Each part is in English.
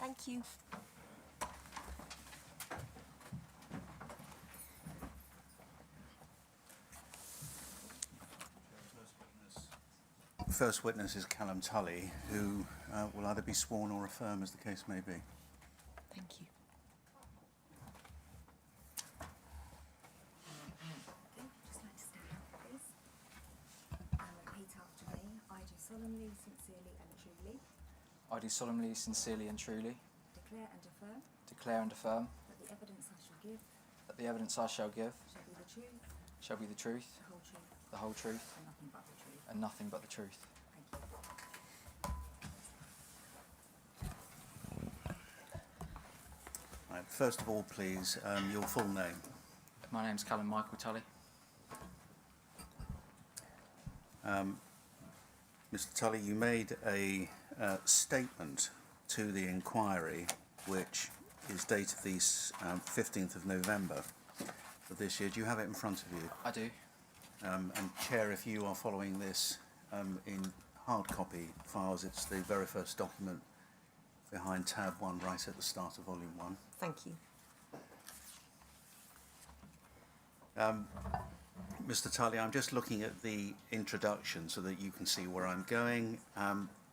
Thank you. First witness is Callum Tully, who will either be sworn or affirm, as the case may be. Thank you. Just like to stand up, please. And repeat after me. I do solemnly, sincerely and truly I do solemnly, sincerely and truly declare and affirm declare and affirm that the evidence I shall give that the evidence I shall give shall be the truth, shall be the truth, the whole truth, the whole truth, and nothing but the truth. and nothing but the truth. Thank you. Right, first of all, please, your full name. My name's Callum Michael Tully. Mr. Tully, you made a statement to the inquiry, which is dated the 15th of November of this year. Do you have it in front of you? I do. And Chair, if you are following this in hard copy files, it's the very first document behind tab 1 right at the start of volume 1. Thank you. Mr. Tully, I'm just looking at the introduction so that you can see where I'm going,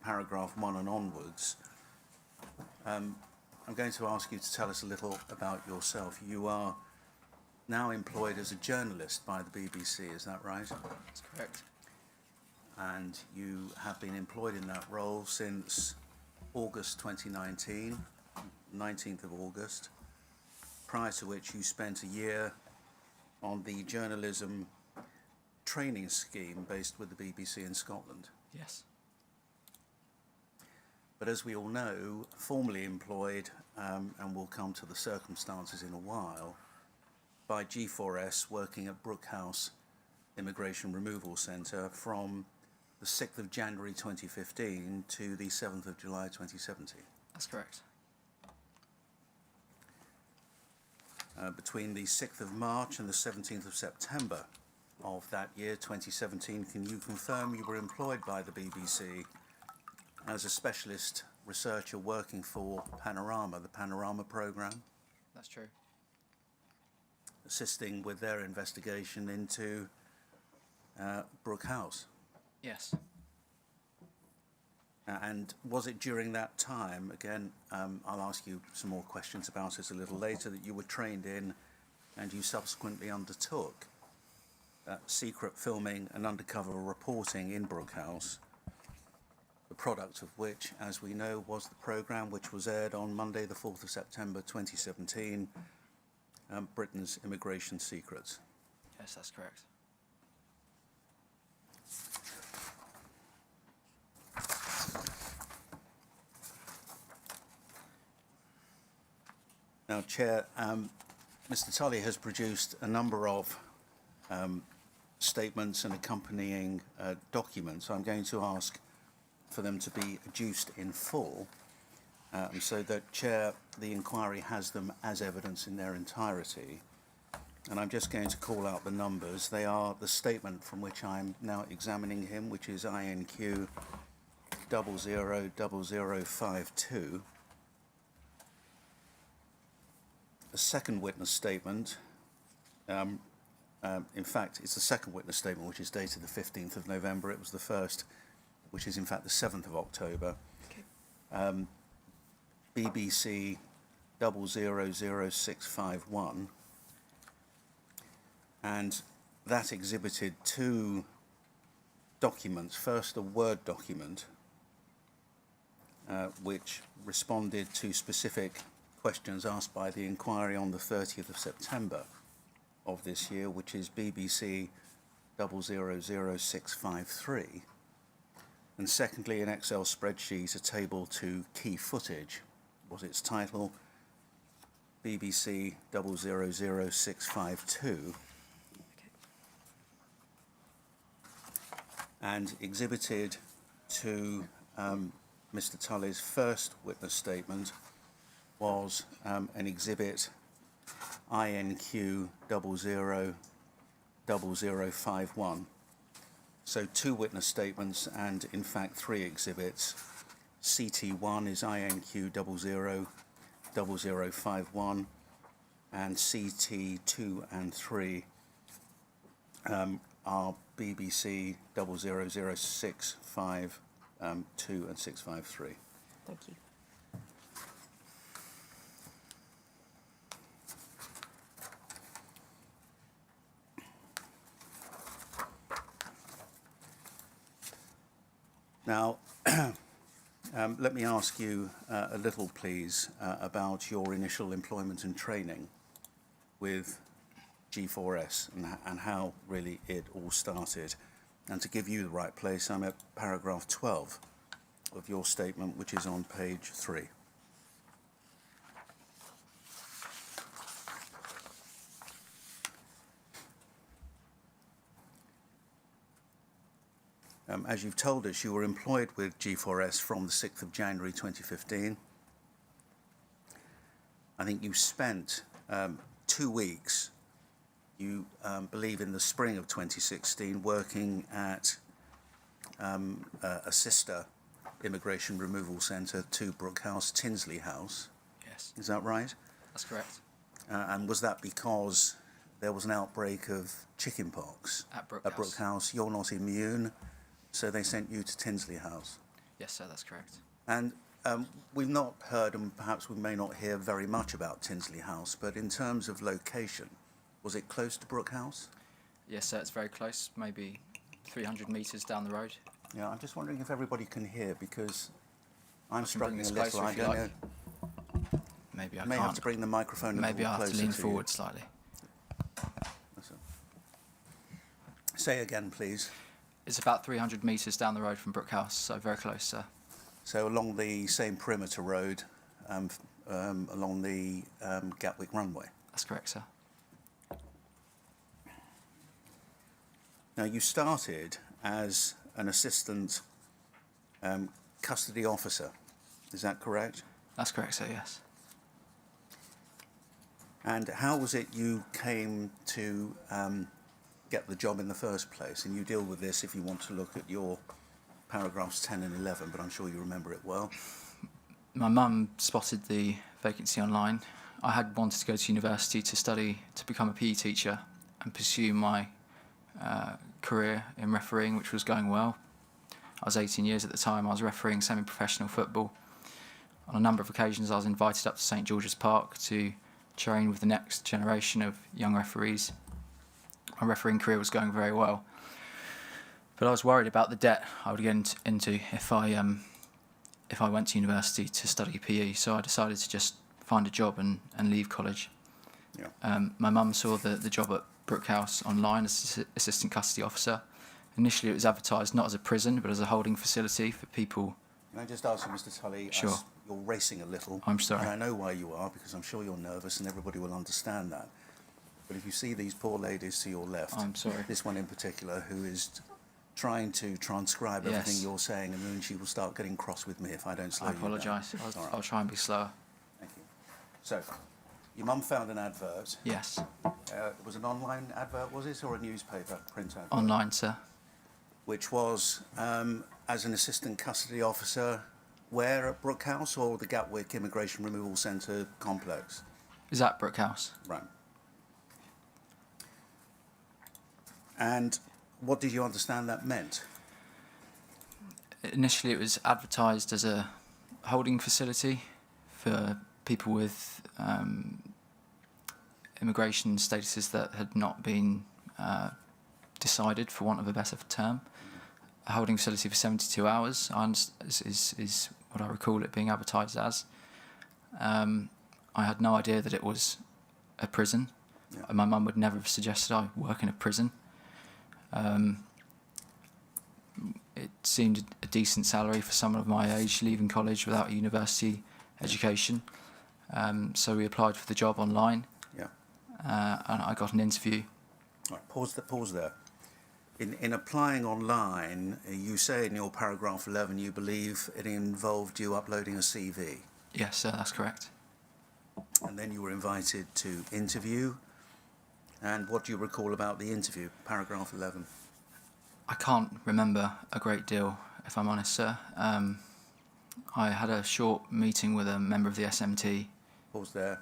paragraph 1 and onwards. I'm going to ask you to tell us a little about yourself. You are now employed as a journalist by the BBC, is that right? That's correct. And you have been employed in that role since August 2019, 19th of August, prior to which you spent a year on the journalism training scheme based with the BBC in Scotland. Yes. But as we all know, formally employed, and we'll come to the circumstances in a while, by G4S working at Brook House Immigration Removal Centre from the 6th of January 2015 to the 7th of July 2017. That's correct. Between the 6th of March and the 17th of September of that year, 2017, can you confirm you were employed by the BBC as a specialist researcher working for Panorama, the Panorama programme, That's true. assisting with their investigation into Brook House? Yes. And was it during that time, again, I'll ask you some more questions about it a little later, that you were trained in and you subsequently undertook secret filming and undercover reporting in Brook House, the product of which, as we know, was the programme which was aired on Monday the 4th of September 2017, Britain's Immigration Secrets? Yes, that's correct. Now, Chair, Mr. Tully has produced a number of statements and accompanying documents. I'm going to ask for them to be adduced in full, so that, Chair, the inquiry has them as evidence in their entirety. And I'm just going to call out the numbers. They are the statement from which I'm now examining him, which is INQ 000052. A second witness statement, in fact, it's the second witness statement, which is dated the 15th of November. It was the first, which is in fact the 7th of October. Okay. BBC 000651. And that exhibited two documents. First, a Word document, which responded to specific questions asked by the inquiry on the 30th of September of this year, which is BBC 000653. And secondly, an Excel spreadsheet, a table to key footage, was its title, BBC 000652. And exhibited to Mr. Tully's first witness statement was an exhibit INQ 000051. So two witness statements and in fact three exhibits CT1 is INQ000051, and CT2 and 3 are BBC 00065 2 and 653. Thank you. Now, let me ask you a little, please, about your initial employment and training with G4S and how really it all started. And to give you the right place, I'm at paragraph 12 of your statement, which is on page 3. As you've told us, you were employed with G4S from the 6th of January 2015. I think you spent 2 weeks, you believe in the spring of 2016, working at a sister immigration removal centre to Brook House, Tinsley House. Yes, Is that right? that's correct. And was that because there was an outbreak of chickenpox At Brook at House. Brook House? You're not immune, so they sent you to Tinsley House. Yes, sir, that's correct. And we've not heard, and perhaps we may not hear very much about Tinsley House, but in terms of location, was it close to Brook House? Yes, sir, it's very close, maybe 300 metres down the road. Yeah, I'm just wondering if everybody can hear, because I'm can bring struggling a this little. closer I if you don't like. know. Maybe I You may can't. have to bring the microphone a Maybe little I have closer to lean you. forward slightly. That's it. Say again, please. It's about 300 metres down the road from Brook House, so very close, sir. So along the same perimeter road, along the Gatwick runway. That's correct, sir. Now, you started as an assistant custody officer. Is that correct? That's correct, sir, yes. And how was it you came to get the job in the first place? And you deal with this if you want to look at your paragraphs 10 and 11, but I'm sure you remember it well. My mum spotted the vacancy online. I had wanted to go to university to study to become a PE teacher and pursue my career in refereeing, which was going well. I was 18 years at the time. I was refereeing semi-professional football. On a number of occasions, I was invited up to St George's Park to train with the next generation of young referees. My refereeing career was going very well, but I was worried about the debt I would get into if I went to university to study PE. So I decided to just find a job and leave college. Yeah. My mum saw the job at Brook House online as assistant custody officer. Initially, it was advertised not as a prison, but as a holding facility for people. Can I just ask you, Mr. Tully, Sure. as you're racing a little. I'm sorry. And I know why you are, because I'm sure you're nervous and everybody will understand that. But if you see these poor ladies to your left, I'm sorry. this one in particular, who is trying to transcribe everything Yes. you're saying, and then she will start getting cross with me if I don't slow I you down. apologise. All right. I'll try and be slower. Thank you. So, your mum found an advert. Yes, It was an online advert, was it, or a newspaper print advert? online, sir. Which was as an assistant custody officer, where at Brook House or the Gatwick Immigration Removal Centre complex? Is that Brook House? Right. And what did you understand that meant? Initially, it was advertised as a holding facility for people with immigration statuses that had not been decided, for want of a better term. A holding facility for 72 hours is what I recall it being advertised as. I had no idea that it was a prison. Yeah. My mum would never have suggested I work in a prison. It seemed a decent salary for someone of my age leaving college without a university education. So we applied for the job online, Yeah. and I got an interview. All right, pause there. In applying online, you say in your paragraph 11 you believe it involved you uploading a CV, Yes, sir, that's correct. and then you were invited to interview. And what do you recall about the interview, paragraph 11? I can't remember a great deal, if I'm honest, sir. I had a short meeting with a member of the SMT, Pause there.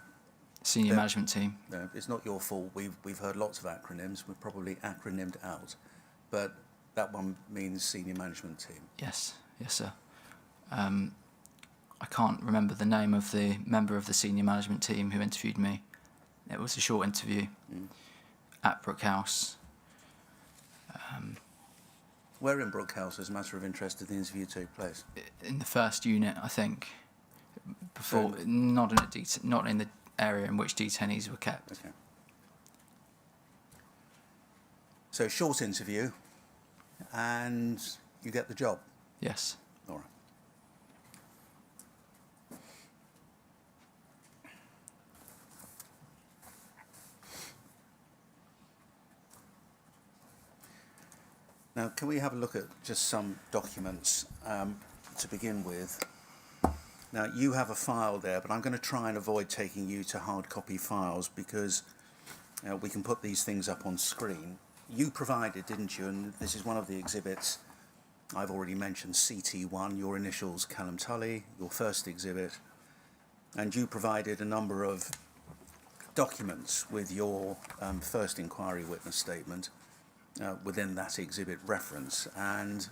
senior Yeah. management team. No, it's not your fault. We've heard lots of acronyms. We're probably acronymed out, but that one means senior management team. Yes, yes, sir. I can't remember the name of the member of the senior management team who interviewed me. It was a short interview at Brook House. Where in Brook House, as a matter of interest, did the interview take place? In the first unit, I think. Before, So- not in the area in which detainees were kept. Okay. So short interview, and you get the job. Yes. All right. Now, can we have a look at just some documents to begin with? Now, you have a file there, but I'm going to try and avoid taking you to hard copy files because we can put these things up on screen. You provided, didn't you, and this is one of the exhibits I've already mentioned, CT1, your initials Callum Tully, your first exhibit, and you provided a number of documents with your first inquiry witness statement within that exhibit reference, and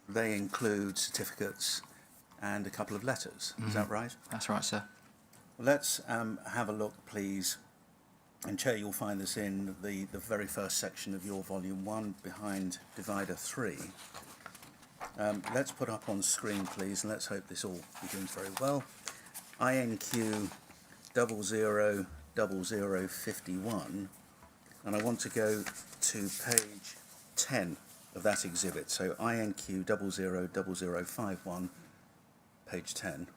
they include certificates and a couple of letters. Is that right? That's right, sir. Let's have a look, please. And Chair, you'll find this in the very first section of your volume 1 behind divider 3. Let's put up on screen, please, and let's hope this all begins very well. INQ 000051, and I want to go to page 10 of that exhibit. So INQ 000051, page 10.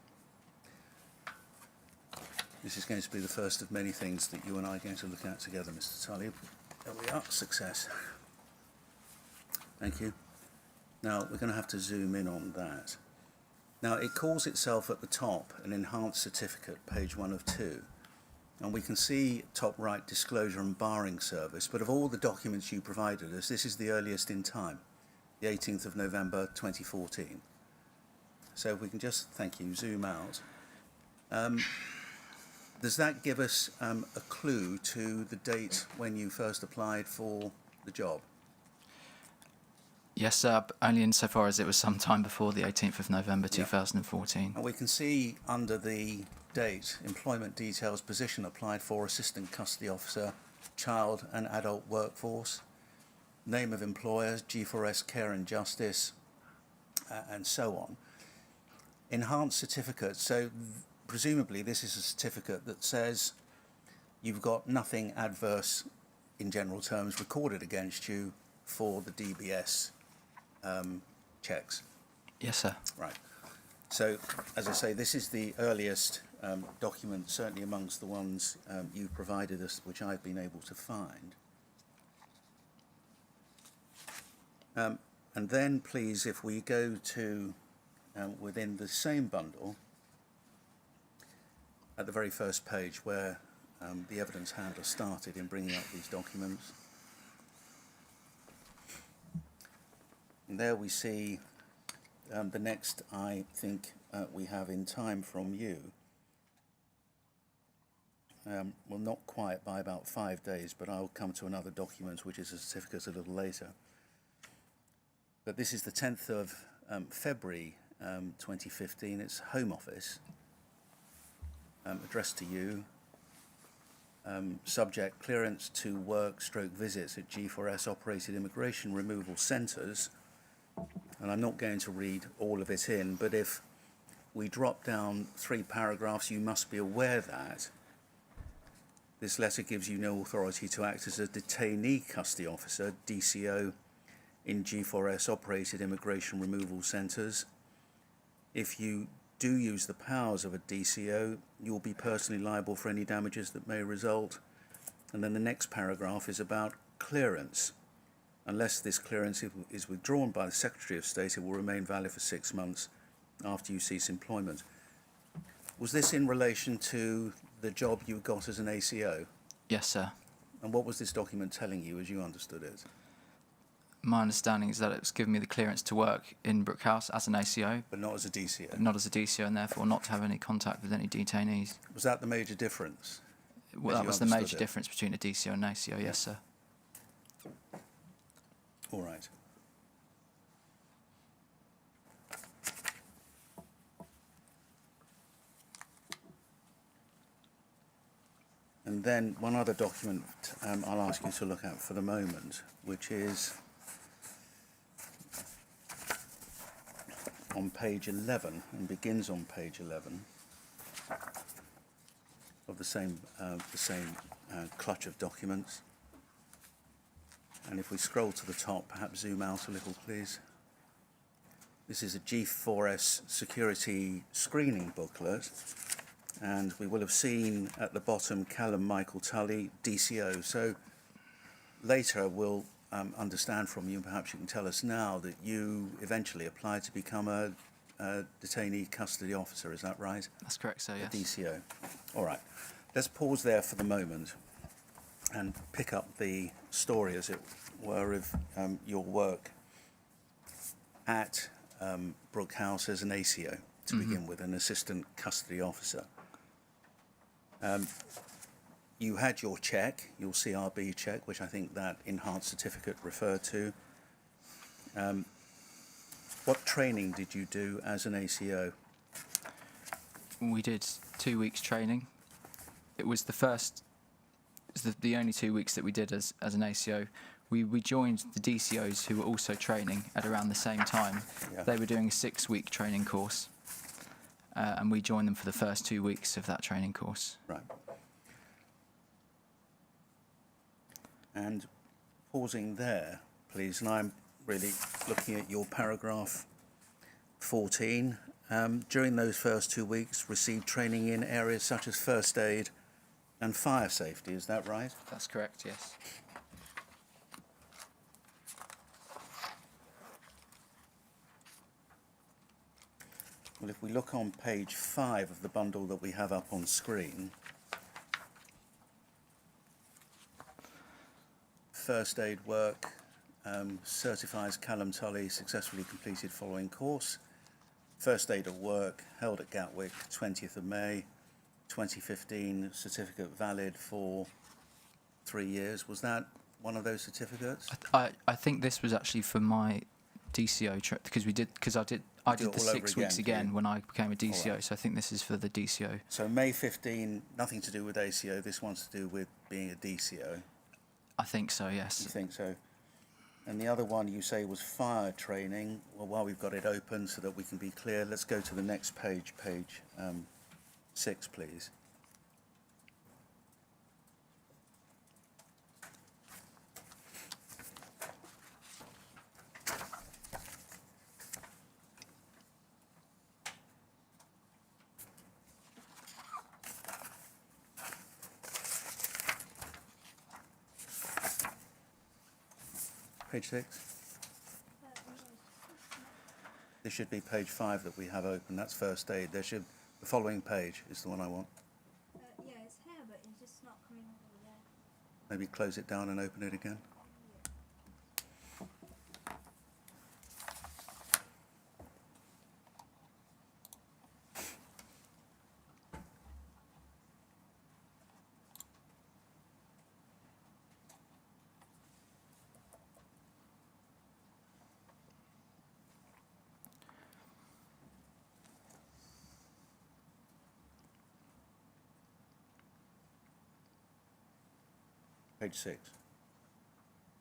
This is going to be the first of many things that you and I are going to look at together, Mr. Tully. There we are, success. Thank you. Now, we're going to have to zoom in on that. Now, it calls itself at the top an enhanced certificate, page 1 of 2. And we can see top right disclosure and barring service, but of all the documents you provided us, this is the earliest in time, the 18th of November 2014. So if we can just, thank you, zoom out. Does that give us a clue to the date when you first applied for the job? Yes, sir, but only insofar as it was some time before the 18th of November Yeah. 2014. And we can see under the date, employment details, position applied for, assistant custody officer, child and adult workforce, name of employers, G4S Care and Justice, and so on. Enhanced certificate, so presumably this is a certificate that says you've got nothing adverse in general terms recorded against you for the DBS checks. Yes, sir. Right. So, as I say, this is the earliest document, certainly amongst the ones you provided us, which I've been able to find. And then, please, if we go to within the same bundle, at the very first page where the evidence handler started in bringing up these documents. And there we see the next, I think, we have in time from you. Well, not quite, by about 5 days, but I'll come to another document, which is a certificate a little later. But this is the 10th of February 2015. It's Home Office, addressed to you. Subject, clearance to work / visits at G4S operated immigration removal centres. And I'm not going to read all of it in, but if we drop down 3 paragraphs, you must be aware that this letter gives you no authority to act as a detainee custody officer, DCO, in G4S operated immigration removal centres. If you do use the powers of a DCO, you'll be personally liable for any damages that may result. And then the next paragraph is about clearance. Unless this clearance is withdrawn by the Secretary of State, it will remain valid for 6 months after you cease employment. Was this in relation to the job you got as an ACO? Yes, sir. And what was this document telling you as you understood it? My understanding is that it's given me the clearance to work in Brook House as an ACO, but not as a DCO. but not as a DCO, and therefore not to have any contact with any detainees. Was that the major difference? Well, As that you was the understood major it? difference between a DCO and an ACO, yes, sir. All right. And then one other document I'll ask you to look at for the moment, which is on page 11 and begins on page 11 of the same clutch of documents. And if we scroll to the top, perhaps zoom out a little, please. This is a G4S security screening booklet, and we will have seen at the bottom Callum Michael Tully, DCO. So later we'll understand from you, and perhaps you can tell us now, that you eventually applied to become a detainee custody officer. Is that right? That's correct, sir, yes. A DCO. All right. Let's pause there for the moment and pick up the story, as it were, of your work at Brook House as an ACO, to begin with, an assistant custody officer. You had your check, your CRB check, which I think that enhanced certificate referred to. What training did you do as an ACO? We did 2 weeks training. It was the only 2 weeks that we did as an ACO. We joined the DCOs who were also training at around the same time. Yeah. They were doing a 6-week training course, and we joined them for the first 2 weeks of that training course. Right. And pausing there, please, and I'm really looking at your paragraph 14. During those first 2 weeks, received training in areas such as first aid and fire safety. Is that right? That's correct, yes. Well, if we look on page 5 of the bundle that we have up on screen, first aid work, certifies Callum Tully successfully completed following course. First aid at work held at Gatwick, 20th of May 2015, certificate valid for 3 years. Was that one of those certificates? I think this was actually for my DCO trip, because I did Do the it all over 6 weeks again, again when I became a DCO. right. So I think this is for the DCO. So May 15, nothing to do with ACO. This one's to do with being a DCO. I think so, You yes. think so? And the other one you say was fire training. Well, while we've got it open so that we can be clear, let's go to the next page, page 6, please. Page 6. This should be page 5 that we have open. That's first aid. The following page is the one I want. Yeah, it's here, but it's just not coming over there. Maybe close it down and open it again. Page 6.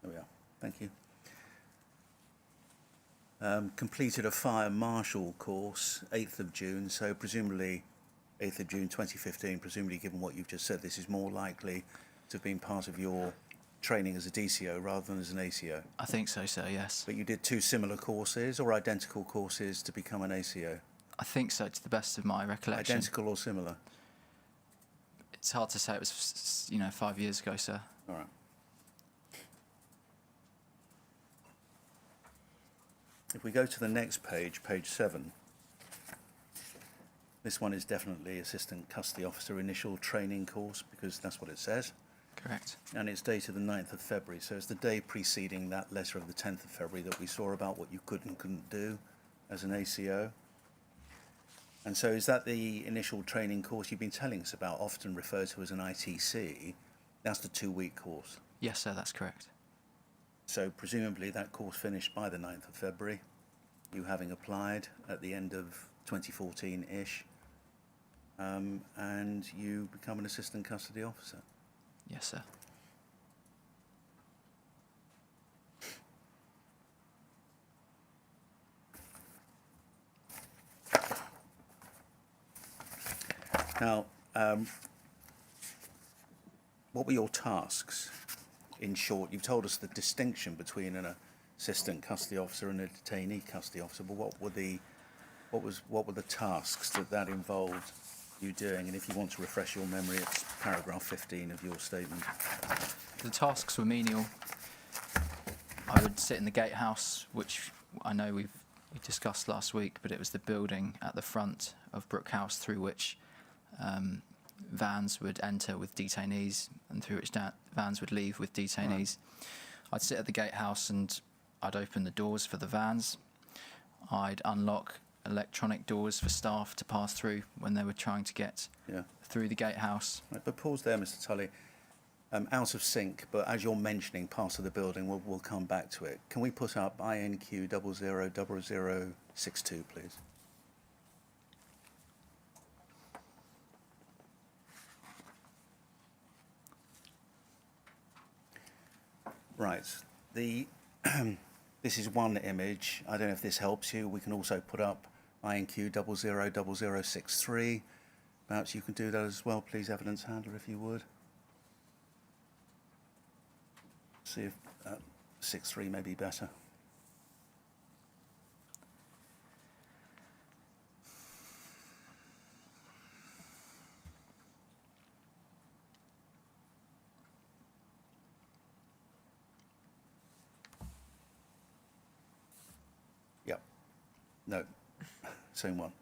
There we are. Thank you. Completed a fire marshal course, 8th of June, so presumably 8th of June 2015, presumably given what you've just said, this is more likely to have been part of your training as a DCO rather than as an ACO. I think so, sir, yes. But you did 2 similar courses or identical courses to become an ACO? I think so, to the best of my recollection. Identical or similar? It's hard to say. It was, 5 years ago, sir. All right. If we go to the next page, page 7, this one is definitely Assistant Custody Officer Initial Training Course, because that's what it says. Correct. And it's dated the 9th of February, so it's the day preceding that letter of the 10th of February that we saw about what you could and couldn't do as an ACO. And so is that the initial training course you've been telling us about, often referred to as an ITC? That's the 2-week course. Yes, sir, that's correct. So presumably that course finished by the 9th of February, you having applied at the end of 2014-ish, and you become an assistant custody officer. Yes, sir. Now, what were your tasks? In short, you've told us the distinction between an assistant custody officer and a detainee custody officer, but what were the tasks that involved you doing? And if you want to refresh your memory, it's paragraph 15 of your statement. The tasks were menial. I would sit in the Gatehouse, which I know we discussed last week, but it was the building at the front of Brook House through which vans would enter with detainees and through which vans would leave with detainees. Right. I'd sit at the Gatehouse and I'd open the doors for the vans. I'd unlock electronic doors for staff to pass through when they were trying to get through the Gatehouse. Right, but pause there, Mr. Tully. Out of sync, but as you're mentioning part of the building, we'll come back to it. Can we put up INQ 000062, please? Right. This is one image. I don't know if this helps you. We can also put up INQ 000063. Perhaps you can do that as well, please, evidence handler, if you would. See if 63 may be better. Yep. No. Same one.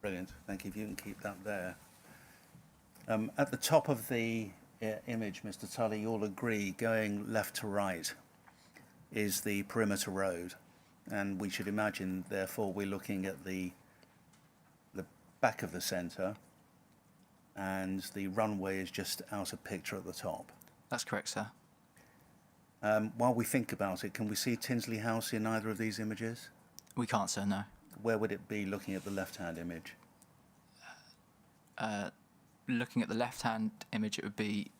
Brilliant. Thank you. If you can keep that there. At the top of the image, Mr. Tully, you'll agree going left to right is the perimeter road, and we should imagine, therefore, we're looking at the back of the centre, and the runway is just out of picture at the top. That's correct, sir. While we think about it, can we see Tinsley House in either of these images? We can't, sir, no. Where would it be looking at the left-hand image? Looking at the left-hand image, it would be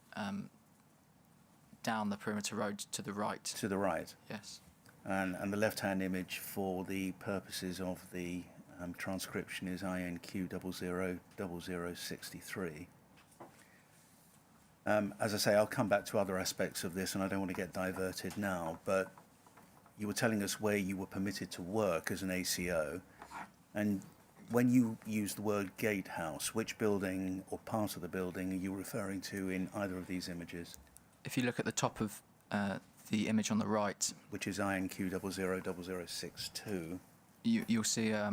down the perimeter road to the right. To the right? Yes. And the left-hand image, for the purposes of the transcription, is INQ 000063. As I say, I'll come back to other aspects of this, and I don't want to get diverted now, but you were telling us where you were permitted to work as an ACO, and when you use the word Gatehouse, which building or part of the building are you referring to in either of these images? If you look at the top of the image on the right, which is INQ 000062, you'll see a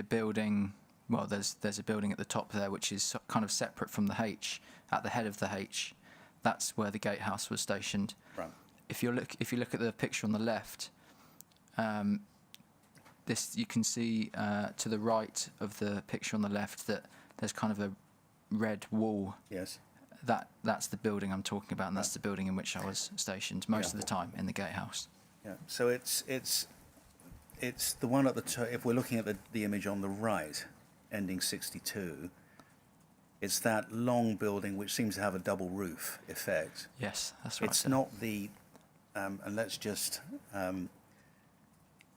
building. Well, there's a building at the top there which is kind of separate from the H. At the head of the H, that's where the Gatehouse was stationed. Right. If you look at the picture on the left, this you can see to the right of the picture on the left that there's kind of a red wall. Yes. That's the building I'm talking about, and that's the building in which I was stationed most of the time, in the Gatehouse. Yeah. So it's the one at the top. If we're looking at the image on the right, ending 62, it's that long building which seems to have a double roof effect. Yes, that's right. It's not the, and let's just,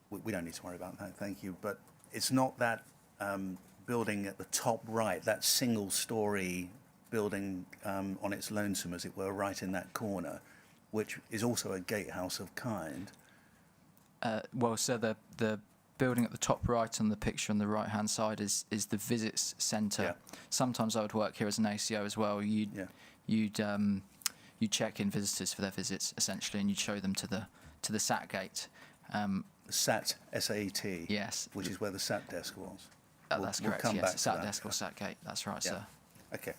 we don't need to worry about that, thank you, but it's not that building at the top right, that single-storey building on its lonesome, as it were, right in that corner, which is also a gatehouse of kind. Well, so the building at the top right on the picture on the right-hand side is the visits centre. Yeah. Sometimes I would work here as an ACO as well. You'd you check in visitors for their visits essentially, and you'd show them to the SAT gate. SAT, S-A-T. Yes. Which is where the SAT desk was. That's correct. We'll come back Yes, to SAT that. desk or SAT gate. That's right, Yeah. sir. Okay.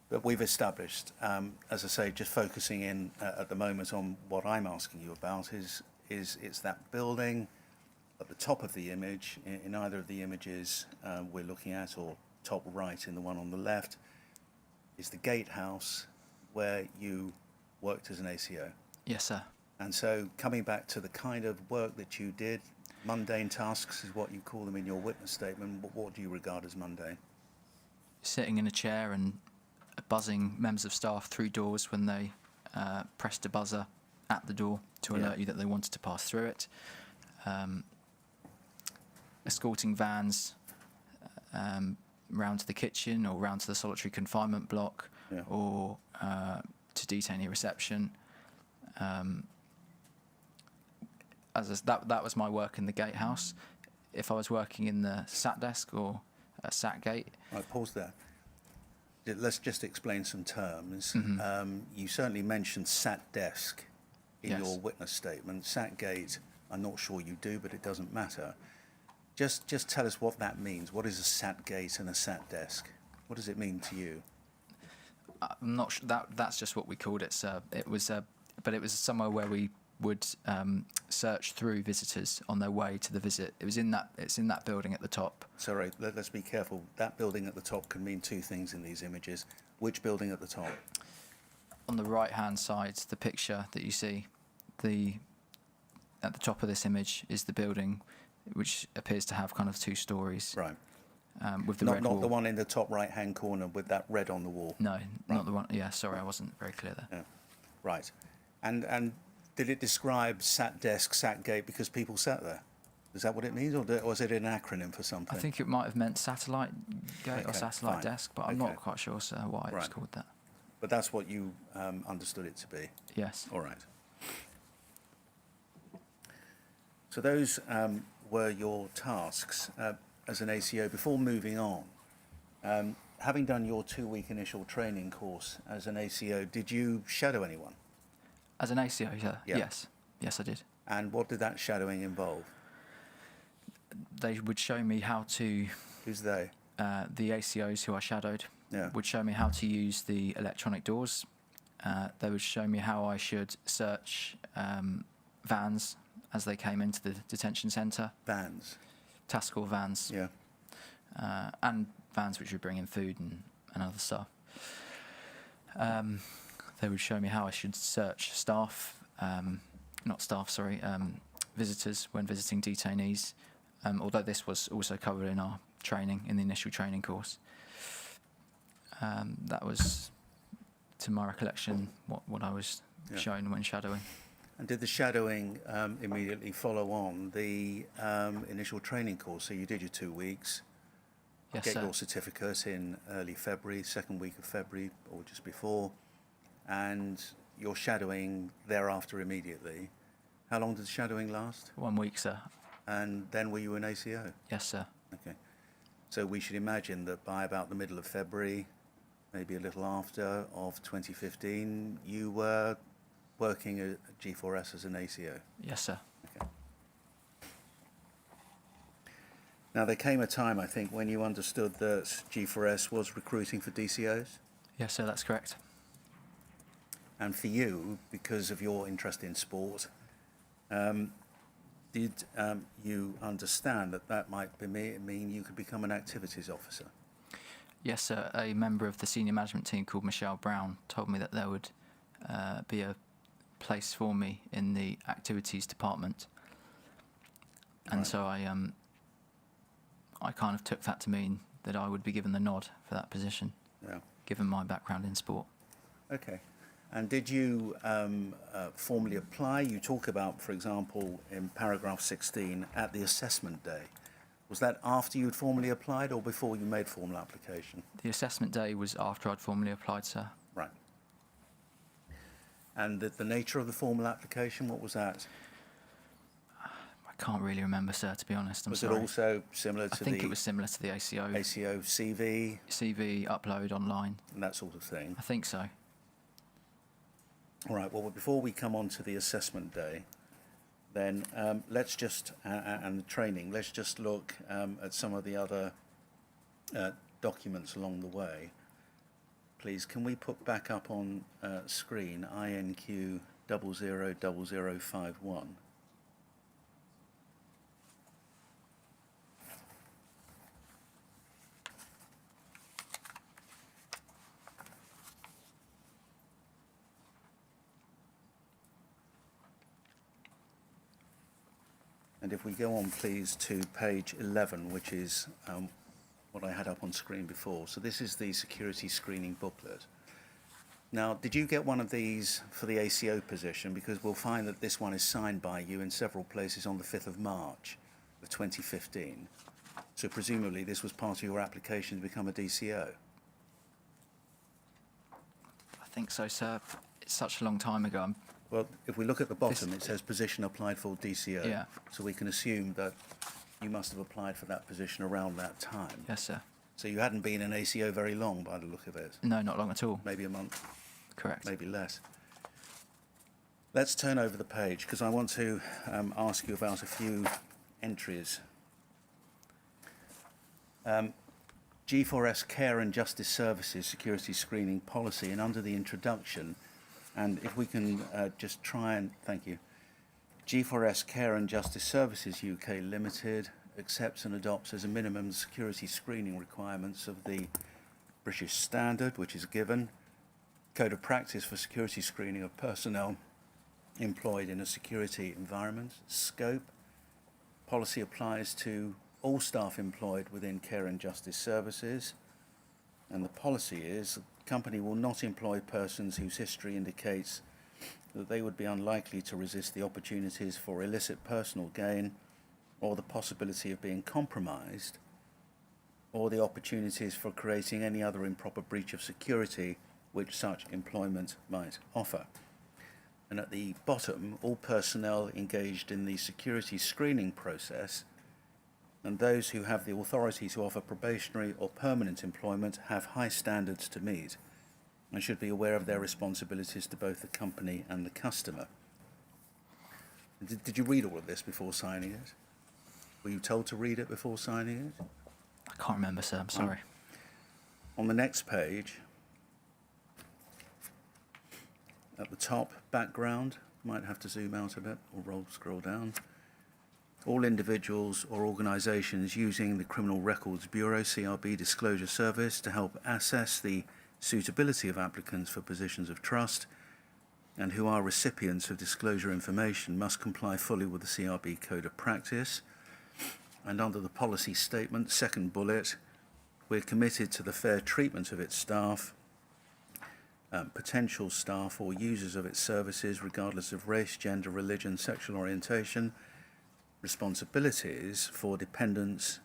But we've established, as I say, just focusing in at the moment on what I'm asking you about is it's that building at the top of the image, in either of the images we're looking at, or top right in the one on the left, is the Gatehouse where you worked as an ACO. Yes, sir. And so coming back to the kind of work that you did, mundane tasks is what you call them in your witness statement. What do you regard as mundane? Sitting in a chair and buzzing members of staff through doors when they pressed a buzzer at the door to alert you that they wanted to pass through it. Escorting vans round to the kitchen or round to the solitary confinement block, or to detainee reception. That was my work in the Gatehouse. If I was working in the SAT desk or a SAT gate. Right, pause there. Let's just explain some terms. Mm-hmm. You certainly mentioned SAT desk in Yes. your witness statement. SAT gate, I'm not sure you do, but it doesn't matter. Just tell us what that means. What is a SAT gate and a SAT desk? What does it mean to you? I'm not sure that's just what we called it, sir. It was, but it was somewhere where we would search through visitors on their way to the visit. It's in that building at the top. Sorry, let's be careful. That building at the top can mean two things in these images. Which building at the top? On the right-hand side, the picture that you see, at the top of this image is the building, which appears to have kind of two stories. Right. With the Not red wall. the one in the top right-hand corner with that red on the wall. No, not the one. Yeah, sorry, I wasn't very clear there. Yeah. Right. And did it describe SAT desk, SAT gate because people sat there? Is that what it means, or was it an acronym for something? I think it might have meant satellite gate or Okay, satellite fine. desk, but I'm Okay. not quite sure, sir, why it was Right. called that. But that's what you understood it to be. Yes. All right. So those were your tasks as an ACO. Before moving on, having done your 2-week initial training course as an ACO, did you shadow anyone? As an ACO, sir? Yeah. Yes. Yes, I did. And what did that shadowing involve? They would show me how to, Who's they? the ACOs who I shadowed Yeah. would show me how to use the electronic doors. They would show me how I should search vans as they came into the detention centre, Vans. task or vans, Yeah. and vans which would bring in food and other stuff. They would show me how I should search visitors when visiting detainees, although this was also covered in our training, in the initial training course. That was, to my recollection, what I was shown when shadowing. And did the shadowing immediately follow on the initial training course? So you did your 2 weeks, Yes, get sir. your certificate in early February, second week of February, or just before, and your shadowing thereafter immediately. How long did the shadowing last? 1 week, sir. And then were you an ACO? Yes, sir. Okay. So we should imagine that by about the middle of February, maybe a little after, of 2015, you were working at G4S as an ACO. Yes, sir. Okay. Now, there came a time, I think, when you understood that G4S was recruiting for DCOs. Yes, sir, that's correct. And for you, because of your interest in sport, did you understand that might mean you could become an activities officer? Yes, sir. A member of the senior management team called Michelle Brown told me that there would be a place for me in the activities department. And Right. so I kind of took that to mean that I would be given the nod for that position, Yeah. given my background in sport. Okay. And did you formally apply? You talk about, for example, in paragraph 16, at the assessment day. Was that after you'd formally applied or before you made formal application? The assessment day was after I'd formally applied, sir. Right. And the nature of the formal application, what was that? I can't really remember, sir, to be honest. I'm Was sorry. it also similar to I think the it was similar to the ACO. ACO CV CV upload online. and that sort of thing? I think so. All right, well, before we come on to the assessment day, then let's just, and the training, let's just look at some of the other documents along the way. Please, can we put back up on screen INQ 000051? And if we go on, please, to page 11, which is what I had up on screen before. So this is the security screening booklet. Now, did you get one of these for the ACO position? Because we'll find that this one is signed by you in several places on the 5th of March of 2015. So presumably this was part of your application to become a DCO. I think so, sir. It's such a long time ago. Well, if we look at the bottom, it says position applied for DCO. Yeah. So we can assume that you must have applied for that position around that time. Yes, sir. So you hadn't been an ACO very long by the look of it. No, not long at all. Maybe a month, Correct. maybe less. Let's turn over the page because I want to ask you about a few entries. G4S Care and Justice Services Security Screening Policy, and under the introduction, and if we can just try and, thank you, G4S Care and Justice Services UK Limited accepts and adopts as a minimum the security screening requirements of the British Standard, which is given, Code of Practice for Security Screening of Personnel employed in a security environment, scope, policy applies to all staff employed within care and justice services, and the policy is the company will not employ persons whose history indicates that they would be unlikely to resist the opportunities for illicit personal gain or the possibility of being compromised or the opportunities for creating any other improper breach of security which such employment might offer. And at the bottom, all personnel engaged in the security screening process and those who have the authority to offer probationary or permanent employment have high standards to meet and should be aware of their responsibilities to both the company and the customer. Did you read all of this before signing it? Were you told to read it before signing it? I can't remember, sir. I'm sorry. On the next page, at the top, background, might have to zoom out a bit or scroll down. All individuals or organisations using the Criminal Records Bureau CRB Disclosure Service to help assess the suitability of applicants for positions of trust and who are recipients of disclosure information must comply fully with the CRB Code of Practice. And under the policy statement, second bullet, we're committed to the fair treatment of its staff, potential staff or users of its services regardless of race, gender, religion, sexual orientation, responsibilities for dependents,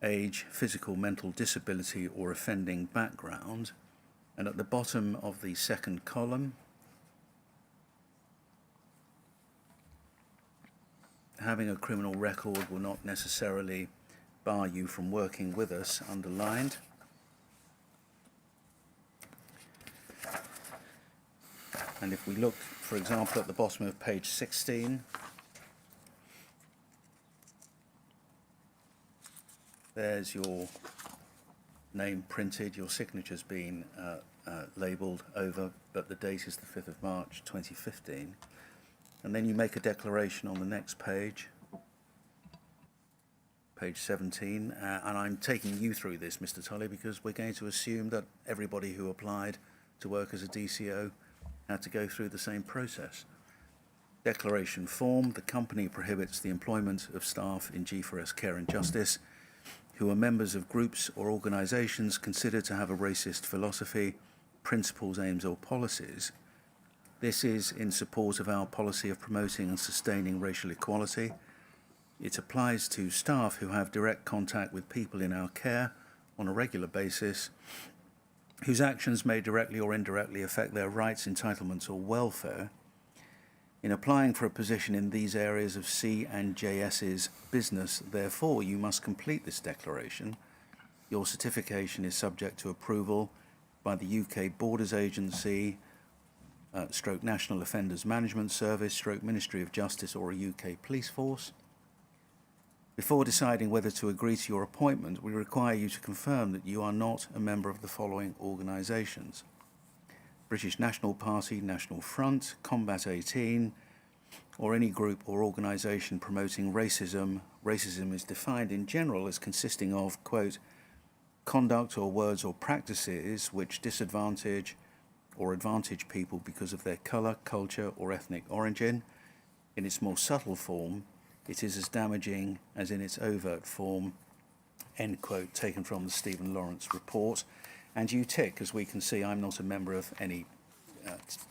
age, physical, mental disability or offending background. And at the bottom of the second column, having a criminal record will not necessarily bar you from working with us, underlined. And if we look, for example, at the bottom of page 16, there's your name printed, your signature's been labelled over, but the date is the 5th of March 2015. And then you make a declaration on the next page, page 17, and I'm taking you through this, Mr. Tully, because we're going to assume that everybody who applied to work as a DCO had to go through the same process. Declaration form, the company prohibits the employment of staff in G4S Care and Justice who are members of groups or organisations considered to have a racist philosophy, principles, aims or policies. This is in support of our policy of promoting and sustaining racial equality. It applies to staff who have direct contact with people in our care on a regular basis, whose actions may directly or indirectly affect their rights, entitlements or welfare. In applying for a position in these areas of C and JS's business, therefore, you must complete this declaration. Your certification is subject to approval by the UK Borders Agency stroke National Offenders Management Service, stroke Ministry of Justice, or a UK police force. Before deciding whether to agree to your appointment, we require you to confirm that you are not a member of the following organisations: British National Party, National Front, Combat 18, or any group or organisation promoting racism. Racism is defined in general as consisting of, quote, conduct or words or practices which disadvantage or advantage people because of their colour, culture, or ethnic origin. In its more subtle form, it is as damaging as in its overt form, end quote, taken from the Stephen Lawrence report. And you tick, as we can see, I'm not a member of any,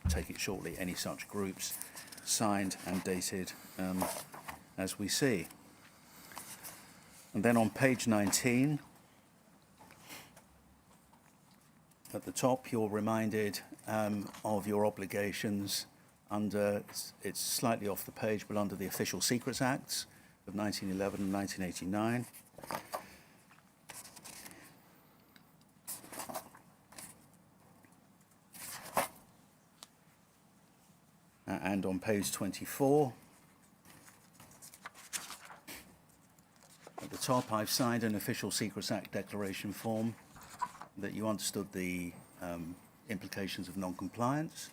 take it shortly, any such groups, signed and dated as we see. And then on page 19, at the top, you're reminded of your obligations under, it's slightly off the page, but under the Official Secrets Acts of 1911 and 1989. And on page 24, at the top, I've signed an Official Secrets Act declaration form that you understood the implications of non-compliance.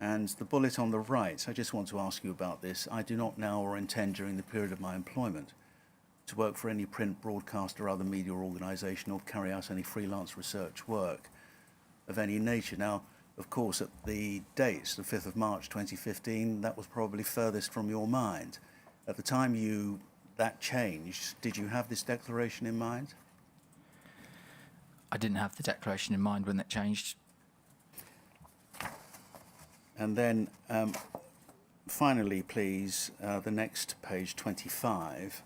And the bullet on the right, I just want to ask you about this. I do not now or intend during the period of my employment to work for any print, broadcast or other media organisation or carry out any freelance research work of any nature. Now, of course, at the dates, the 5th of March 2015, that was probably furthest from your mind. At the time that changed, did you have this declaration in mind? I didn't have the declaration in mind when that changed. And then, finally, please, the next page, 25,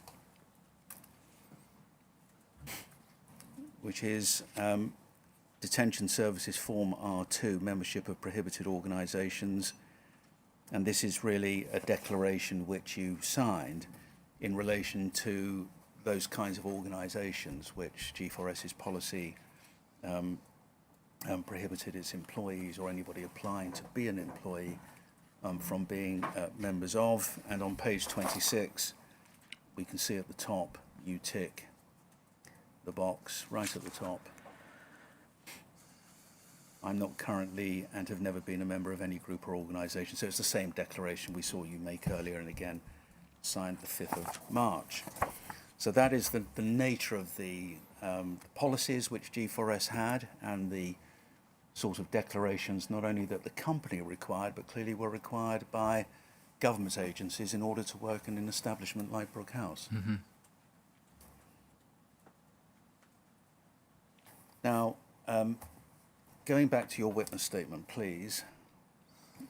which is Detention Services Form R2, Membership of Prohibited Organisations. And this is really a declaration which you signed in relation to those kinds of organisations which G4S's policy prohibited its employees or anybody applying to be an employee from being members of. And on page 26, we can see at the top, you tick the box right at the top. I'm not currently and have never been a member of any group or organisation. So it's the same declaration we saw you make earlier, and again signed the 5th of March. So that is the nature of the policies which G4S had, and the sort of declarations not only that the company required, but clearly were required by government agencies in order to work in an establishment like Brook House. Mm-hmm. Now, going back to your witness statement, please,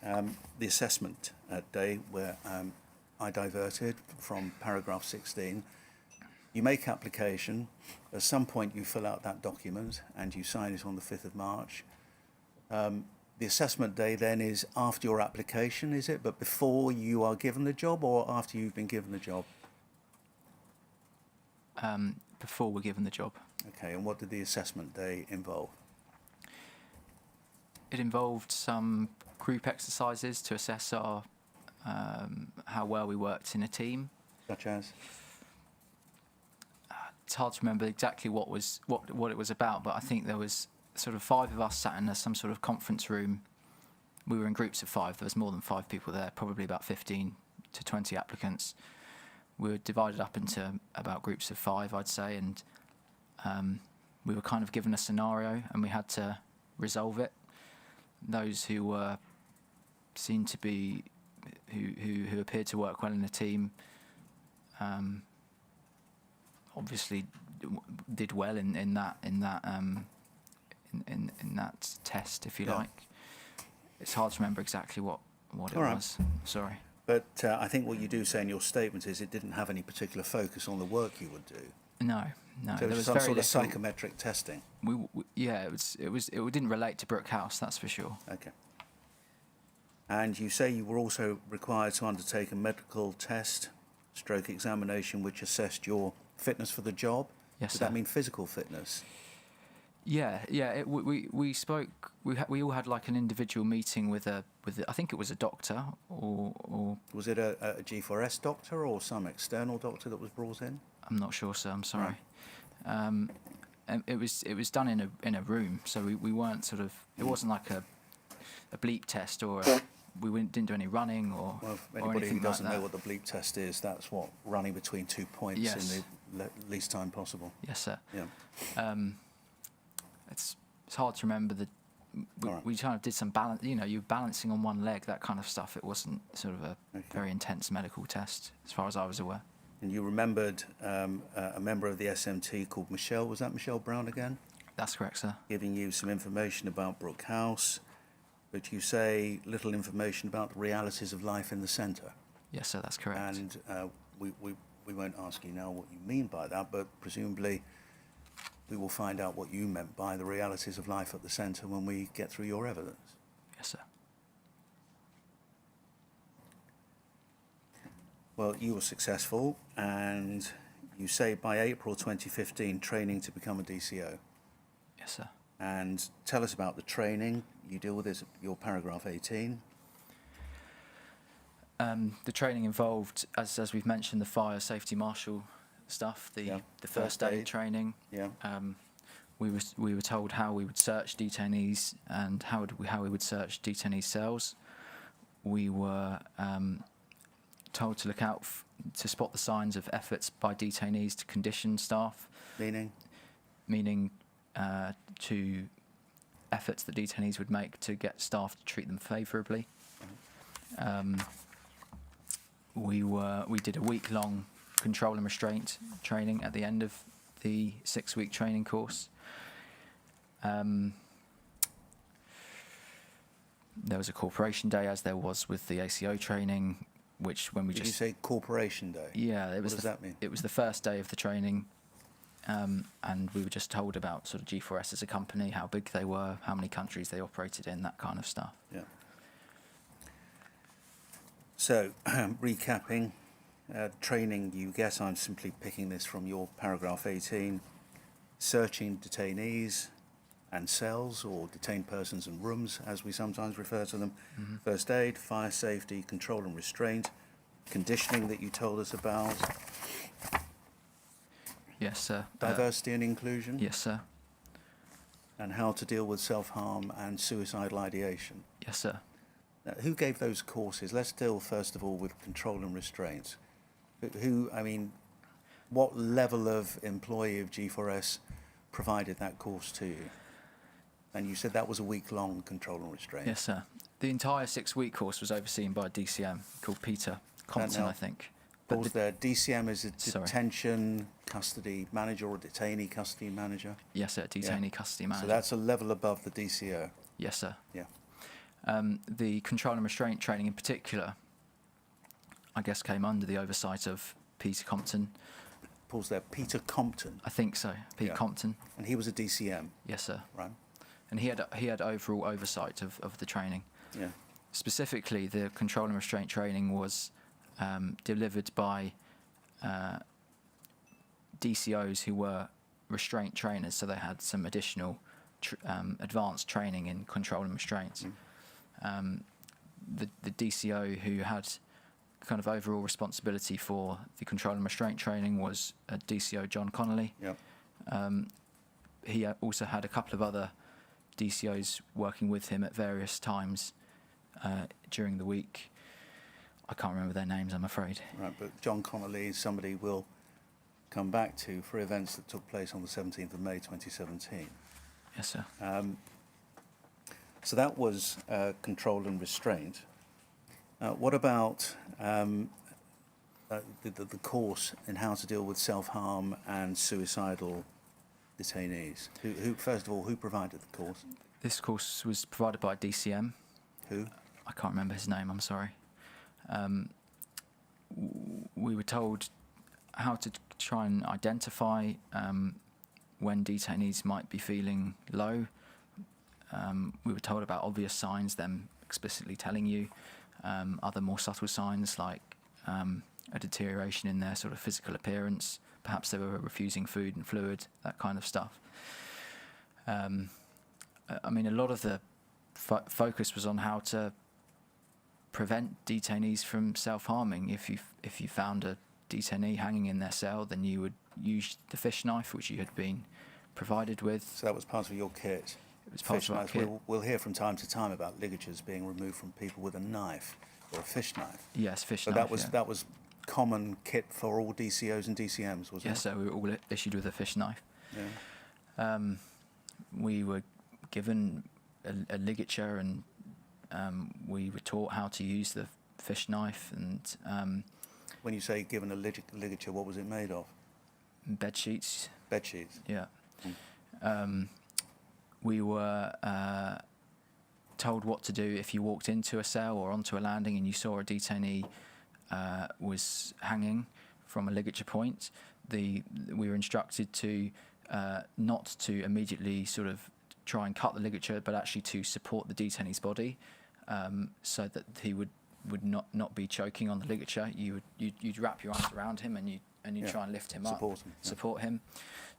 the assessment day where I diverted from paragraph 16, you make application, at some point you fill out that document and you sign it on the 5th of March. The assessment day then is after your application, is it? But before you are given the job, or after you've been given the job? Before we're given the job. Okay, and what did the assessment day involve? It involved some group exercises to assess our how well we worked in a team. Such as? It's hard to remember exactly what it was about, but I think there was sort of 5 of us sat in some sort of conference room. We were in groups of 5. There was more than 5 people there, probably about 15 to 20 applicants. We were divided up into about groups of 5, I'd say, and we were kind of given a scenario and we had to resolve it. Those who were seen to be who appeared to work well in the team obviously did well in that test, if you like. It's hard to remember exactly what it was. Sorry. But I think what you do say in your statement is it didn't have any particular focus on the work you would do. No. So there was some very sort of little, psychometric testing. It didn't relate to Brook House, that's for sure. Okay. And you say you were also required to undertake a medical test, stroke examination, which assessed your fitness for the job. Yes, Does sir. that mean physical fitness? Yeah, yeah. We spoke. We all had like an individual meeting with I think it was a doctor or Was it a G4S doctor or some external doctor that was brought in? I'm not sure, sir. I'm sorry. And it was done in a room, so we weren't sort of. It wasn't like a bleep test or didn't do any running or Well, if or anybody anything who doesn't like know that. what the bleep test is, that's what running between 2 points Yes. in the least time possible. Yes, sir. Yeah. It's hard to remember the. All right. We kind of did some balance. You know, you're balancing on one leg, that kind of stuff. It wasn't sort of a very intense medical test, as far as I was aware. And you remembered a member of the SMT called Michelle. Was that Michelle Brown again? That's correct, sir. Giving you some information about Brook House, but you say little information about the realities of life in the centre. Yes, sir. That's correct. And we won't ask you now what you mean by that, but presumably we will find out what you meant by the realities of life at the centre when we get through your evidence. Yes, sir. Well, you were successful, and you say by April 2015, training to become a DCO. Yes, sir. And tell us about the training. You deal with this at your paragraph 18. The training involved, as we've mentioned, the fire safety marshal stuff, the first aid training. Yeah. We were told how we would search detainees and how we would search detainee cells. We were told to look out to spot the signs of efforts by detainees to condition staff. Meaning to efforts that detainees would make to get staff to treat them favourably. We did a week-long control and restraint training at the end of the 6-week training course. There was a corporation day, as there was with the ACO training, which when we Did you say corporation day? Yeah, it was. What does that mean? It was the first day of the training, and we were just told about sort of G4S as a company, how big they were, how many countries they operated in, that kind of stuff. Yeah. So, recapping, training you get, I'm simply picking this from your paragraph 18, searching detainees and cells, or detained persons and rooms, as we sometimes refer to them, first aid, fire safety, control and restraint, conditioning that you told us about, Yes, sir. diversity and inclusion, Yes, sir. and how to deal with self-harm and suicidal ideation. Yes, sir. Now, who gave those courses? Let's deal first of all with control and restraint. What level of employee of G4S provided that course to you? And you said that was a week-long control and restraint. Yes, sir. The entire 6-week course was overseen by a DCM called Peter Compton, now, I think. Pause there. DCM is a Sorry. detention custody manager or detainee custody manager. Yes, sir. Detainee custody manager. So that's a level above the DCO. Yes, sir. Yeah. The control and restraint training in particular, I guess, came under the oversight of Peter Compton. Pause there. Peter Compton. I think so. Peter Yeah. Compton. And he was a DCM, Yes, sir. right? And he had overall oversight of the training. Yeah. Specifically, the control and restraint training was delivered by DCOs who were restraint trainers, so they had some additional advanced training in control and restraint. The DCO who had kind of overall responsibility for the control and restraint training was DCO John Connolly. Yeah. He also had a couple of other DCOs working with him at various times during the week. I can't remember their names, I'm afraid. Right, but John Connolly is somebody we'll come back to for events that took place on the 17th of May 2017. Yes, sir. So that was control and restraint. What about the course in how to deal with self-harm and suicidal detainees? Who, first of all, who provided the course? This course was provided by DCM. Who? I can't remember his name, I'm sorry. We were told how to try and identify when detainees might be feeling low. We were told about obvious signs, them explicitly telling you. Other more subtle signs like a deterioration in their sort of physical appearance. Perhaps they were refusing food and fluid, that kind of stuff. I mean, a lot of the focus was on how to prevent detainees from self-harming. If you found a detainee hanging in their cell, then you would use the fish knife, which you had been provided with. So that was part of your kit? It was part Fish of our knife. kit. We'll hear from time to time about ligatures being removed from people with a knife or a fish knife. Yes, fish But knife. that was common kit for all DCOs and DCMs, wasn't it? Yes, so we were all issued with a fish knife. Yeah. We were given a ligature, and we were taught how to use the fish knife, and When you say given a ligature, what was it made of? bed sheets. Bed sheets. Yeah. We were told what to do if you walked into a cell or onto a landing and you saw a detainee was hanging from a ligature point. We were instructed to not to immediately sort of try and cut the ligature, but actually to support the detainee's body, so that he would not be choking on the ligature. You'd wrap your arms around him and you'd try and lift him up, support him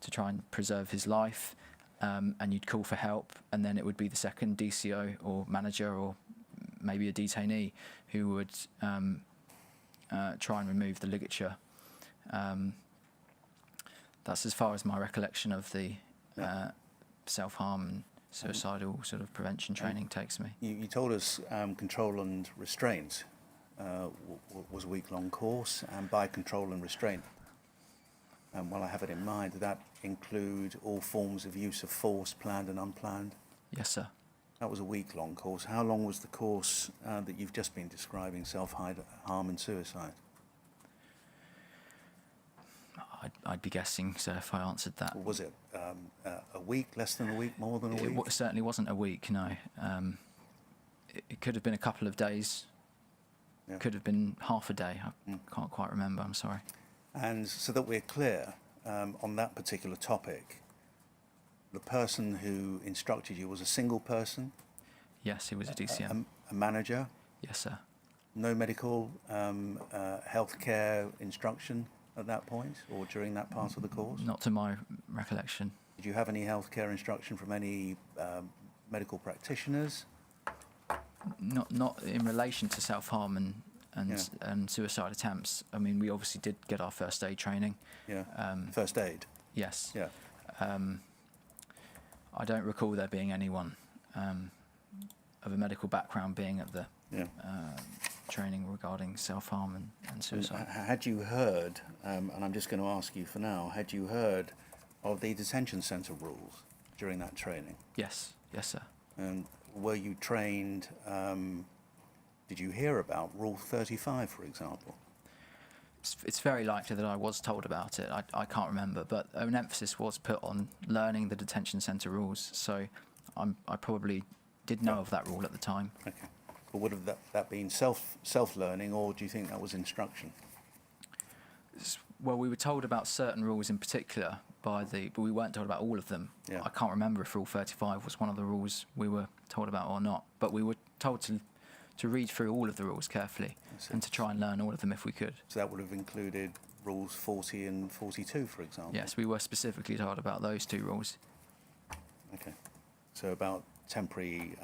to try and preserve his life, and you'd call for help, and then it would be the second DCO or manager or maybe a detainee who would try and remove the ligature. That's as far as my recollection of the self-harm and suicidal sort of prevention training takes me. You told us control and restraint was a week-long course, and by control and restraint, well, I have it in mind, did that include all forms of use of force, planned and unplanned? Yes, sir. That was a week-long course. How long was the course that you've just been describing, self-harm and suicide? I'd be guessing, sir, if I answered that. Or was it a week, less than a week, more than a week? It certainly wasn't a week, no. It could have been a couple of days. Yeah. Could have been half a day. I can't quite remember, I'm sorry. And so that we're clear on that particular topic, the person who instructed you was a single person? Yes, he was a DCM. A manager? Yes, sir. No medical healthcare instruction at that point or during that part of the course? Not to my recollection. Did you have any healthcare instruction from any medical practitioners? Not in relation to self-harm and suicide attempts. I mean, we obviously did get our first aid training. Yeah. First aid? Yes. Yeah. I don't recall there being anyone of a medical background being at the training regarding self-harm and suicide. Had you heard, and I'm just going to ask you for now, had you heard of the detention centre rules during that training? Yes, sir. And were you trained, did you hear about Rule 35, for example? It's very likely that I was told about it. I can't remember, but an emphasis was put on learning the detention centre rules, so I probably did know of that rule at the time. Okay. But would have that been self-learning, or do you think that was instruction? Well, we were told about certain rules in particular but we weren't told about all of them. Yeah. I can't remember if Rule 35 was one of the rules we were told about or not, but we were told to read through all of the rules carefully and to try and learn all of them if we could. So that would have included Rules 40 and 42, for example? Yes, we were specifically told about those two rules. Okay. So about temporary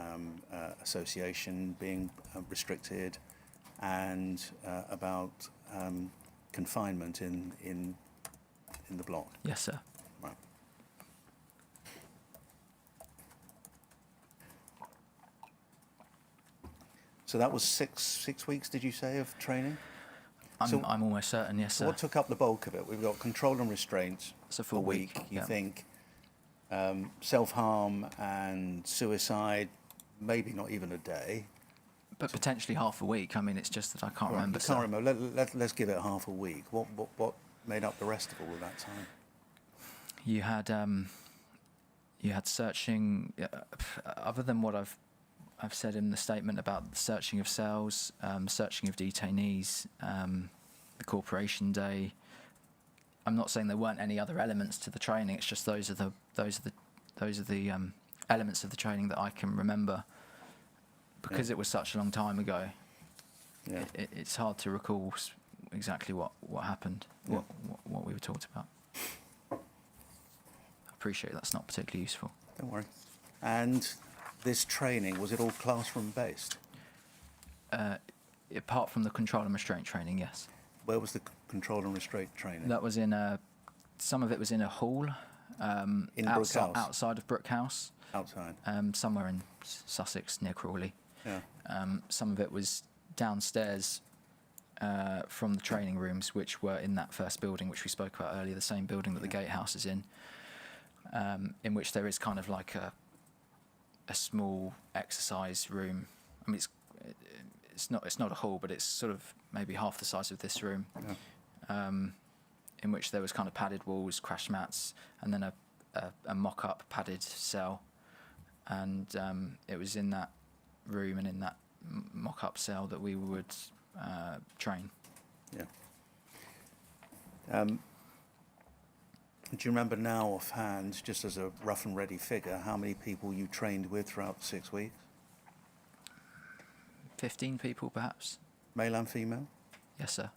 association being restricted, and about confinement in the block. Yes, sir. Right. So that was six weeks, did you say, of training? I'm almost certain, yes, sir. What took up the bulk of it? We've got control and restraint. It's a full week. You yeah. think self-harm and suicide, maybe not even a day. But potentially half a week. I mean, it's just that I can't remember. You can't remember. Let's give it half a week. What made up the rest of all of that time? You had searching. Other than what I've said in the statement about the searching of cells, searching of detainees, the corporation day. I'm not saying there weren't any other elements to the training. It's just those are the elements of the training that I can remember. Because it was such a long time ago, it's hard to recall exactly what happened, what we were talked about. I appreciate that's not particularly useful. Don't worry. And this training, was it all classroom-based? Apart from the control and restraint training, yes. Where was the control and restraint training? That was in some of it was in a hall In Brook House? outside of Brook House, Outside? somewhere in Sussex near Crawley. Yeah. Some of it was downstairs from the training rooms, which were in that first building, which we spoke about earlier, the same building that the Gatehouse is in which there is kind of like a small exercise room. I mean, it's not a hall, but it's sort of maybe half the size of this room, in which there was kind of padded walls, crash mats, and then a mock-up padded cell. And it was in that room and in that mock-up cell that we would train. Yeah. Do you remember now offhand, just as a rough and ready figure, how many people you trained with throughout the 6 weeks? 15 people, perhaps. Male and female? Yes, sir.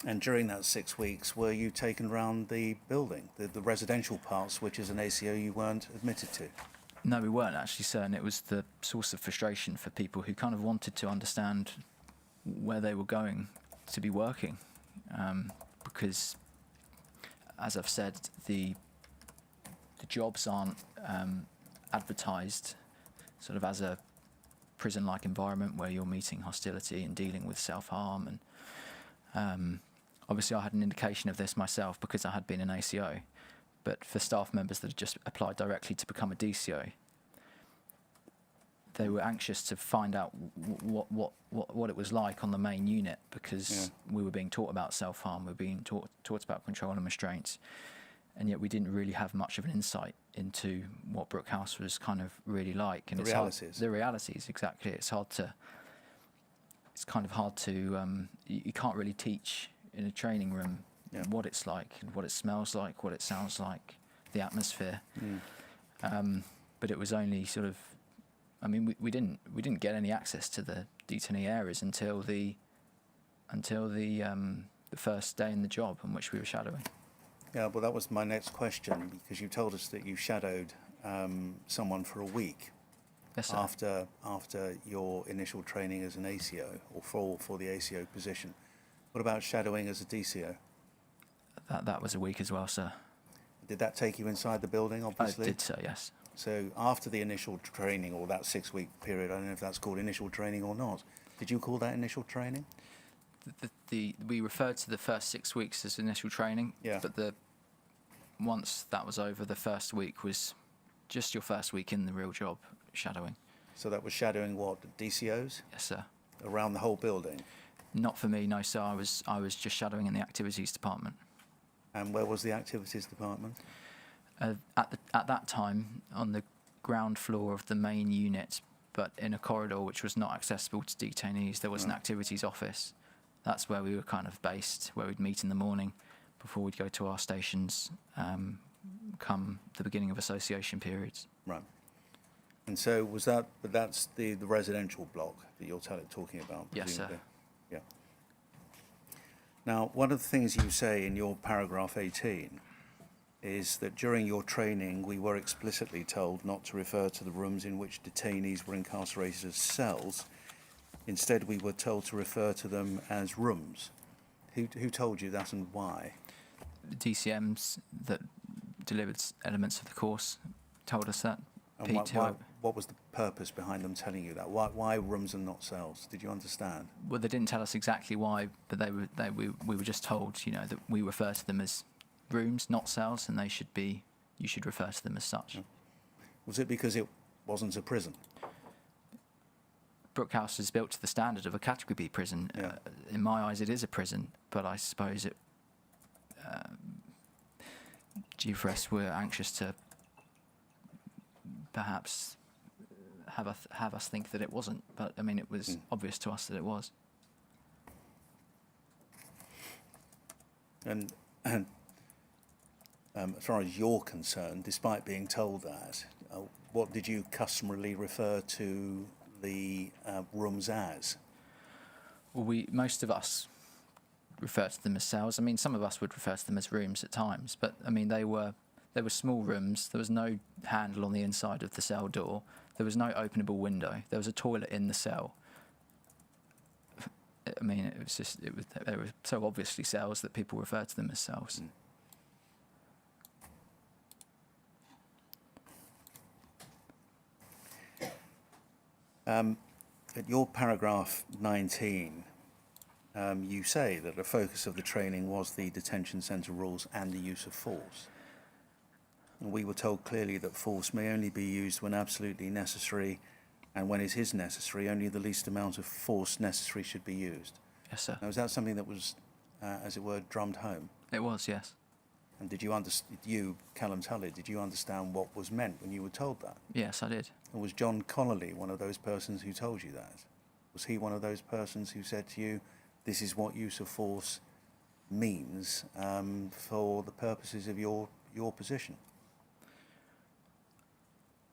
And during that 6 weeks, were you taken around the building, the residential parts, which as an ACO you weren't admitted to? No, we weren't actually, sir, and it was the source of frustration for people who kind of wanted to understand where they were going to be working. Because, as I've said, the jobs aren't advertised sort of as a prison-like environment where you're meeting hostility and dealing with self-harm. And obviously I had an indication of this myself because I had been an ACO. But for staff members that had just applied directly to become a DCO, they were anxious to find out what it was like on the main unit, because we were being taught about self-harm, we were being taught about control and restraints, and yet we didn't really have much of an insight into what Brook House was kind of really like. And The realities, exactly. It's kind of hard to, you can't really teach in a training room what it's like, and what it smells like, what it sounds like, the atmosphere. But it was only sort of, I mean, we didn't get any access to the detainee areas until the first day in the job in which we were shadowing. Yeah, well, that was my next question, because you told us that you shadowed someone for a week. Yes, sir. After your initial training as an ACO, or for the ACO position. What about shadowing as a DCO? That was a week as well, sir. Did that take you inside the building, obviously? I did, sir, yes. So after the initial training, or that 6 week period, I don't know if that's called initial training or not. Did you call that initial training? We referred to the first 6 weeks as initial training, but once that was over, the first week was just your first week in the real job, shadowing. So that was shadowing what, DCOs? Yes, sir. Around the whole building? Not for me, no, sir. I was just shadowing in the activities department. And where was the activities department? At that time, on the ground floor of the main unit, but in a corridor which was not accessible to detainees, there was an activities office. That's where we were kind of based, where we'd meet in the morning before we'd go to our stations come the beginning of association periods. Right. And so that's the residential block that you're talking about? Yes, sir. Yeah. Now, one of the things you say in your paragraph 18 is that during your training we were explicitly told not to refer to the rooms in which detainees were incarcerated as cells. Instead, we were told to refer to them as rooms. Who told you that, and why? The DCMs that delivered elements of the course told us that. And what was the purpose behind them telling you that? Why rooms and not cells? Did you understand? Well, they didn't tell us exactly why, but we were just told, that we refer to them as rooms, not cells, and you should refer to them as such. Was it because it wasn't a prison? Brook House is built to the standard of a Category B prison. In my eyes, it is a prison, but I suppose G4S were anxious to perhaps have us think that it wasn't. But I mean, it was obvious to us that it was. And as far as you're concerned, despite being told that, what did you customarily refer to the rooms as? Well, most of us refer to them as cells. I mean, some of us would refer to them as rooms at times, but I mean, they were There were small rooms. There was no handle on the inside of the cell door. There was no openable window. There was a toilet in the cell. I mean, it was just, they were so obviously cells that people referred to them as cells. At your paragraph 19, you say that the focus of the training was the detention centre rules and the use of force. And we were told clearly that force may only be used when absolutely necessary, and when it is necessary, only the least amount of force necessary should be used. Yes, sir. Now, is that something that was, as it were, drummed home? It was, yes. And did you you, Callum Tully, did you understand what was meant when you were told that? Yes, I did. And was John Connolly one of those persons who told you that? Was he one of those persons who said to you, this is what use of force means for the purposes of your position?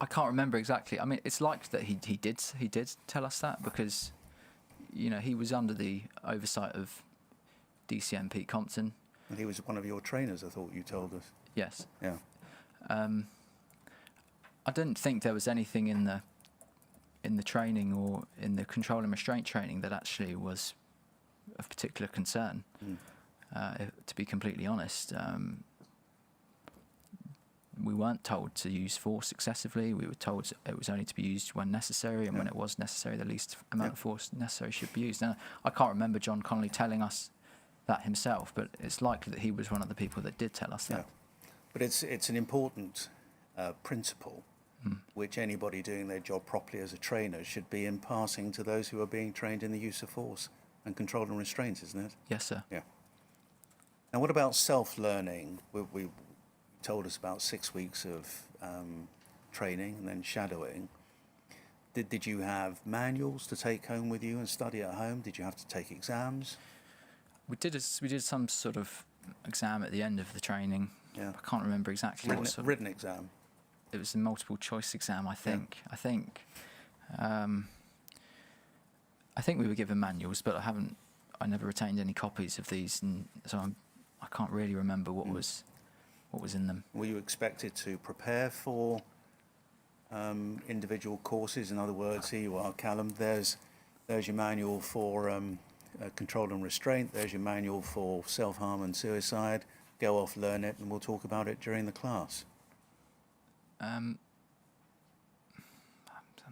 I can't remember exactly. I mean, it's likely that he did tell us that, because, you know, he was under the oversight of DCM Pete Compton. And he was one of your trainers, I thought you told us. Yes. Yeah. I didn't think there was anything in the training or in the control and restraint training that actually was of particular concern. To be completely honest, we weren't told to use force excessively. We were told it was only to be used when necessary, and when it was necessary, the least amount of force necessary should be used. Now, I can't remember John Connolly telling us that himself, but it's likely that he was one of the people that did tell us that. But it's an important principle which anybody doing their job properly as a trainer should be imparting to those who are being trained in the use of force and control and restraint, isn't it? Yes, sir. Yeah. Now, what about self-learning? We told us about 6 weeks of training and then shadowing. Did you have manuals to take home with you and study at home? Did you have to take exams? We did some sort of exam at the end of the training. Yeah. I can't remember exactly what sort of, written exam. It was a multiple choice exam, I think. I think we were given manuals, but I never retained any copies of these, and so I can't really remember what was in them. Were you expected to prepare for individual courses? In other words, here you are, Callum. There's your manual for control and restraint. There's your manual for self-harm and suicide. Go off, learn it, and we'll talk about it during the class. I'm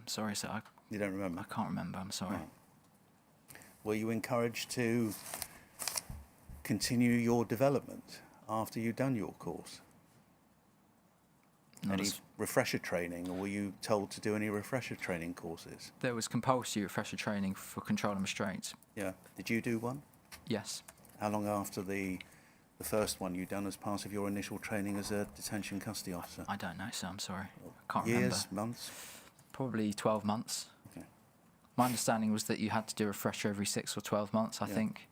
sorry, sir. You don't remember? I can't remember. I'm sorry. Right. Were you encouraged to continue your development after you'd done your course? Any refresher training, or were you told to do any refresher training courses? There was compulsory refresher training for control and restraint. Yeah. Did you do one? Yes. How long after the first one you'd done as part of your initial training as a detention custody officer? I don't know, sir. I'm sorry. I can't Years, remember. months? Probably 12 months. Okay. My understanding was that you had to do a refresher every 6 or 12 months, I think.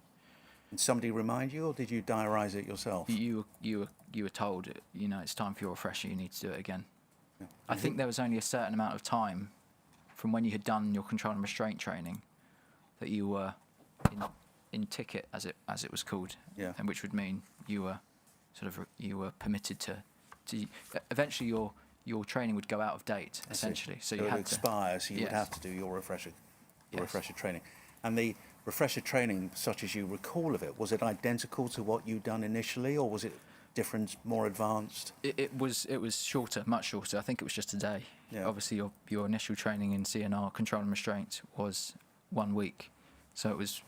Did somebody remind you, or did you diarise it yourself? You were told, you know, it's time for your refresher, you need to do it again. Yeah. I think there was only a certain amount of time from when you had done your control and restraint training that you were in ticket, as it was called, and which would mean you were permitted to eventually your training would go out of date, essentially. So you it had would expire, so you would have to do your refresher training. And the refresher training, such as you recall of it, was it identical to what you'd done initially, or was it different, more advanced? It was shorter, much shorter. I think it was just a day. Yeah. Obviously, your initial training in CNR control and restraint was 1 week, so it was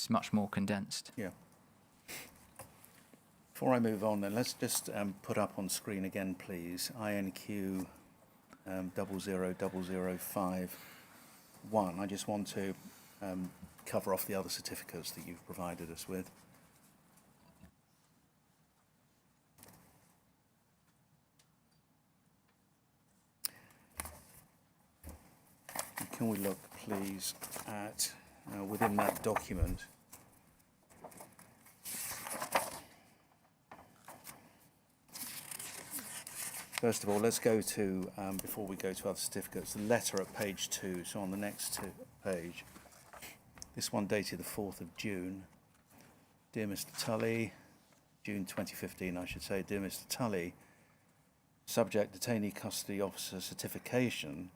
much more condensed. Yeah. Before I move on, then let's just put up on screen again, please. INQ 000051. I just want to cover off the other certificates that you've provided us with. Can we look, please, at within that document? First of all, let's go to, before we go to other certificates, the letter at page 2, so on the next page. This one dated the 4th of June. Dear Mr. Tully, June 2015, I should say. Dear Mr. Tully, subject detainee custody officer certification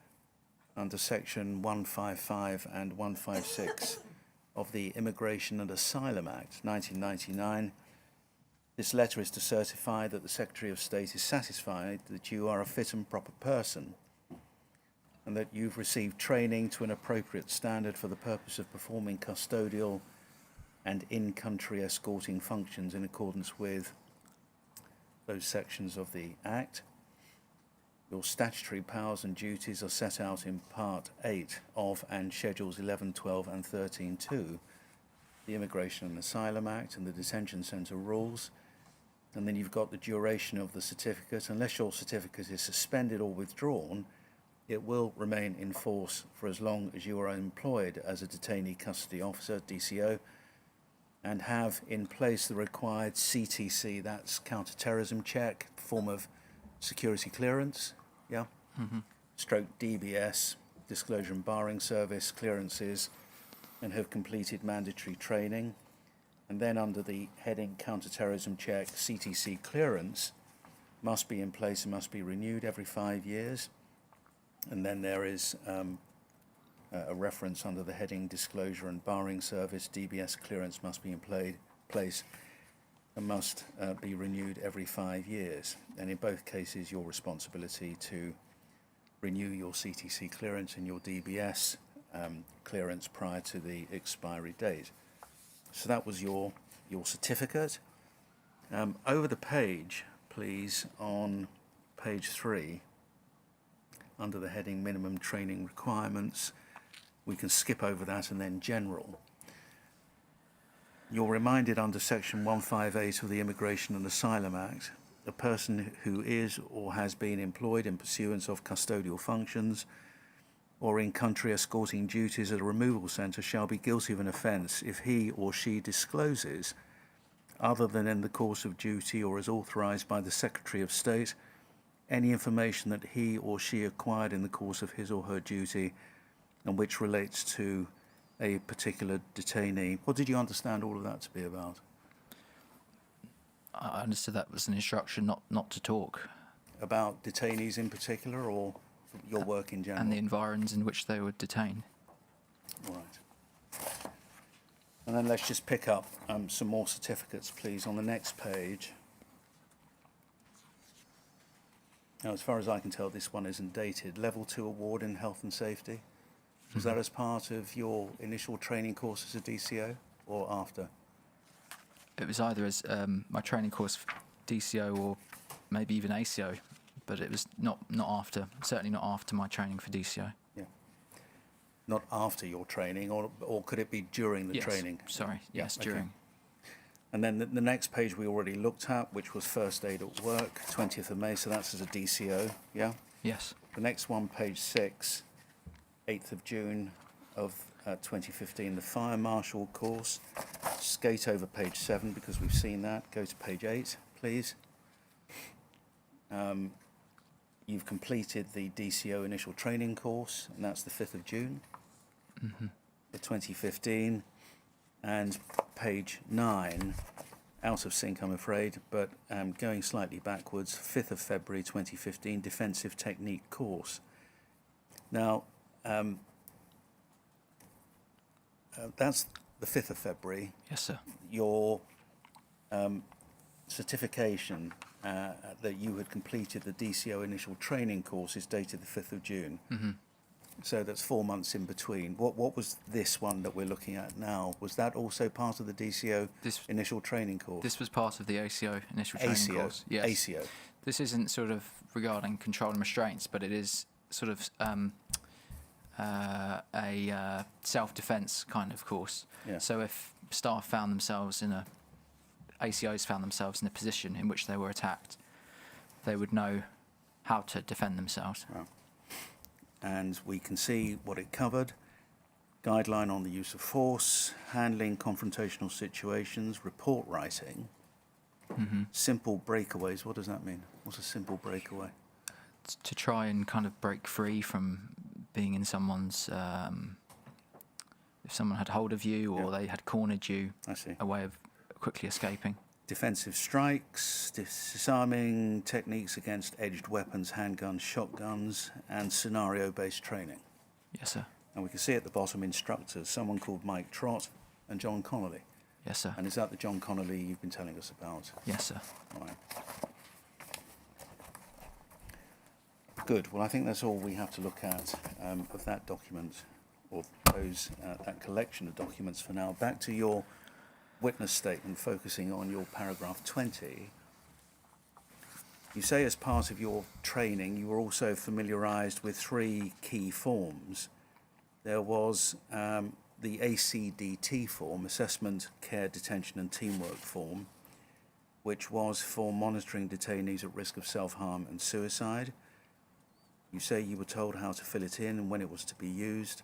under section 155 and 156 of the Immigration and Asylum Act 1999. This letter is to certify that the Secretary of State is satisfied that you are a fit and proper person and that you've received training to an appropriate standard for the purpose of performing custodial and in-country escorting functions in accordance with those sections of the Act. Your statutory powers and duties are set out in Part 8 of and Schedules 11, 12 and 13.2, the Immigration and Asylum Act and the Detention Centre rules. And then you've got the duration of the certificate. Unless your certificate is suspended or withdrawn, it will remain in force for as long as you are employed as a detainee custody officer, DCO, and have in place the required CTC, that's counter-terrorism check, form of security clearance, yeah? Stroke DBS, disclosure and barring service clearances, and have completed mandatory training. And then under the heading counter-terrorism check, CTC clearance must be in place and must be renewed every 5 years. And then there is a reference under the heading disclosure and barring service, DBS clearance must be in place and must be renewed every 5 years. And in both cases, your responsibility to renew your CTC clearance and your DBS clearance prior to the expiry date. So that was your certificate. Over the page, please, on page 3, under the heading minimum training requirements, we can skip over that and then general. You're reminded under section 158 of the Immigration and Asylum Act, a person who is or has been employed in pursuance of custodial functions or in country escorting duties at a removal centre shall be guilty of an offence if he or she discloses, other than in the course of duty or as authorised by the Secretary of State, any information that he or she acquired in the course of his or her duty and which relates to a particular detainee. What did you understand all of that to be about? I understood that was an instruction not to talk. About detainees in particular, or your work in general? And the environs in which they were detained. All right. And then let's just pick up some more certificates, please, on the next page. Now, as far as I can tell, this one isn't dated. Level 2 award in health and safety. Was that as part of your initial training course as a DCO or after? It was either as my training course for DCO or maybe even ACO, but it was not after, certainly not after my training for DCO. Yeah. Not after your training, or could it be during the Yes, training? sorry, Yeah, yes, okay. during. And then the next page we already looked at, which was first aid at work, 20th of May, so that's as a DCO, yeah? Yes. The next one, page 6, 8th of June of 2015, the fire marshal course. Skate over page 7 because we've seen that. Go to page 8, please. You've completed the DCO initial training course, and that's the 5th of June of 2015. And page 9, out of sync, I'm afraid, but going slightly backwards, 5th of February 2015, defensive technique course. Now, that's the 5th of February. Yes, sir. Your certification that you had completed the DCO initial training course is dated the 5th of June. So that's 4 months in between. What was this one that we're looking at now? Was that also part of the DCO initial training course? This was part of the ACO initial training course. Yes. ACO. This isn't sort of regarding control and restraints, but it is sort of a self-defence kind of course. Yeah. So if staff found themselves ACOs found themselves in a position in which they were attacked, they would know how to defend themselves. Wow. And we can see what it covered. Guideline on the use of force, handling confrontational situations, report writing, simple breakaways. What does that mean? What's a simple breakaway? To try and kind of break free from being in someone's, if someone had hold of you or they had cornered you, I see. a way of quickly escaping. defensive strikes, disarming techniques against edged weapons, handguns, shotguns, and scenario-based training. Yes, sir. And we can see at the bottom instructors, someone called Mike Trott and John Connolly. Yes, sir. And is that the John Connolly you've been telling us about? Yes, sir. Right. Good. Well, I think that's all we have to look at of that document, or that collection of documents for now. Back to your witness statement, focusing on your paragraph 20. You say as part of your training you were also familiarised with 3 key forms. There was the ACDT form, Assessment, Care, Detention and Teamwork form, which was for monitoring detainees at risk of self-harm and suicide. You say you were told how to fill it in and when it was to be used,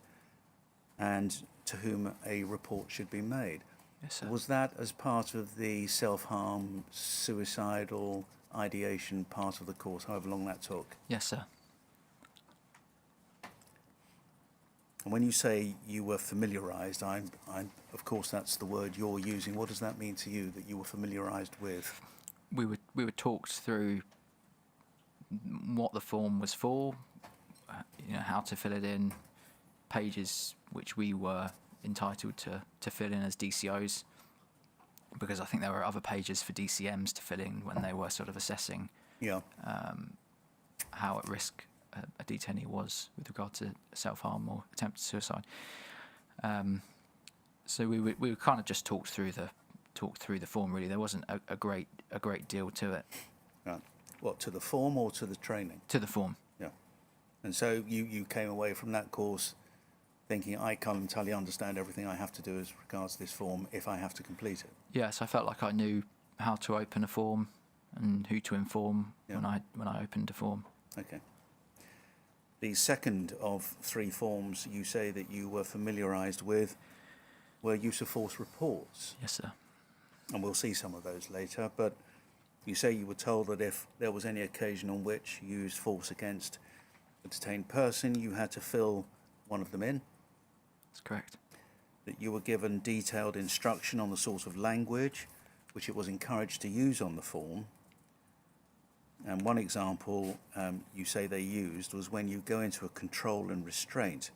and to whom a report should be made. Yes, sir. Was that as part of the self-harm, suicidal ideation part of the course, however long that took? Yes, sir. And when you say you were familiarised, of course that's the word you're using. What does that mean to you, that you were familiarised with? We were talked through what the form was for, how to fill it in, pages which we were entitled to fill in as DCOs, because I think there were other pages for DCMs to fill in when they were sort of assessing how at risk a detainee was with regard to self-harm or attempted suicide. So we were kind of just talked through the form. Really, there wasn't a great deal to it. Right. What, to the form or to the training? To the form. Yeah. And so you came away from that course thinking, I can't entirely understand everything I have to do as regards to this form if I have to complete it. Yes, I felt like I knew how to open a form and who to inform when I opened a form. Okay. The second of 3 forms you say that you were familiarised with were use of force reports. Yes, sir. And we'll see some of those later, but you say you were told that if there was any occasion on which you used force against a detained person, you had to fill one of them in. That's correct. That you were given detailed instruction on the sort of language which it was encouraged to use on the form. And one example you say they used was when you go into a control and restraint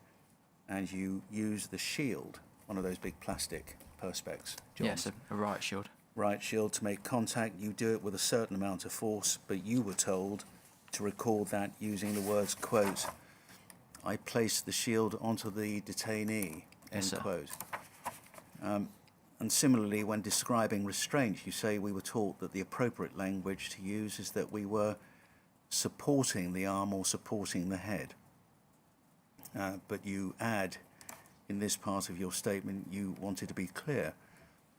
and you use the shield, one of those big plastic perspex. Yes, a riot shield. Riot shield to make contact. You do it with a certain amount of force, but you were told to record that using the words, quote, I placed the shield onto the detainee, Yes, end sir. quote. And similarly, when describing restraint, you say we were taught that the appropriate language to use is that we were supporting the arm or supporting the head. But you add, in this part of your statement, you wanted to be clear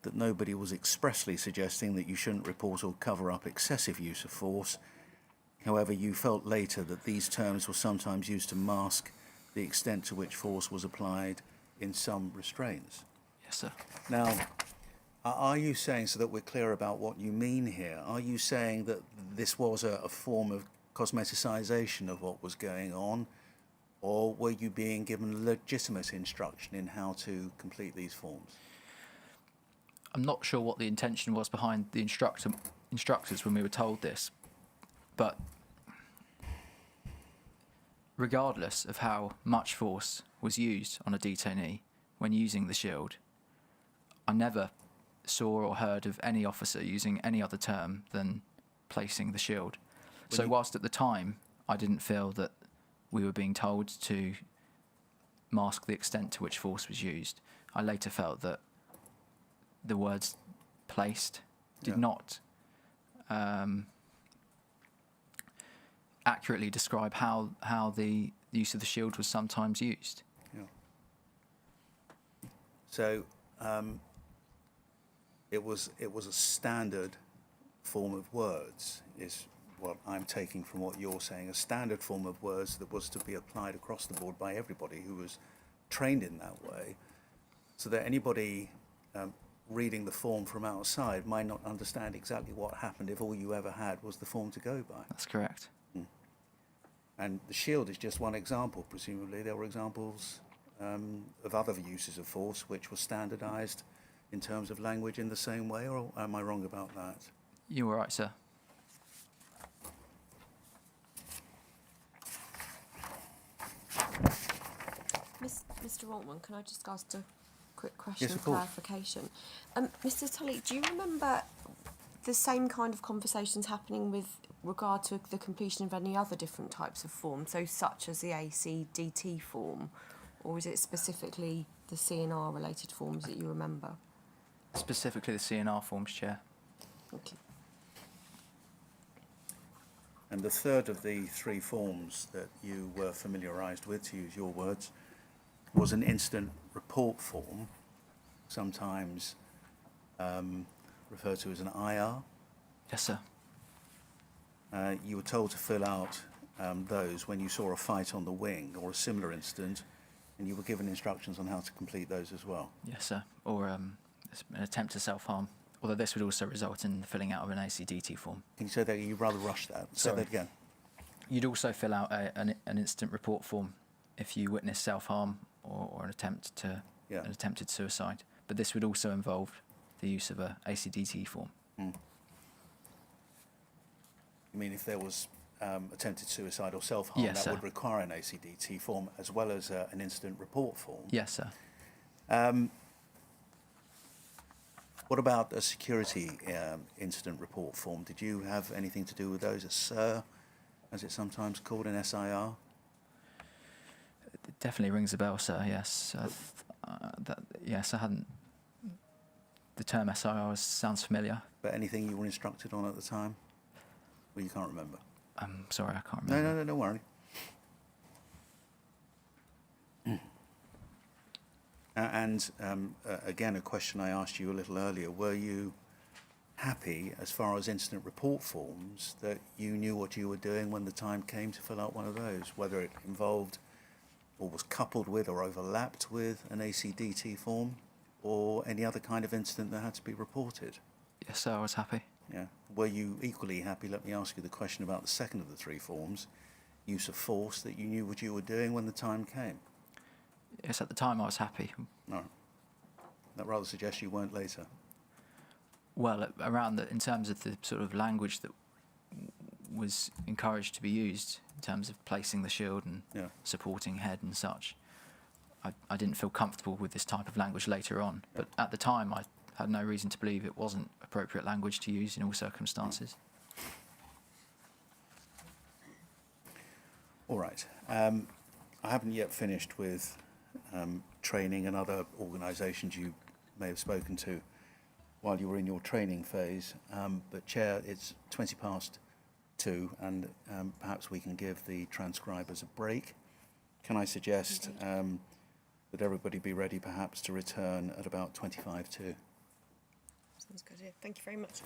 that nobody was expressly suggesting that you shouldn't report or cover up excessive use of force. However, you felt later that these terms were sometimes used to mask the extent to which force was applied in some restraints. Yes, sir. Now, are you saying, so that we're clear about what you mean here, are you saying that this was a form of cosmeticization of what was going on, or were you being given legitimate instruction in how to complete these forms? I'm not sure what the intention was behind the instructors when we were told this, but regardless of how much force was used on a detainee when using the shield, I never saw or heard of any officer using any other term than placing the shield. So whilst at the time I didn't feel that we were being told to mask the extent to which force was used, I later felt that the words placed did not accurately describe how the use of the shield was sometimes used. Yeah. So it was a standard form of words, is what I'm taking from what you're saying, a standard form of words that was to be applied across the board by everybody who was trained in that way, so that anybody reading the form from outside might not understand exactly what happened if all you ever had was the form to go by. That's correct. And the shield is just one example. Presumably there were examples of other uses of force which were standardised in terms of language in the same way, or am I wrong about that? You were right, sir. Mr. Altman, can I just ask a quick question Yes, of of course. clarification? Mr. Tully, do you remember the same kind of conversations happening with regard to the completion of any other different types of forms, so such as the ACDT form, or is it specifically the CNR related forms that you remember? Specifically the CNR forms, Chair. Thank you. And the third of the three forms that you were familiarised with, to use your words, was an incident report form, sometimes referred to as an IR. Yes, sir. You were told to fill out those when you saw a fight on the wing or a similar incident, and you were given instructions on how to complete those as well. Yes, sir. Or an attempt to self-harm, although this would also result in the filling out of an ACDT form. Can you say that? You rather rushed that. Say Sorry. that again. You'd also fill out an incident report form if you witness self-harm or an attempted suicide. But this would also involve the use of a ACDT form. You mean if there was attempted suicide or self-harm, Yes, that sir. would require an ACDT form as well as an incident report form? Yes, sir. What about a security incident report form? Did you have anything to do with those? A SIR, as it's sometimes called, an SIR? It definitely rings a bell, sir. Yes. Yes, I hadn't. The term SIR sounds familiar. But anything you were instructed on at the time? Well, you can't remember. I'm sorry, I can't remember. No, don't worry. Again, a question I asked you a little earlier, were you happy, as far as incident report forms, that you knew what you were doing when the time came to fill out one of those, whether it involved or was coupled with or overlapped with an ACDT form or any other kind of incident that had to be reported? Yes, sir, I was happy. Yeah. Were you equally happy, let me ask you the question about the second of the three forms, use of force, that you knew what you were doing when the time came? Yes, at the time I was happy. No. That rather suggests you weren't later. Well, in terms of the sort of language that was encouraged to be used in terms of placing the shield and Yeah. supporting head and such, I didn't feel comfortable with this type of language later on. But at the time, I had no reason to believe it wasn't appropriate language to use in all circumstances. All right. I haven't yet finished with training and other organisations you may have spoken to while you were in your training phase. But Chair, it's 2:20, and perhaps we can give the transcribers a break. Can I suggest that everybody be ready perhaps to return at about 2:25? Sounds good. Yeah. Thank you very much.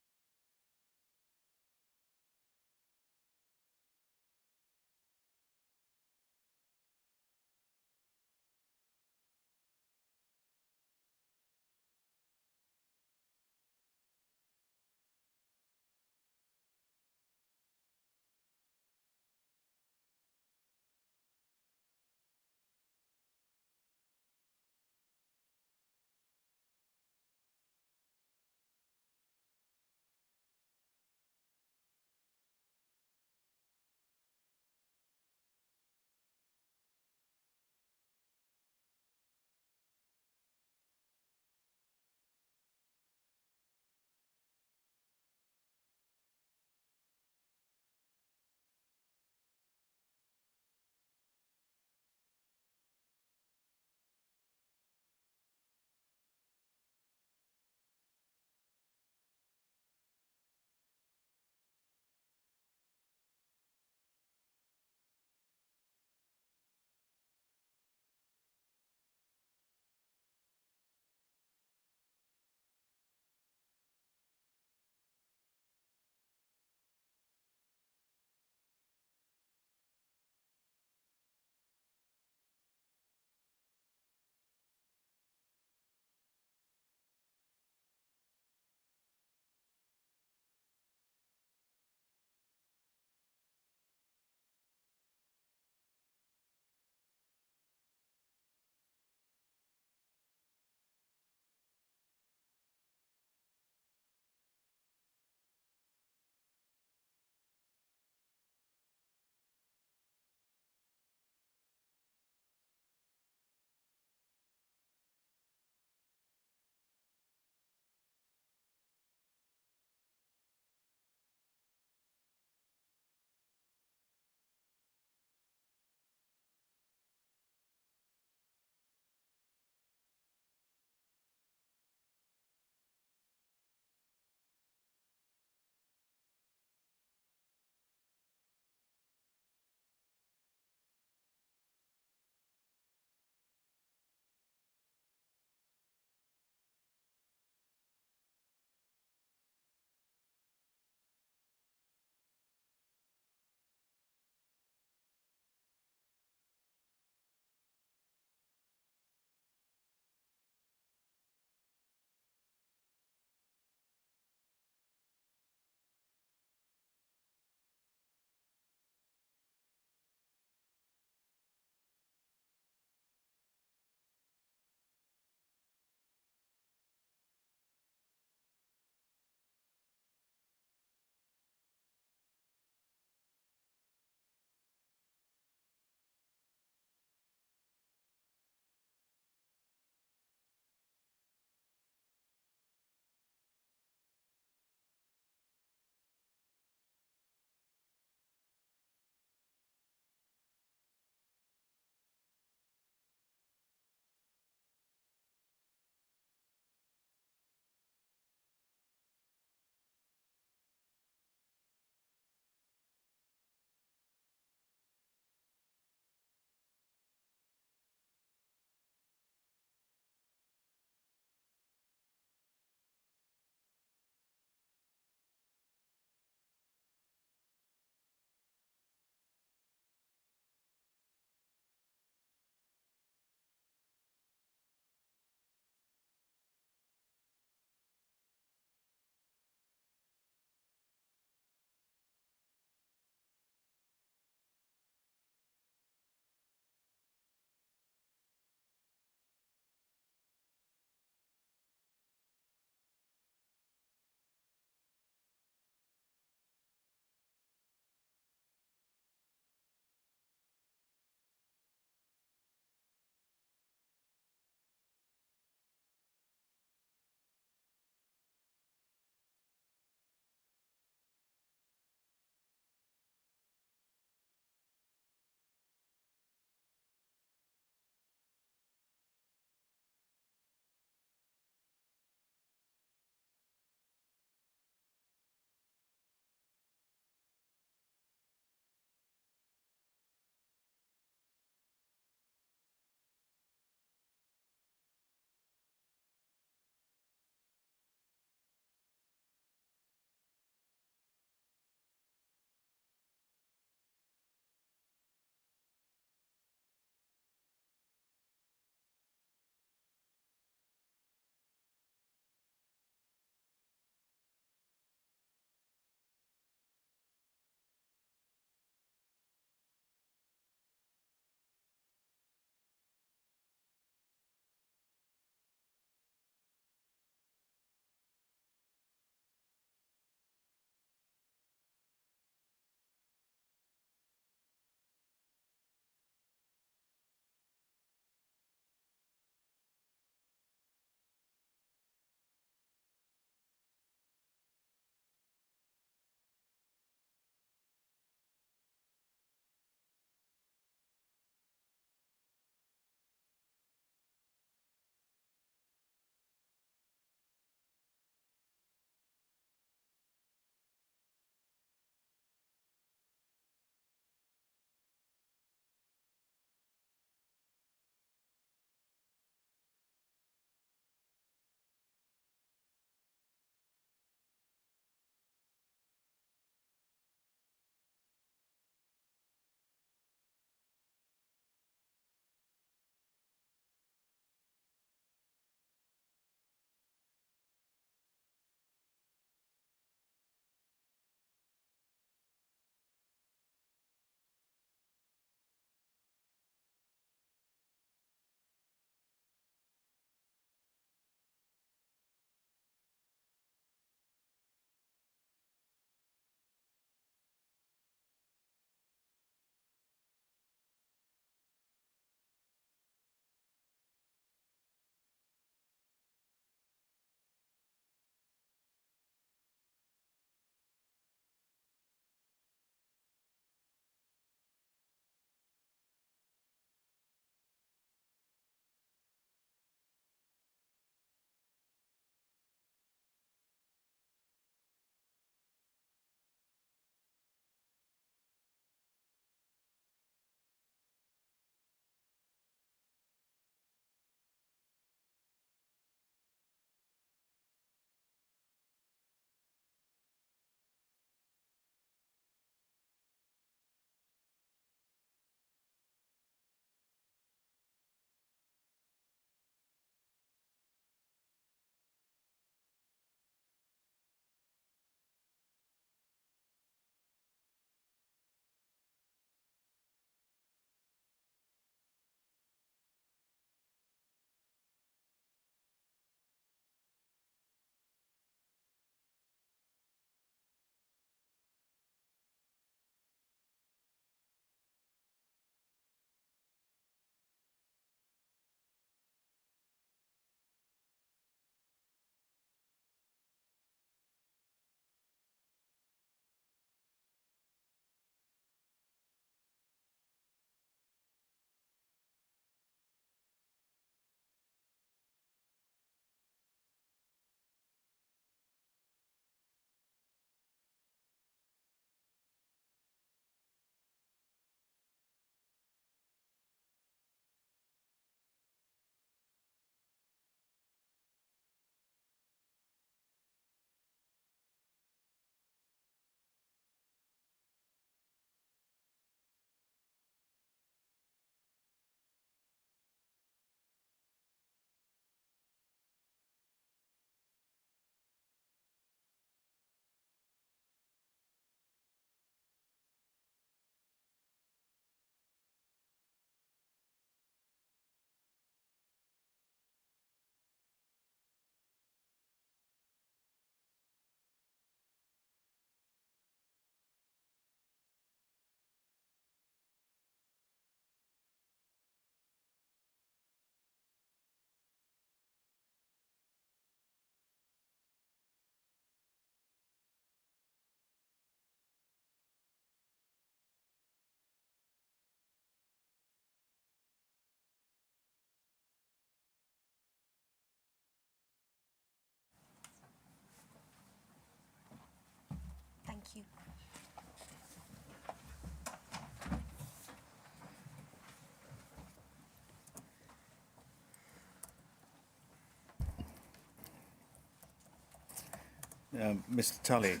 Mr. Tully,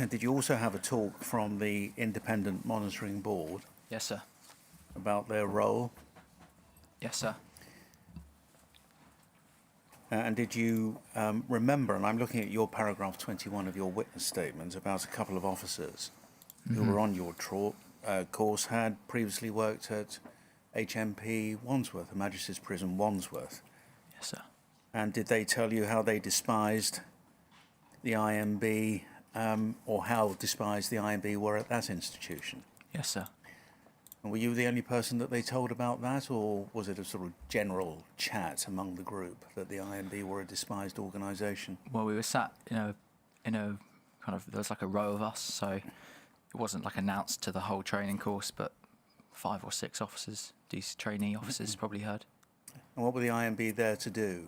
did you also have a talk from the Independent Monitoring Board Yes, sir. about their role? Yes, sir. And did you remember, and I'm looking at your paragraph 21 of your witness statement, about a couple of officers who were on your course had previously worked at HMP Wandsworth, the Magistrates Prison Wandsworth. Yes, sir. And did they tell you how they despised the IMB, or how despised the IMB were at that institution? Yes, sir. And were you the only person that they told about that, or was it a sort of general chat among the group that the IMB were a despised organisation? Well, we were sat in a kind of, there was like a row of us, so it wasn't like announced to the whole training course, but 5 or 6 officers, these trainee officers probably heard. And what were the IMB there to do?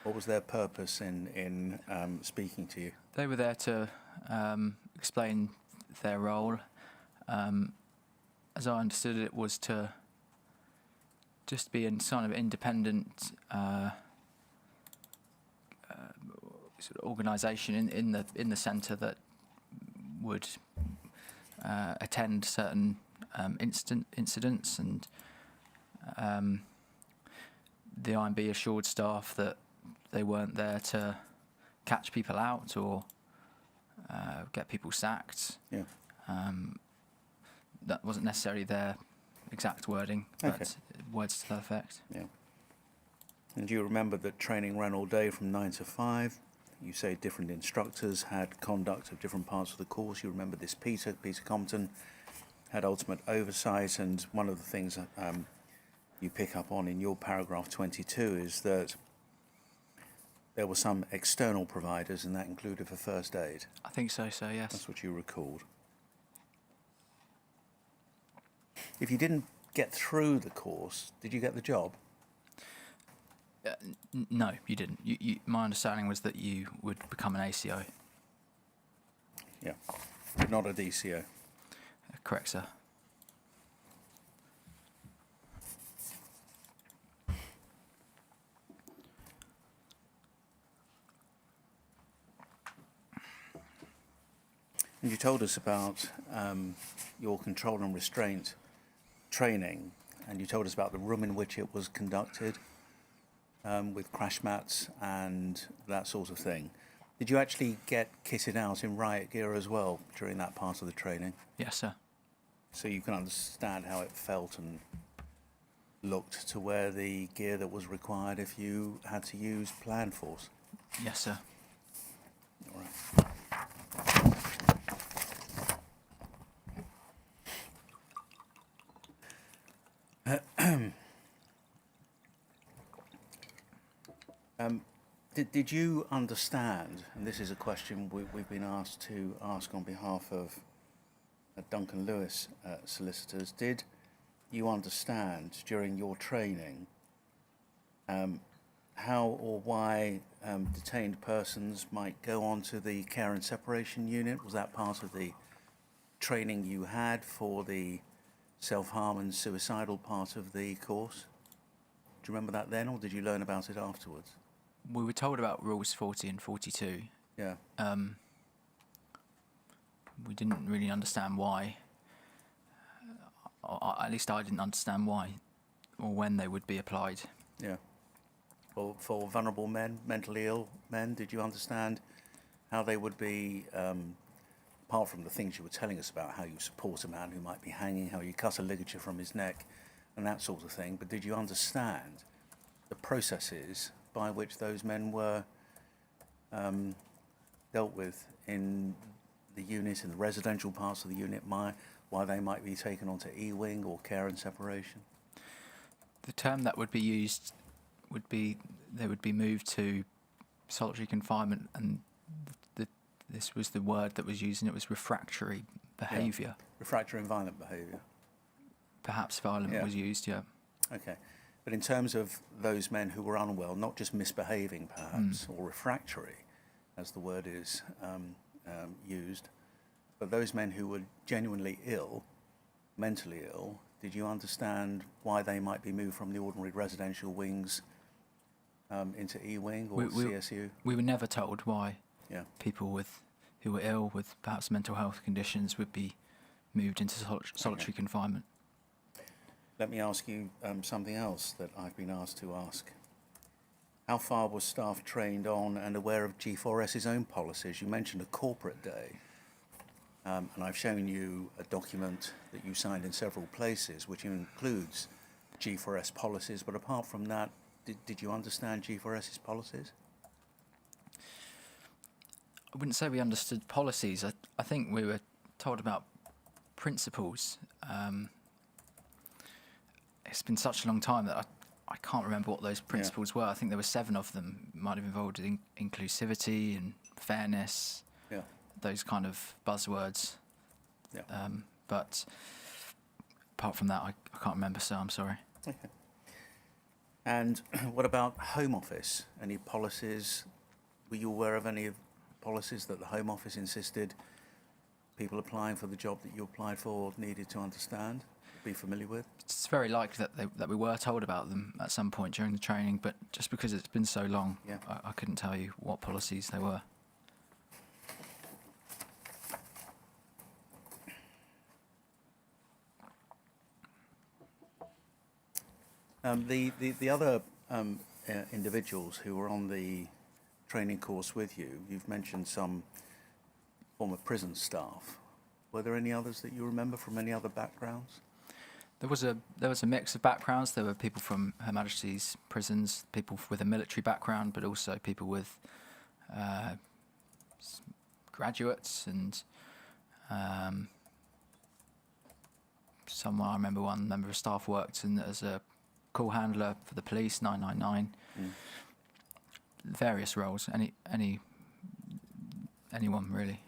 What was their purpose in speaking to you? They were there to explain their role. As I understood it, was to just be in sort of independent sort of organisation in the centre that would attend certain incidents, and the IMB assured staff that they weren't there to catch people out or get people sacked. Yeah. That wasn't necessarily their exact wording, but Okay. words to that effect. Yeah. And do you remember that training ran all day from 9 to 5? You say different instructors had conduct of different parts of the course. You remember this Peter Compton, had ultimate oversight, and one of the things that you pick up on in your paragraph 22 is that there were some external providers, and that included for first aid. I think so, sir, yes. That's what you recalled. If you didn't get through the course, did you get the job? No, you didn't. My understanding was that you would become an ACO. Yeah. Not a DCO. Correct, sir. And you told us about your control and restraint training, and you told us about the room in which it was conducted, with crash mats and that sort of thing. Did you actually get kitted out in riot gear as well during that part of the training? Yes, sir. So you can understand how it felt and looked to wear the gear that was required if you had to use plan force? Yes, sir. All right. Did you understand, and this is a question we've been asked to ask on behalf of Duncan Lewis solicitors, did you understand during your training how or why detained persons might go on to the care and separation unit? Was that part of the training you had for the self-harm and suicidal part of the course? Do you remember that then, or did you learn about it afterwards? We were told about rules 40 and 42. Yeah. We didn't really understand why. At least I didn't understand why or when they would be applied. Yeah. For vulnerable men, mentally ill men, did you understand how they would be, apart from the things you were telling us about, how you support a man who might be hanging, how you cut a ligature from his neck and that sort of thing, but did you understand the processes by which those men were dealt with in the unit, in the residential parts of the unit, why they might be taken onto E-wing or care and separation? The term that would be used would be they would be moved to solitary confinement, and this was the word that was used, and it was refractory behaviour. Yeah. Refractory and violent behaviour. Perhaps violent Yeah. was used, yeah. Okay. But in terms of those men who were unwell, not just misbehaving perhaps, or refractory, as the word is used, but those men who were genuinely ill, mentally ill, did you understand why they might be moved from the ordinary residential wings into E-Wing or We- we- CSU? We were never told why Yeah. people who were ill with perhaps mental health conditions would be moved into solitary confinement. Let me ask you something else that I've been asked to ask. How far was staff trained on and aware of G4S's own policies? You mentioned a corporate day, and I've shown you a document that you signed in several places, which includes G4S policies, but apart from that, did you understand G4S's policies? I wouldn't say we understood policies. I think we were told about principles. It's been such a long time that I can't remember what those principles were. I think there were 7 of them. Might have involved inclusivity and fairness, Yeah. those kind of buzzwords. Yeah. But apart from that, I can't remember, so I'm sorry. Okay. And what about Home Office? Any policies? Were you aware of any policies that the Home Office insisted people applying for the job that you applied for needed to understand, be familiar with? It's very likely that we were told about them at some point during the training, but just because it's been so long, Yeah. I couldn't tell you what policies they were. The other individuals who were on the training course with you, you've mentioned some former prison staff. Were there any others that you remember from any other backgrounds? There was a mix of backgrounds. There were people from Her Majesty's prisons, people with a military background, but also people with graduates and someone. I remember one member of staff worked as a call handler for the police, 999. Various roles. Anyone really.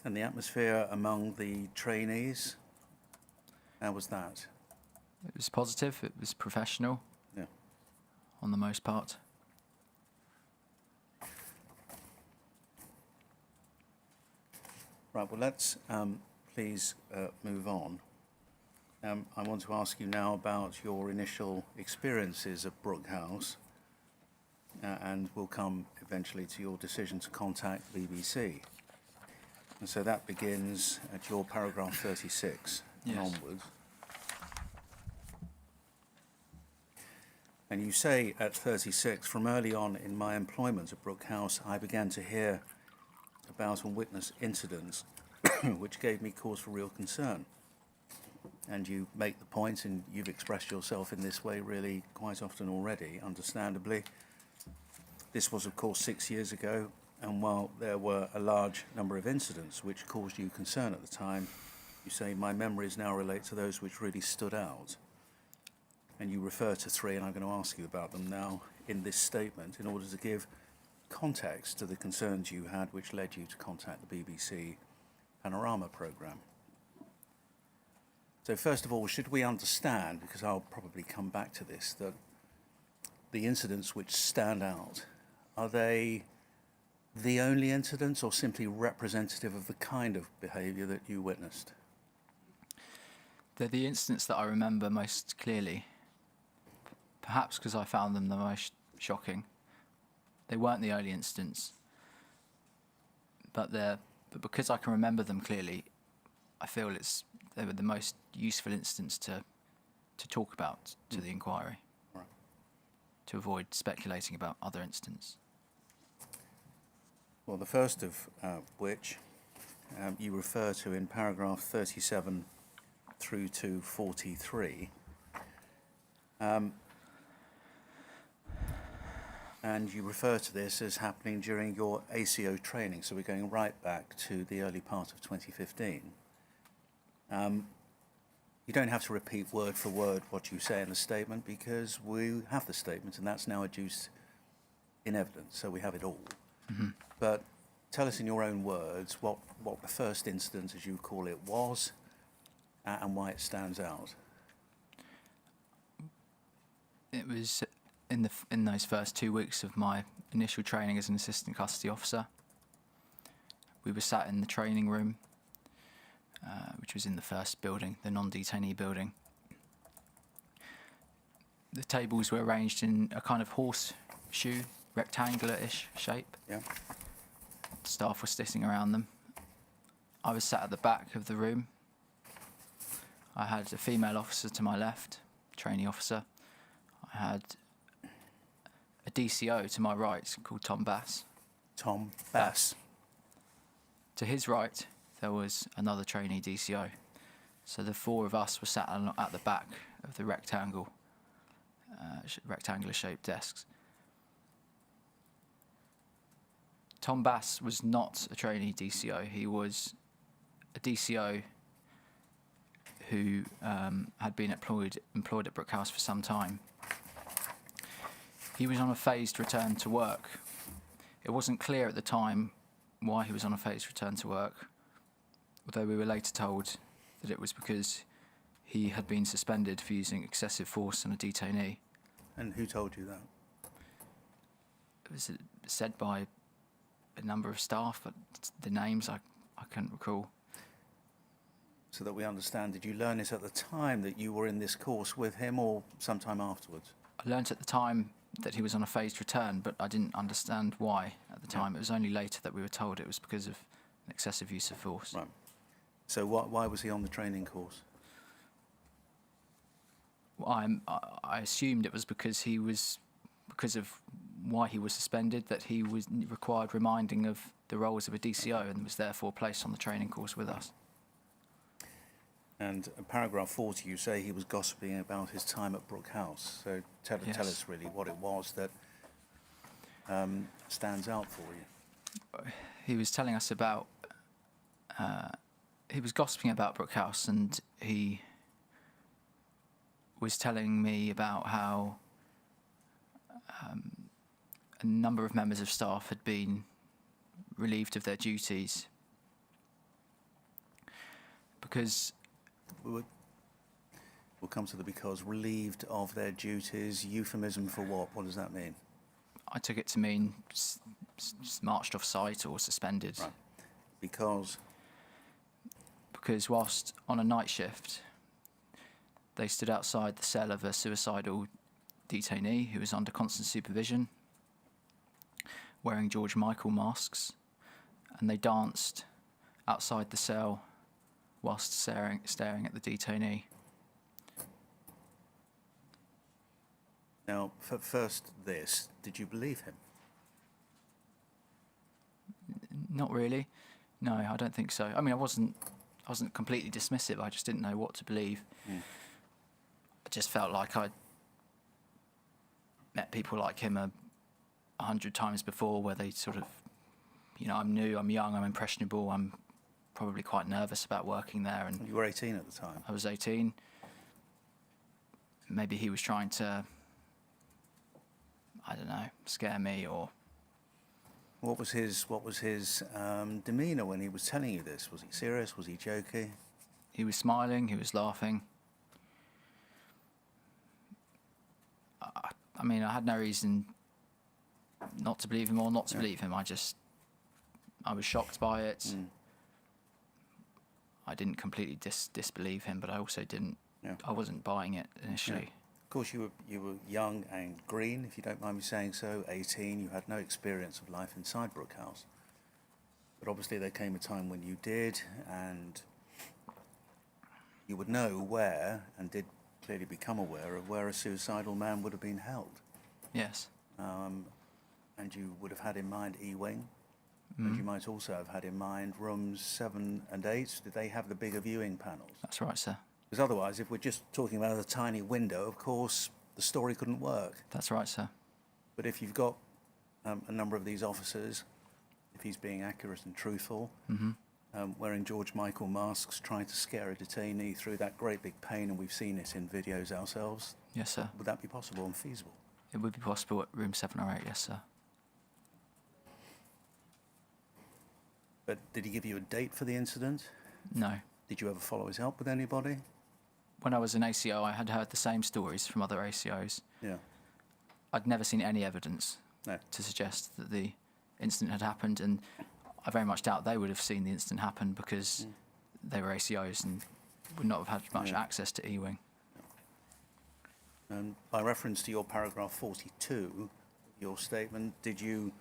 And the atmosphere among the trainees, how was that? It was positive. It was professional. Yeah. On the most part. Right, well, let's please move on. I want to ask you now about your initial experiences at Brook House, and we'll come eventually to your decision to contact the BBC. And so that begins at your paragraph 36 and Yes. onwards. And you say at 36, from early on in my employment at Brook House, I began to hear about and witness incidents which gave me cause for real concern. And you make the point, and you've expressed yourself in this way really quite often already, understandably. This was, of course, 6 years ago, and while there were a large number of incidents which caused you concern at the time, you say, my memories now relate to those which really stood out. And you refer to 3, and I'm going to ask you about them now in this statement in order to give context to the concerns you had which led you to contact the BBC Panorama programme. So first of all, should we understand, because I'll probably come back to this, that the incidents which stand out, are they the only incidents or simply representative of the kind of behaviour that you witnessed? They're the incidents that I remember most clearly, perhaps because I found them the most shocking. They weren't the only incidents, but because I can remember them clearly, I feel they were the most useful incidents to talk about to the inquiry, Right. to avoid speculating about other incidents. Well, the first of which you refer to in paragraph 37 through to 43. And you refer to this as happening during your ACO training, so we're going right back to the early part of 2015. You don't have to repeat word for word what you say in the statement because we have the statement and that's now adduced in evidence, so we have it all. Mm-hmm. But tell us in your own words what the first incident, as you call it, was and why it stands out. It was in those first 2 weeks of my initial training as an assistant custody officer. We were sat in the training room, which was in the first building, the non-detainee building. The tables were arranged in a kind of horse shoe, rectangular-ish shape. Yeah. Staff were sitting around them. I was sat at the back of the room. I had a female officer to my left, trainee officer. I had a DCO to my right called Tom Bass. Tom Bass. To his right, there was another trainee DCO. So the four of us were sat at the back of the rectangular-shaped desks. Tom Bass was not a trainee DCO. He was a DCO who had been employed at Brook House for some time. He was on a phased return to work. It wasn't clear at the time why he was on a phased return to work, although we were later told that it was because he had been suspended for using excessive force on a detainee. And who told you that? It was said by a number of staff, but the names I couldn't recall. So that we understand, did you learn this at the time that you were in this course with him, or sometime afterwards? I learnt at the time that he was on a phased return, but I didn't understand why at the time. It was only later that we were told it was because of an excessive use of force. Right. So why was he on the training course? I assumed it was because of why he was suspended, that he was required reminding of the roles of a DCO and was therefore placed on the training course with us. And in paragraph 40, you say he was gossiping about his time at Brook House. So tell us really what it was that stands out for you. He was telling us about... he was gossiping about Brook House, and he was telling me about how a number of members of staff had been relieved of their duties because... We'll come to the because. Relieved of their duties, euphemism for what? What does that mean? I took it to mean marched off site or suspended. Right. Because whilst on a night shift, they stood outside the cell of a suicidal detainee who was under constant supervision, wearing George Michael masks, and they danced outside the cell whilst staring at the detainee. Now, first this, did you believe him? Not really. No, I don't think so. I mean, I wasn't completely dismissive. I just didn't know what to believe. I just felt like I'd met people like him 100 times before, where they sort of, I'm new, I'm young, I'm impressionable, I'm probably quite nervous about working there. And you were 18 at the time. I was 18. Maybe he was trying to, I don't know, scare me or... What was his demeanour when he was telling you this? Was he serious? Was he joking? He was smiling. He was laughing. I mean, I had no reason not to believe him or not to believe him. I was shocked by it. I didn't completely disbelieve him, but I also didn't. Yeah. I wasn't buying it initially. Yeah. Of course, you were young and green, if you don't mind me saying so. 18, you had no experience of life inside Brook House. But obviously, there came a time when you did, and you would know where, and did clearly become aware of where a suicidal man would have been held. Yes. And you would have had in mind E-Wing, and you might also have had in mind rooms 7 and 8. Did they have the bigger viewing panels? That's right, sir. Because otherwise, if we're just talking about a tiny window, of course, the story couldn't work. That's right, sir. But if you've got a number of these officers, if he's being accurate and truthful, wearing George Michael masks, trying to scare a detainee through that great big pain, and we've seen it in videos ourselves. Yes, sir. Would that be possible and feasible? It would be possible at room 7 or 8, yes, sir. But did he give you a date for the incident? No. Did you ever follow his help with anybody? When I was an ACO, I had heard the same stories from other ACOs. Yeah. I'd never seen any evidence to suggest that the incident had happened, and I very much doubt they would have seen the incident happen because they were ACOs and would not have had much access to E-Wing. By reference to your paragraph 42, your statement, did you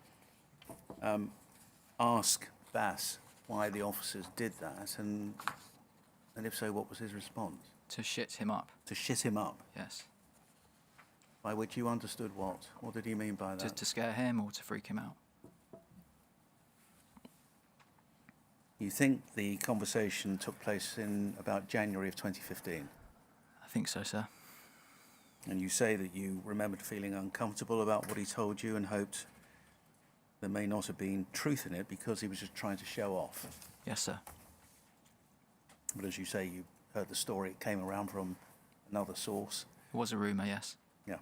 ask Bass why the officers did that, and if so, what was his response? To shit him up. To shit him up, Yes. by which you understood what? What did he mean by that? To scare him or to freak him out. You think the conversation took place in about January of 2015, I think so, sir. and you say that you remembered feeling uncomfortable about what he told you and hoped there may not have been truth in it because he was just trying to show off. Yes, sir. But as you say, you heard the story, it came around from another source. It was a rumour, yes. Yeah.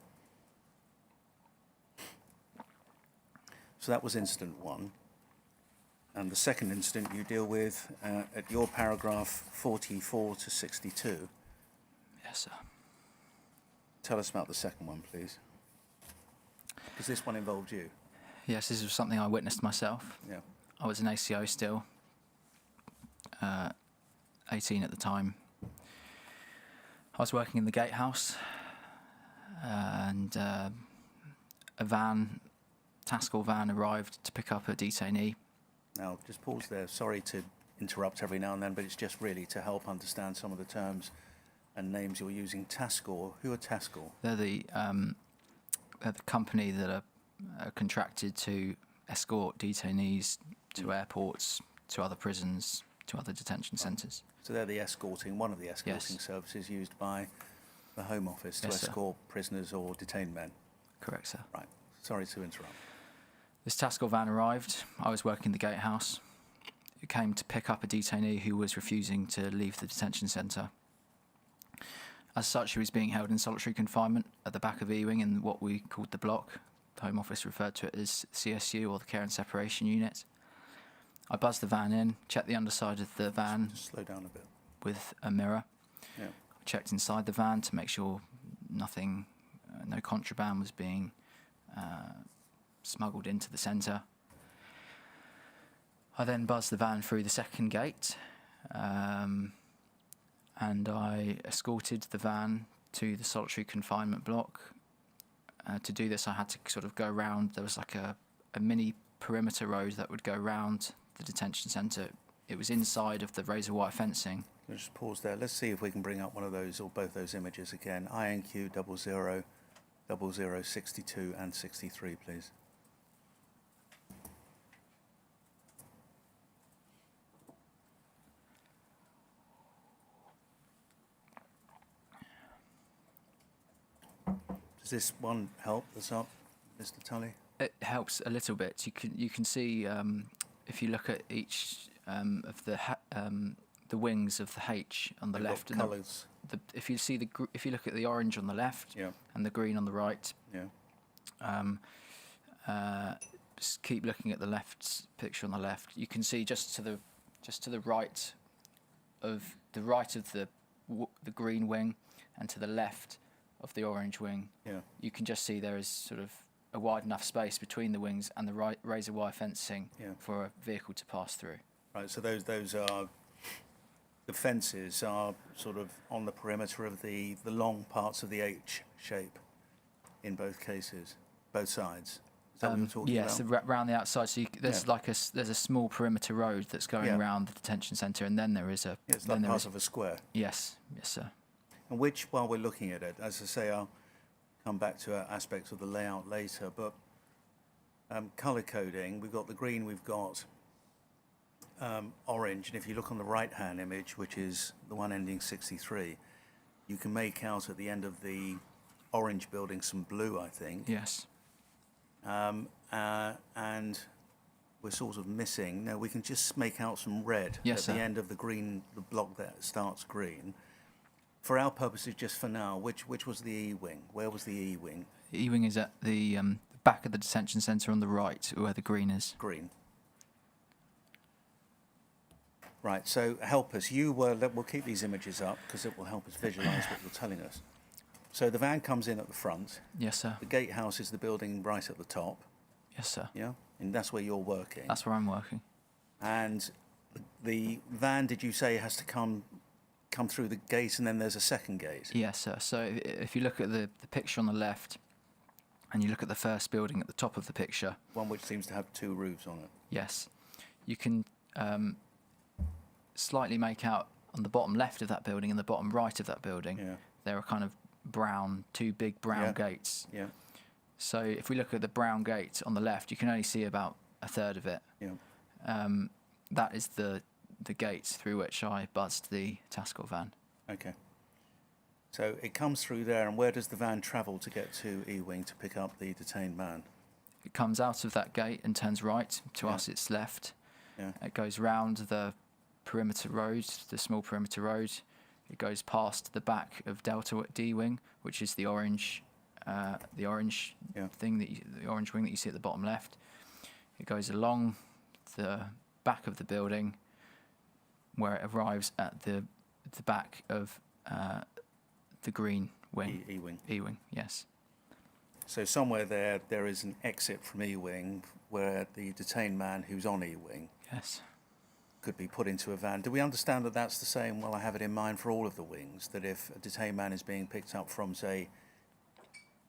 So that was incident one. And the second incident you deal with at your paragraph 44 to 62. Yes, sir. Tell us about the second one, please. Because this one involved you. Yes, this was something I witnessed myself. Yeah. I was an ACO still, 18 at the time. I was working in the Gatehouse, and a task force van arrived to pick up a detainee. Now, just pause there. Sorry to interrupt every now and then, but it's just really to help understand some of the terms and names you're using. Tascor. Who are Tascor? They're the company that are contracted to escort detainees to airports, to other prisons, to other detention centres. So they're the escorting, one of the escorting Yes. services used by the Home Office to Yes, sir. escort prisoners or detained men. Correct, sir. Right. Sorry to interrupt. This task force van arrived. I was working in the Gatehouse. It came to pick up a detainee who was refusing to leave the detention centre. As such, he was being held in solitary confinement at the back of Ewing in what we called the block. The Home Office referred to it as CSU, or the Care and Separation Unit. I buzzed the van in, checked the underside of the van Just slow down a bit. with a mirror. Yeah. I checked inside the van to make sure nothing, no contraband was being smuggled into the centre. I then buzzed the van through the second gate, and I escorted the van to the solitary confinement block. To do this, I had to sort of go around. There was like a mini perimeter road that would go around the detention centre. It was inside of the razor wire fencing. Let's just pause there. Let's see if we can bring up one of those or both those images again. INQ 000062 and 63, please. Does this one help us up, Mr. Tully? It helps a little bit. You can see if you look at each of the wings of the H on the They've got left, and colours. if you look at the orange on the left, Yeah. and the green on the right, Yeah. just keep looking at the left picture on the left. You can see just to the right of the green wing, and to the left of the orange wing. Yeah. You can just see there is sort of a wide enough space between the wings and the razor wire fencing Yeah. for a vehicle to pass through. Right, so those are, the fences are sort of on the perimeter of the long parts of the H shape in both cases, both sides. Is that what you're talking yes, about? around the outside. So there's Yeah. there's a small perimeter road that's going Yeah. around the detention centre, and then there is a Yeah, it's then like there part is of a square. yes, sir. And which, while we're looking at it, as I say, I'll come back to aspects of the layout later, but colour coding, we've got the green, we've got orange, and if you look on the right-hand image, which is the one ending 63, you can make out at the end of the orange building some blue, I think. Yes. And we're sort of missing. No, we can just make out some red Yes, at the sir. end of the green, the block that starts green. For our purposes, just for now, which was the E wing? Where was the E wing? Ewing is at the back of the detention centre on the right, where the green is. Green. Right. So help us. We'll keep these images up because it will help us visualise what you're telling us. So the van comes in at the front. Yes, sir. The gatehouse is the building right at the top. Yes, sir. Yeah, and that's where you're working. That's where I'm working. And the van, did you say, has to come through the gate, and then there's a second gate? Yes, sir. So if you look at the picture on the left, and you look at the first building at the top of the picture, One which seems to have 2 roofs on it. yes, you can slightly make out on the bottom left of that building and the bottom right of that building, Yeah. there are kind of two big brown Yeah. gates. Yeah. So if we look at the brown gate on the left, you can only see about a third of it. Yeah. That is the gate through which I buzzed the task van. Okay. So it comes through there, and where does the van travel to get to E-Wing to pick up the detained man? It comes out of that gate and turns right. To Yeah. us, it's left. Yeah. It goes round the perimeter road, the small perimeter road. It goes past the back of Delta D-Wing, which is the orange Yeah. the orange wing that you see at the bottom left. It goes along the back of the building, where it arrives at the back of the green wing. E-Wing. E-Wing, yes. So somewhere there is an exit from E-Wing where the detained man who's on E-Wing Yes. could be put into a van. Do we understand that that's the same? Well, I have it in mind for all of the wings, that if a detained man is being picked up from, say,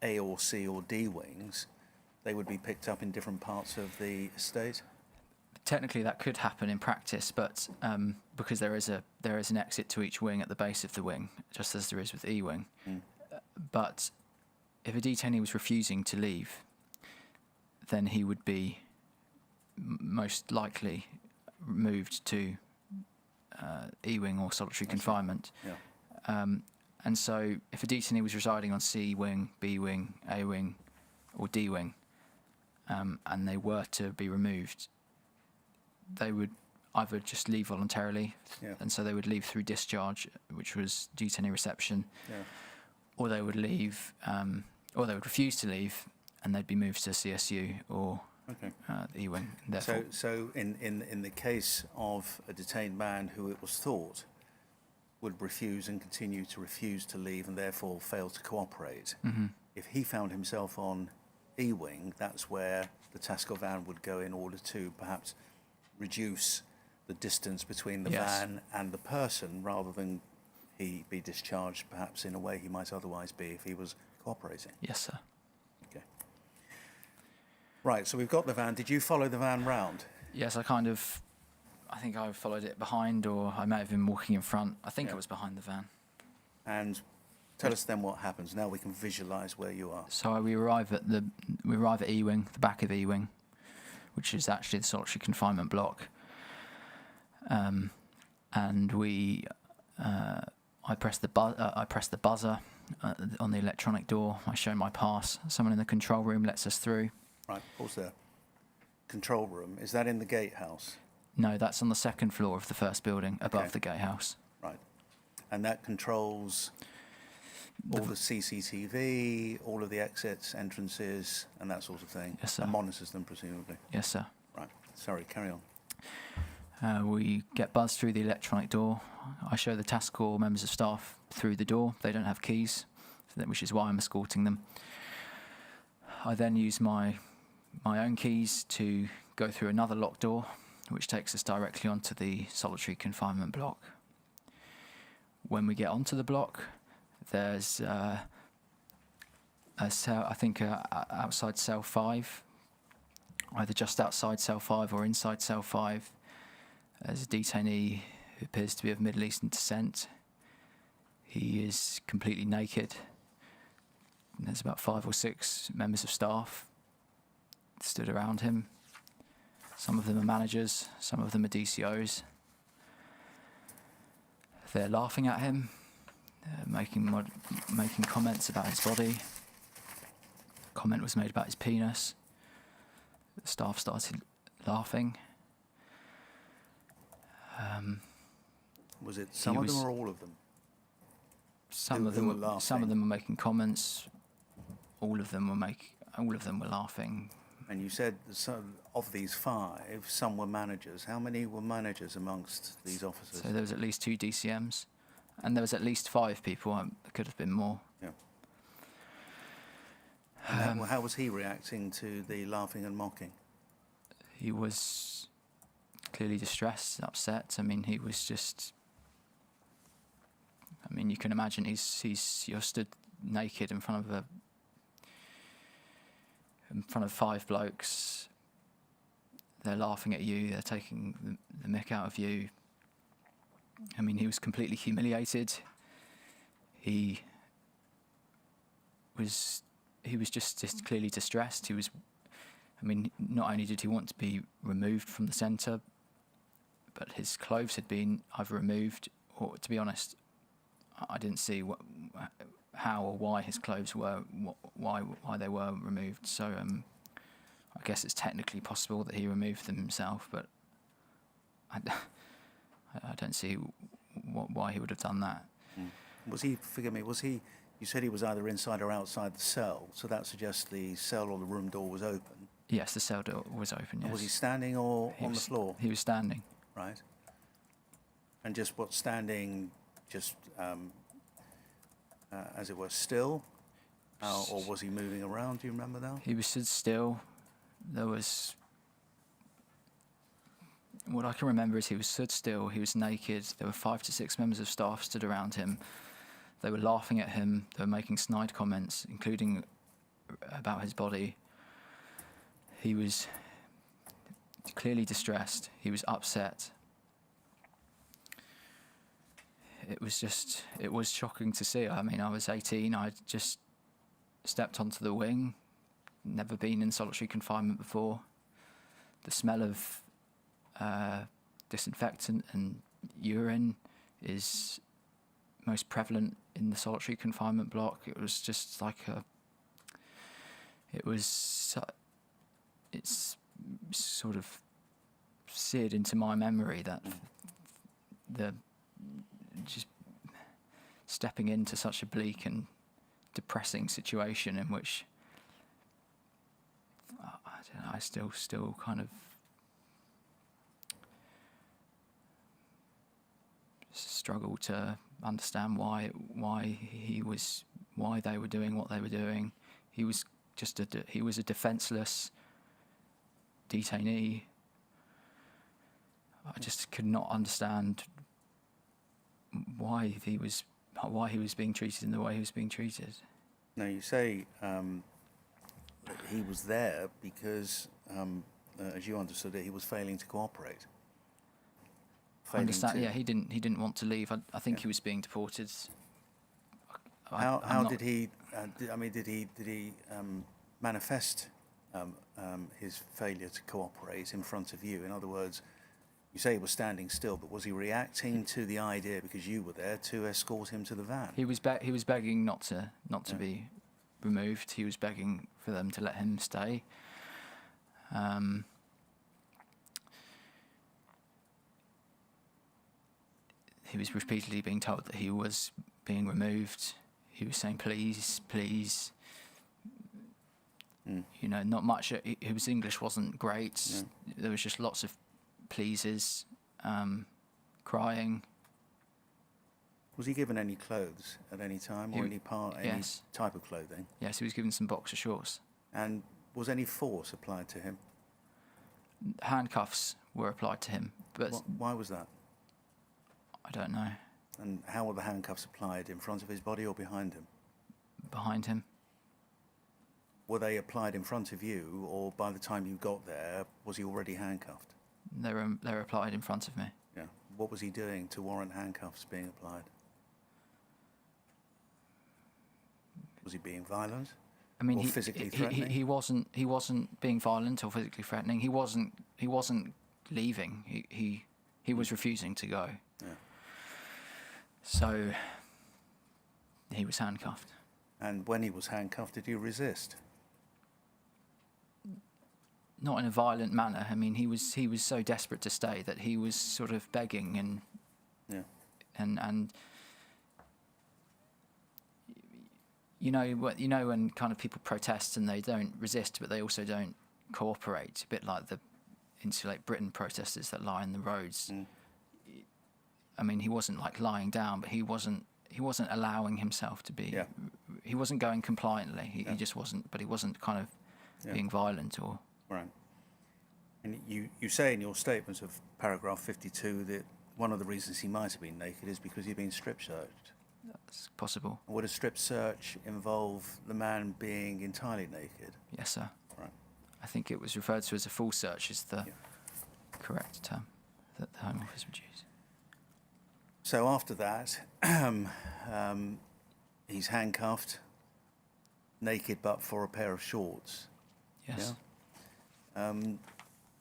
A or C or D wings, they would be picked up in different parts of the estate? Technically, that could happen in practice, but because there is an exit to each wing at the base of the wing, just as there is with E-Wing. But if a detainee was refusing to leave, then he would be most likely moved to E-Wing or solitary confinement. Yeah. And so, if a detainee was residing on C wing, B wing, A wing, or D wing, and they were to be removed, they would either just leave voluntarily, Yeah. and so they would leave through discharge, which was detainee reception, Yeah. or they would leave, or they would refuse to leave, and they'd be moved to CSU or Okay. the E-wing. Therefore, So in the case of a detained man who it was thought would refuse and continue to refuse to leave and therefore fail to cooperate, if he found himself on E-Wing, that's where the task van would go in order to perhaps reduce the distance between the Yes. van and the person, rather than he be discharged perhaps in a way he might otherwise be if he was cooperating. yes, sir. Okay. Right, so we've got the van. Did you follow the van round? Yes, I think I followed it behind, or I may have been walking in front. I think Yeah. I was behind the van. And tell us then what happens. Now we can visualise where you are. So we arrive at E-Wing, the back of E-Wing, which is actually the solitary confinement block. And I press the buzzer on the electronic door. I show my pass. Someone in the control room lets us through. Right, pause there. Control room, is that in the Gatehouse? No, that's on the second floor of the first building, above Okay. the Gatehouse. Right. And that controls all the CCTV, all of the exits, entrances, and that sort of thing? Yes, sir. And monitors them, presumably? Yes, sir. Right. Sorry, carry on. We get buzzed through the electronic door. I show the task corps members of staff through the door. They don't have keys, which is why I'm escorting them. I then use my own keys to go through another locked door, which takes us directly onto the solitary confinement block. When we get onto the block, there's a cell, I think outside cell 5, either just outside cell 5 or inside cell 5. There's a detainee who appears to be of Middle Eastern descent. He is completely naked. And there's about 5 or 6 members of staff stood around him. Some of them are managers, some of them are DCOs. They're laughing at him, making comments about his body. A comment was made about his penis. The staff started laughing. Was it some of them or all of them? Some of Who them were were laughing? Some of them were making comments. All of them were laughing. And you said that some of these 5, some were managers. How many were managers amongst these officers? So there was at least 2 DCMs, and there was at least 5 people. There could have been more. Yeah. And how was he reacting to the laughing and mocking? He was clearly distressed, upset. I mean, he was just. I mean, you can imagine you're stood naked in front of in front of 5 blokes. They're laughing at you. They're taking the mick out of you. I mean, he was completely humiliated. He was just clearly distressed. I mean, not only did he want to be removed from the centre, but his clothes had been either removed, or, to be honest, I didn't see how or why his clothes were, why they were removed. So I guess it's technically possible that he removed them himself, but I don't see why he would have done that. Was he, forgive me, you said he was either inside or outside the cell, so that suggests the cell or the room door was open. Yes, the cell door was open, yes. Was he standing or on the floor? He was standing. Right. And just standing, just as it were, still? Or was he moving around? Do you remember now? He was stood still. There was... What I can remember is he was stood still, he was naked, there were 5 to 6 members of staff stood around him. They were laughing at him, they were making snide comments, including about his body. He was clearly distressed, he was upset. It was shocking to see. I mean, I was 18, I'd just stepped onto the wing, never been in solitary confinement before. The smell of disinfectant and urine is most prevalent in the solitary confinement block. It was just like it's sort of seared into my memory that just stepping into such a bleak and depressing situation in which I still kind of struggle to understand why they were doing what they were doing. He was a defenceless detainee. I just could not understand why he was being treated in the way he was being treated. Now, you say that he was there because, as you understood it, he was failing to cooperate. I understand. Yeah, he didn't want to leave. I think he was being deported. How did he? Did he manifest his failure to cooperate in front of you? In other words, you say he was standing still, but was he reacting to the idea, because you were there, to escort him to the van? He was begging not to be removed. He was begging for them to let him stay. He was repeatedly being told that he was being removed. He was saying, please, please. You know, not much. His English wasn't great. Yeah. There was just lots of pleases, crying. Was he given any clothes at any time, or any Yes. type of clothing? Yes, he was given some boxer shorts. And was any force applied to him? Handcuffs were applied to him, but Why was that? I don't know. And how were the handcuffs applied, in front of his body or behind him? Behind him. Were they applied in front of you, or by the time you got there, was he already handcuffed? They were applied in front of me. Yeah. What was he doing to warrant handcuffs being applied? Was he being violent? I mean, or physically threatening? he wasn't being violent or physically threatening. He wasn't leaving. He was refusing to go. Yeah. So he was handcuffed. And when he was handcuffed, did he resist? Not in a violent manner. I mean, he was so desperate to stay that he was sort of begging and you know when kind of people protest and they don't resist, but they also don't cooperate. A bit like the Insulate Britain protesters that lie in the roads. I mean, he wasn't like lying down, but he wasn't allowing himself to be. Yeah. He wasn't going compliantly. He just wasn't. But he wasn't kind of being violent or. Right. And you say in your statement of paragraph 52 that one of the reasons he might have been naked is because he'd been strip searched. That's possible. Would a strip search involve the man being entirely naked? Yes, sir. Right. I think it was referred to as a full search is the correct term that the Home Office would use. So after that, he's handcuffed, naked but for a pair of shorts. Yes. Yeah?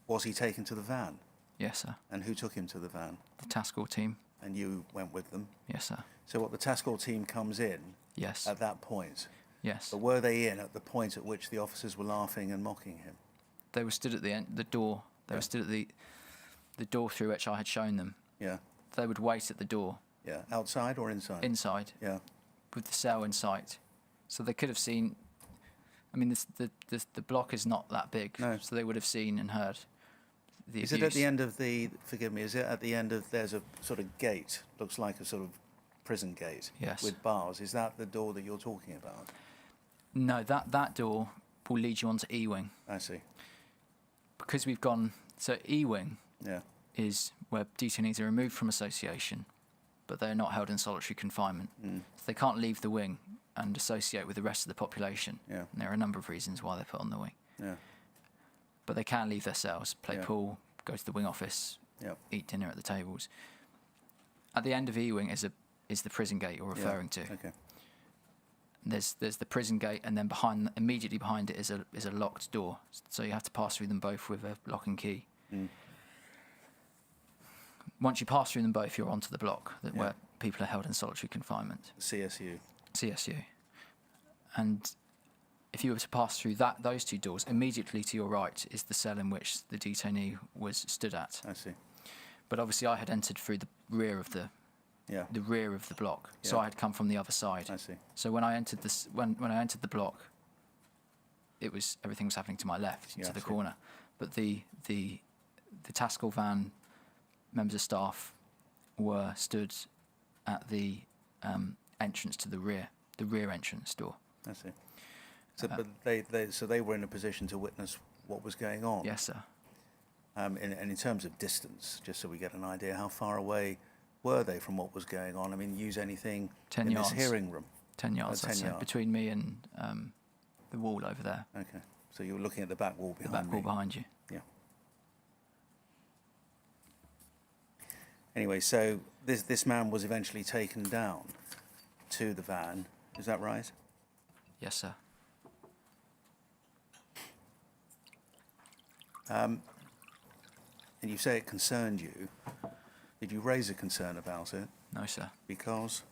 Was he taken to the van? Yes, sir. And who took him to the van? The task force team. And you went with them? Yes, sir. So what, the task force team comes in Yes. at that point? Yes. But were they in at the point at which the officers were laughing and mocking him? They were stood at the door. They were stood at the door through which I had shown them. Yeah. They would wait at the door. Yeah. Outside or inside? Inside. Yeah. With the cell in sight. So they could have seen. I mean, the block is not that big. No. So they would have seen and heard the Is abuse. it at the end of the, forgive me, is it at the end of, there's a sort of gate, looks like a sort of prison gate? Yes. With bars. Is that the door that you're talking about? No, that door will lead you onto E-wing. I see. Because we've gone. So E-wing Yeah. is where detainees are removed from association, but they're not held in solitary confinement. Mm. So they can't leave the wing and associate with the rest of the population. Yeah. And there are a number of reasons why they're put on the wing. Yeah. But they can leave their cells, play Yeah. pool, go to the wing office, Yeah. eat dinner at the tables. At the end of E-wing is the prison gate you're referring to. Okay. There's the prison gate, and then immediately behind it is a locked door. So you have to pass through them both with a lock and key. Mm. Once you pass through them both, you're onto the block Yeah. where people are held in solitary confinement. CSU. CSU. And if you were to pass through those two doors, immediately to your right is the cell in which the detainee was stood at. I see. But obviously, I had entered through the rear of the Yeah. rear of the block, so Yeah. I had come from the other side. I see. So when I entered when I entered the block, everything was happening to my left, Yeah, to I the see. corner. But the task force van members of staff were stood at the entrance to the rear entrance door. I see. So, but they were in a position to witness what was going on. Yes, sir. And in terms of distance, just so we get an idea, how far away were they from what was going on? I mean, use anything 10 in yards. this hearing room. 10 yards, 10 I'd say, yards. between me and the wall over there, Okay. So you were looking at the back wall the behind back wall me. behind you. Yeah. Anyway, so this man was eventually taken down to the van. Is that right? Yes, sir. And you say it concerned you. Did you raise a concern about it? No, sir. Because?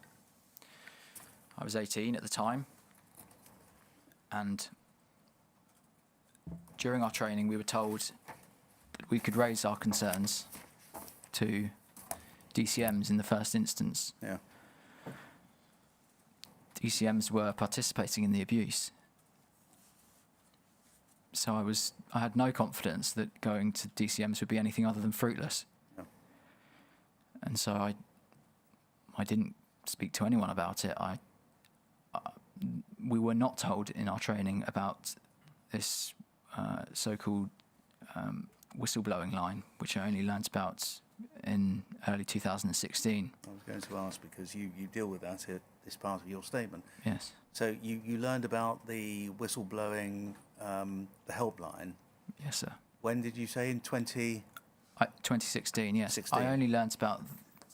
I was 18 at the time, and during our training we were told that we could raise our concerns to DCMs in the first instance. Yeah. DCMs were participating in the abuse. So I had no confidence that going to DCMs would be anything other than fruitless. Yeah. And so I didn't speak to anyone about it. We were not told in our training about this so-called whistleblowing line, which I only learnt about in early 2016. I was going to ask because you deal with that at this part of your statement. Yes. So you learned about the whistleblowing, the helpline. Yes, sir. When did you say? In 2016, yes. 16. I only learnt about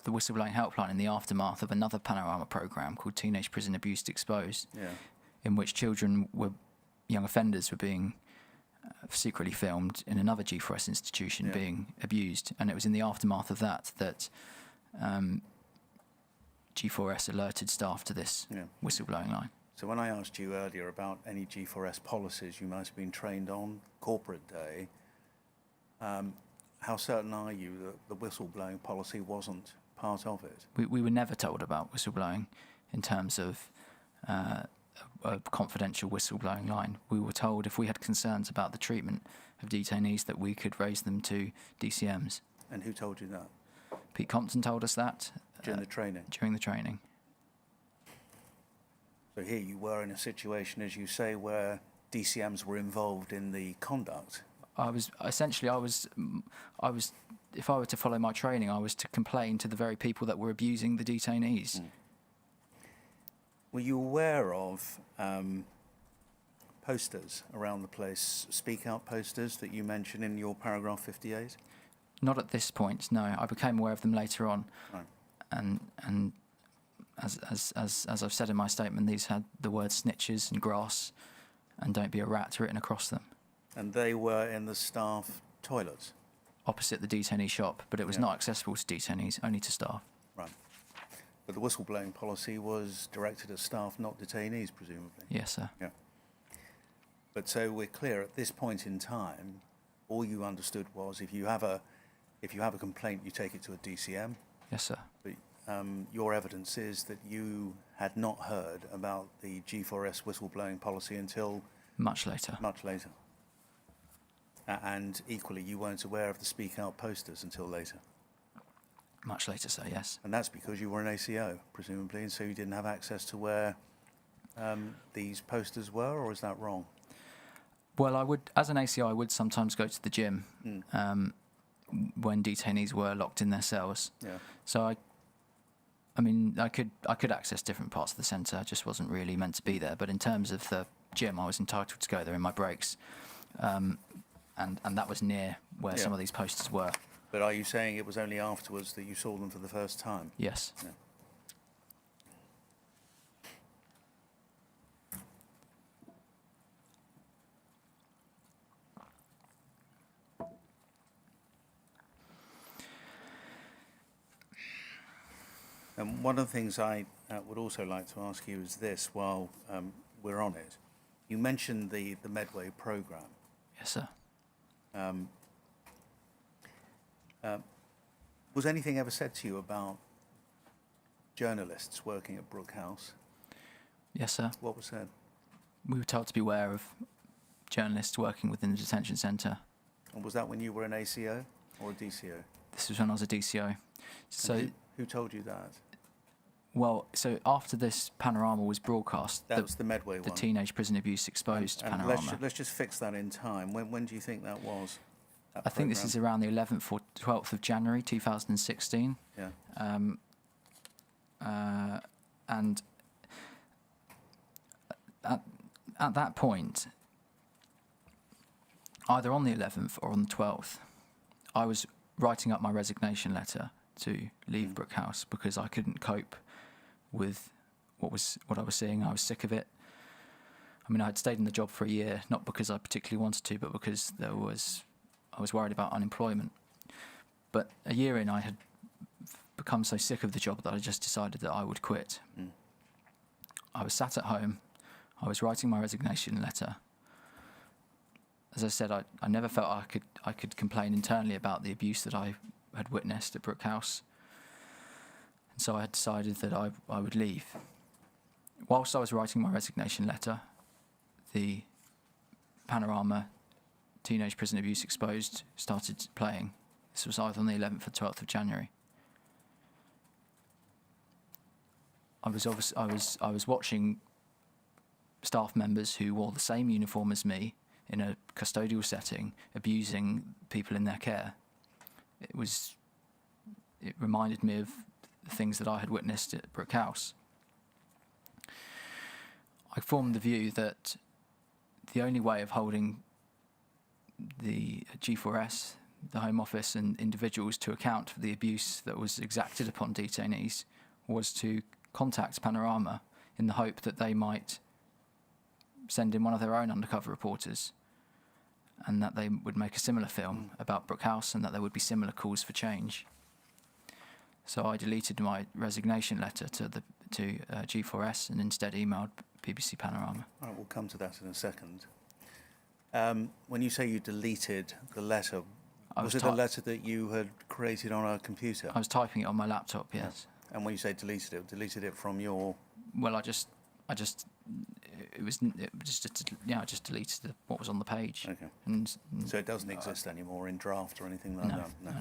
the whistleblowing helpline in the aftermath of another Panorama programme called Teenage Prison Abuse Exposed, Yeah. in which young offenders were being secretly filmed in another G4S institution Yeah. being abused. And it was in the aftermath of that G4S alerted staff to this Yeah. whistleblowing line. So when I asked you earlier about any G4S policies you might have been trained on, corporate day, how certain are you that the whistleblowing policy wasn't part of it? We were never told about whistleblowing in terms of a confidential whistleblowing line. We were told if we had concerns about the treatment of detainees that we could raise them to DCMs. And who told you that? Pete Compton told us that During the training? during the training. So here you were in a situation, as you say, where DCMs were involved in the conduct. I was if I were to follow my training, I was to complain to the very people that were abusing the detainees. Were you aware of posters around the place, speak out posters that you mention in your paragraph 58? Not at this point, no. I became aware of them later on, Right. and as I've said in my statement, these had the words snitches and grass and don't be a rat written across them, And they were in the staff toilets? opposite the detainee shop, but it was Yeah. not accessible to detainees, only to staff. Right. But the whistleblowing policy was directed at staff, not detainees, presumably? Yes, sir. Yeah. But so we're clear, at this point in time, all you understood was if you have a complaint, you take it to a DCM. Yes, sir. But your evidence is that you had not heard about the G4S whistleblowing policy until Much later. much later. And equally, you weren't aware of the Speak Out posters until later. Much later, sir, yes. And that's because you were an ACO, presumably, and so you didn't have access to where these posters were, or is that wrong? Well, I would, as an ACO, I would sometimes go to the gym when detainees were locked in their cells. Yeah. So I mean, I could access different parts of the centre. I just wasn't really meant to be there. But in terms of the gym, I was entitled to go there in my breaks, and that was near where some Yeah. of these posters were. But are you saying it was only afterwards that you saw them for the first time? Yes. Yeah. And one of the things I would also like to ask you is this, while we're on it. You mentioned the Medway programme. Yes, sir. Was anything ever said to you about journalists working at Brook House? Yes, sir. What was said? We were told to beware of journalists working within the detention centre. And was that when you were an ACO or a DCO? This was when I was a DCO. So, And who told you that? well, so after this panorama was broadcast, That was the Medway the one. teenage prison abuse exposed And panorama. let's just fix that in time. When do you think that was? I think this is around the 11th or 12th of January 2016. Yeah. And at that point, either on the 11th or on the 12th, I was writing up my resignation letter to leave Brook House because I couldn't cope with what I was seeing. I was sick of it. I mean, I had stayed in the job for a year, not because I particularly wanted to, but because I was worried about unemployment. But a year in, I had become so sick of the job that I just decided that I would quit. I was sat at home. I was writing my resignation letter. As I said, I never felt I could complain internally about the abuse that I had witnessed at Brook House. And so I had decided that I would leave. Whilst I was writing my resignation letter, the panorama Teenage Prison Abuse Exposed started playing. This was either on the 11th or 12th of January. I was watching staff members who wore the same uniform as me in a custodial setting, abusing people in their care. It reminded me of the things that I had witnessed at Brook House. I formed the view that the only way of holding the G4S, the Home Office and individuals to account for the abuse that was exacted upon detainees was to contact Panorama in the hope that they might send in one of their own undercover reporters and that they would make a similar film about Brook House and that there would be similar calls for change. So I deleted my resignation letter to G4S and instead emailed BBC Panorama. All right, we'll come to that in a second. When you say you deleted the letter, was it a letter that you had created on a computer? I was typing it on my laptop, yes. And when you say deleted it from your... Well, I just deleted what was on the page. Okay. And So it doesn't exist anymore in draft or anything like that? No.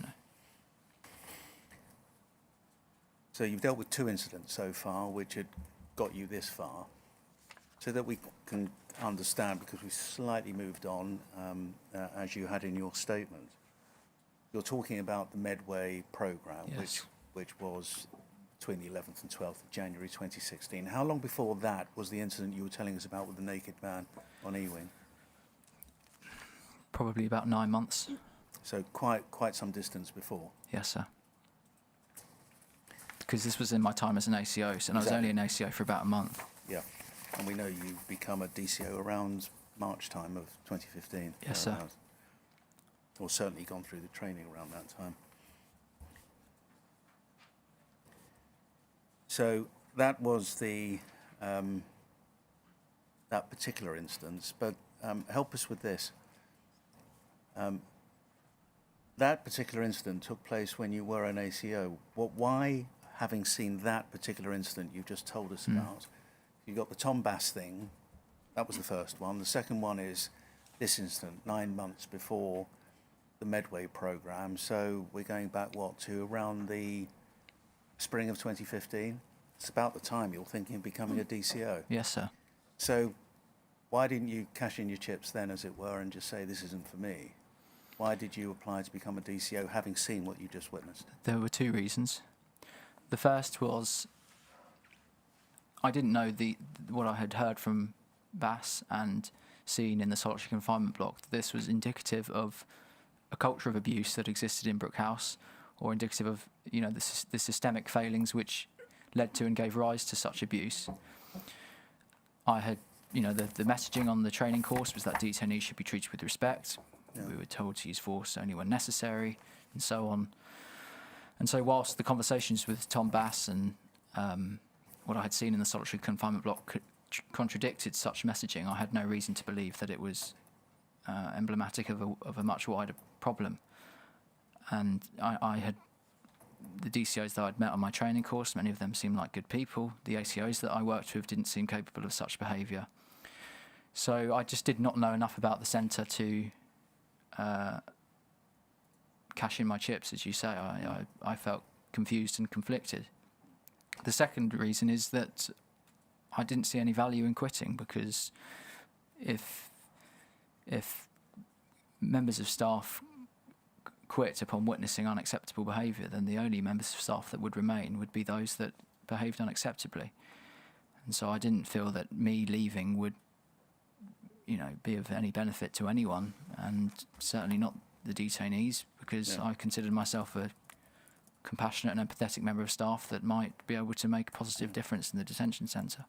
So you've dealt with 2 incidents so far which had got you this far, so that we can understand, because we slightly moved on, as you had in your statement. You're talking about the Medway programme, Yes. which was between the 11th and 12th of January 2016. How long before that was the incident you were telling us about with the naked man on E-Wing? Probably about 9 months. So quite some distance before. Yes, sir. Because this was in my time as an ACO, and I was only an ACO for about a month. Yeah, and we know you become a DCO around March time of 2015. Yes, sir. Or certainly gone through the training around that time. So that was the that particular instance, but help us with this. That particular incident took place when you were an ACO. Why, having seen that particular incident you've just told us about, you got the Tom Bass thing, that was the first one. The second one is this incident, 9 months before the Medway programme. So we're going back, what, to around the spring of 2015? It's about the time you're thinking of becoming a DCO. Yes, sir. So why didn't you cash in your chips then, as it were, and just say, this isn't for me? Why did you apply to become a DCO, having seen what you just witnessed? There were two reasons. The first was I didn't know what I had heard from Bass and seen in the solitary confinement block. This was indicative of a culture of abuse that existed in Brook House, or indicative of the systemic failings which led to and gave rise to such abuse. I had the messaging on the training course was that detainees should be treated with respect. Yeah. We were told to use force only when necessary, and so on. And so whilst the conversations with Tom Bass and what I had seen in the solitary confinement block contradicted such messaging, I had no reason to believe that it was emblematic of a much wider problem. And I had the DCOs that I'd met on my training course, many of them seemed like good people. The ACOs that I worked with didn't seem capable of such behaviour. So I just did not know enough about the centre to cash in my chips, as you say. I felt confused and conflicted. The second reason is that I didn't see any value in quitting, because if members of staff quit upon witnessing unacceptable behaviour, then the only members of staff that would remain would be those that behaved unacceptably. And so I didn't feel that me leaving would be of any benefit to anyone, and certainly not the detainees, because I considered myself a compassionate and empathetic member of staff that might be able to make a positive difference in the detention centre.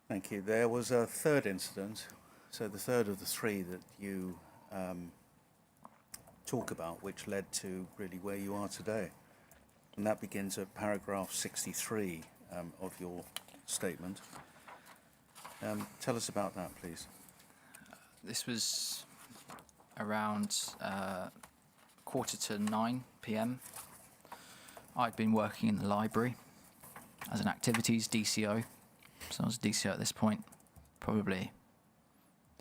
Thank you. There was a third incident, so the third of the three that you talk about, which led to really where you are today. And that begins at paragraph 63 of your statement. Tell us about that, please. This was around 8:45 p.m. I'd been working in the library as an activities DCO. So I was a DCO at this point, probably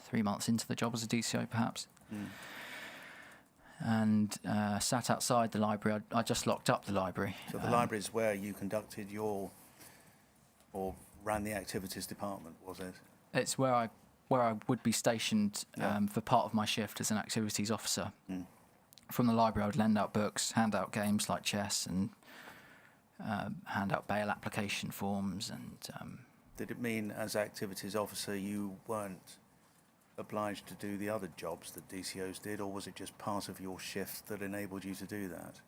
3 months into the job as a DCO, perhaps. And sat outside the library. I just locked up the library. So the library is where you conducted or ran the activities department, was it? It's where I would be stationed for part of my shift as an activities officer. From the library, I would lend out books, hand out games like chess, and hand out bail application forms. And did it mean, as activities officer, you weren't obliged to do the other jobs that DCOs did, or was it just part of your shift that enabled you to do that?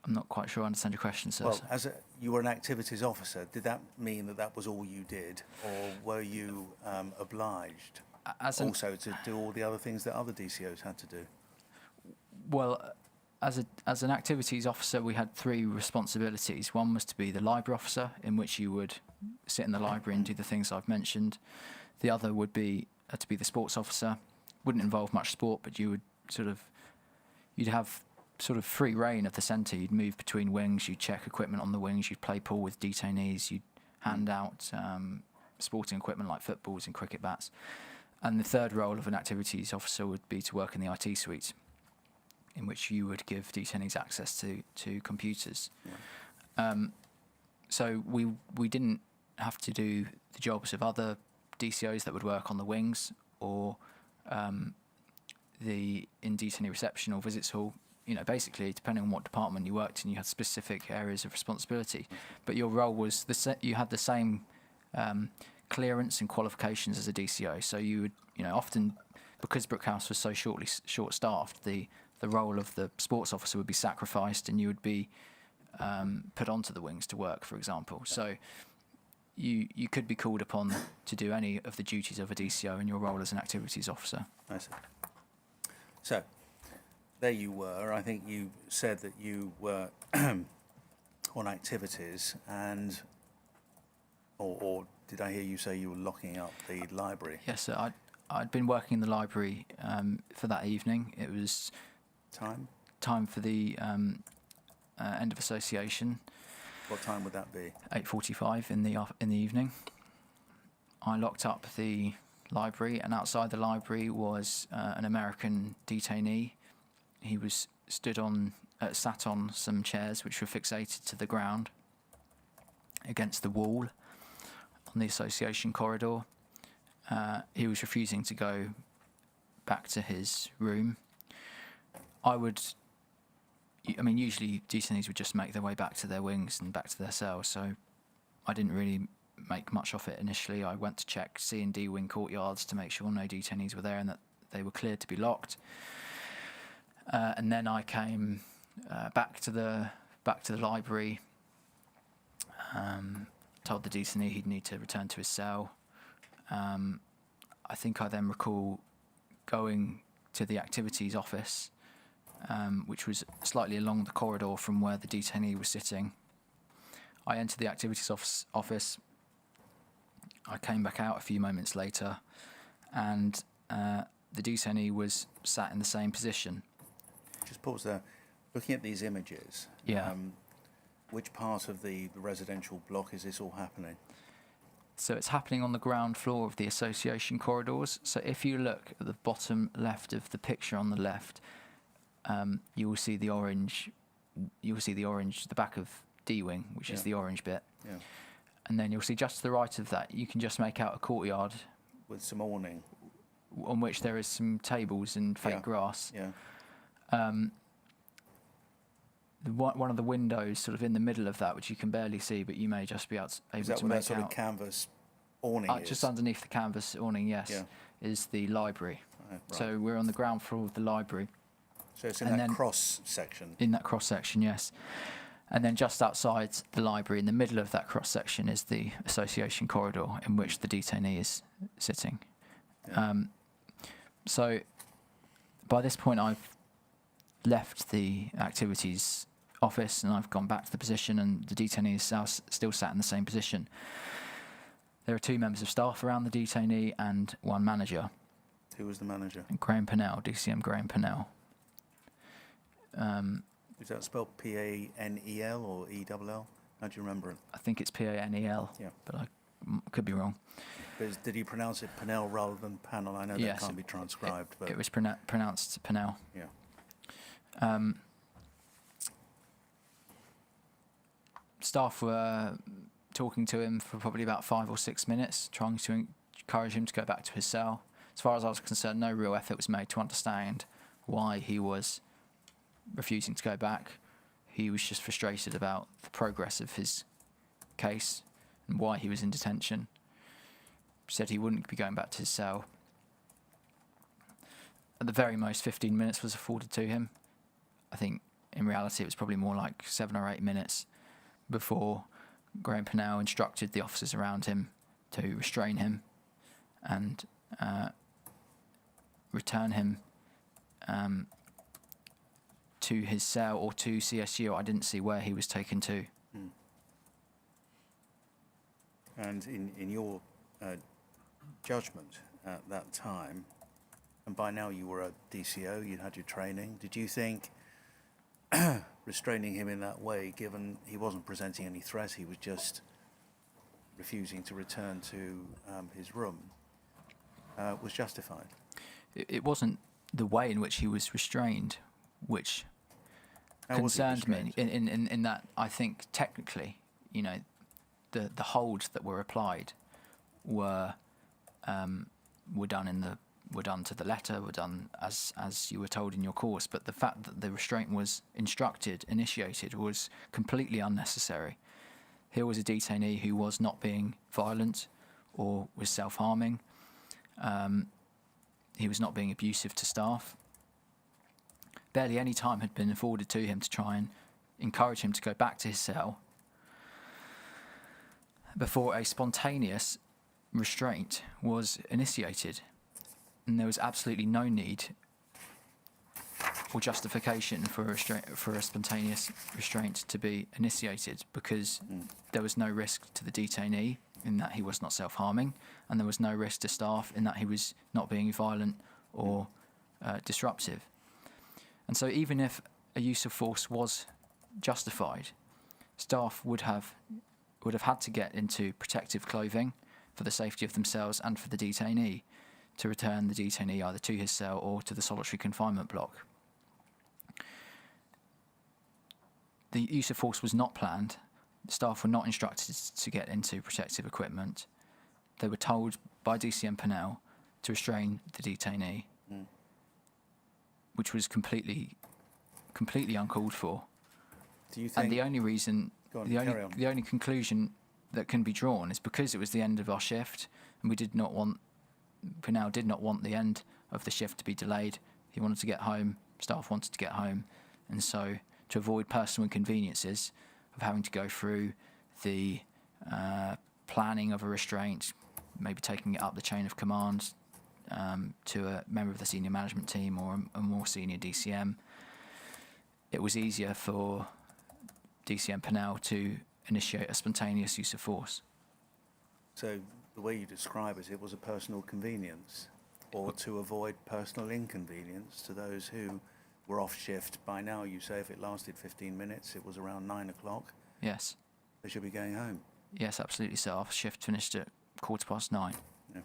I'm not quite sure I understand your question, sir. Well, you were an activities officer, did that mean that was all you did, or were you obliged also to do all the other things that other DCOs had to do? Well, as an activities officer, we had three responsibilities. One was to be the library officer, in which you would sit in the library and do the things I've mentioned. The other would be to be the sports officer. Wouldn't involve much sport, but you'd have sort of free reign of the centre. You'd move between wings, you'd check equipment on the wings, you'd play pool with detainees, you'd hand out sporting equipment like footballs and cricket bats. And the third role of an activities officer would be to work in the IT suite, in which you would give detainees access to computers. So we didn't have to do the jobs of other DCOs that would work on the wings or in detainee reception or visits hall. basically depending on what department you worked in, you had specific areas of responsibility, but your role was you had the same clearance and qualifications as a DCO. So you would, often, because Brook House was so short-staffed, the role of the sports officer would be sacrificed, and you would be put onto the wings to work, for example. So you could be called upon to do any of the duties of a DCO in your role as an activities officer. I see. So, there you were. I think you said that you were on activities, and or did I hear you say you were locking up the library? Yes, sir. I'd been working in the library for that evening. It was time for the end of association. What time would that be? 8:45 in the evening. I locked up the library, and outside the library was an American detainee. He was sat on some chairs which were fixated to the ground against the wall on the association corridor. He was refusing to go back to his room. Usually detainees would just make their way back to their wings and back to their cells, so I didn't really make much of it initially. I went to check C&D wing courtyards to make sure no detainees were there and that they were cleared to be locked. And then I came back to the library, told the detainee he'd need to return to his cell. I think I then recall going to the activities office, which was slightly along the corridor from where the detainee was sitting. I entered the activities office. I came back out a few moments later, and the detainee was sat in the same position. Just pause there. Looking at these images, which part of the residential block is this all happening? So it's happening on the ground floor of the association corridors. So if you look at the bottom left of the picture on the left, you will see the orange. You will see the back of D wing, which is the orange bit. Yeah. And then you'll see just to the right of that, you can just make out a courtyard With some awning. on which there is some tables and fake grass. Yeah. One of the windows sort of in the middle of that, which you can barely see, but you may just be able Is to that where make that sort out. of canvas awning is? Just underneath the canvas awning, yes, is the library. Right. So we're on the ground floor of the library. So it's in and that then- cross section. In that cross section, yes. And then just outside the library, in the middle of that cross section, is the association corridor in which the detainee is sitting. Yeah. So by this point, I've left the activities office and I've gone back to the position, and the detainee is still sat in the same position. There are two members of staff around the detainee and one manager. Who was the manager? Graham Pennell, DCM Graham Pennell. Is that spelled P-A-N-E-L or E-double-L? How do you remember it? I think it's P-A-N-E-L, Yeah. but I could be wrong. Did he pronounce it Pennell rather than panel? I know Yes, that can't be transcribed, but It was pronounced Pennell. yeah. Staff were talking to him for probably about 5 or 6 minutes, trying to encourage him to go back to his cell. As far as I was concerned, no real effort was made to understand why he was refusing to go back. He was just frustrated about the progress of his case and why he was in detention. Said he wouldn't be going back to his cell. At the very most, 15 minutes was afforded to him. I think in reality it was probably more like 7 or 8 minutes before Graham Pennell instructed the officers around him to restrain him and return him to his cell or to CSU. I didn't see where he was taken to. And in your judgment at that time, and by now you were a DCO, you'd had your training, did you think restraining him in that way, given he wasn't presenting any threat, he was just refusing to return to his room, was justified? It wasn't the way in which he was restrained which How was he concerned me. restrained? In that, I think technically, the holds that were applied were done in the were done to the letter, were done as you were told in your course, but the fact that the restraint was initiated, was completely unnecessary. Here was a detainee who was not being violent or was self-harming. He was not being abusive to staff. Barely any time had been afforded to him to try and encourage him to go back to his cell before a spontaneous restraint was initiated. And there was absolutely no need or justification for a spontaneous restraint to be initiated, because there was no risk to the detainee in that he was not self-harming, and there was no risk to staff in that he was not being violent or disruptive. And so even if a use of force was justified, staff would have had to get into protective clothing for the safety of themselves and for the detainee, to return the detainee either to his cell or to the solitary confinement block. The use of force was not planned. Staff were not instructed to get into protective equipment. They were told by DCM Pennell to restrain the detainee, which was completely uncalled for. Do you think? And the only reason, Go on, the carry on. only conclusion that can be drawn is because it was the end of our shift, and Pennell did not want the end of the shift to be delayed. He wanted to get home. Staff wanted to get home, and so to avoid personal inconveniences of having to go through the planning of a restraint, maybe taking it up the chain of command to a member of the senior management team or a more senior DCM, it was easier for DCM Pennell to initiate a spontaneous use of force. So the way you describe it was a personal convenience, or to avoid personal inconvenience to those who were off shift. By now, you say if it lasted 15 minutes, it was around 9 o'clock. Yes. They should be going home. Yes, absolutely. So our shift finished at 9:15. Yeah.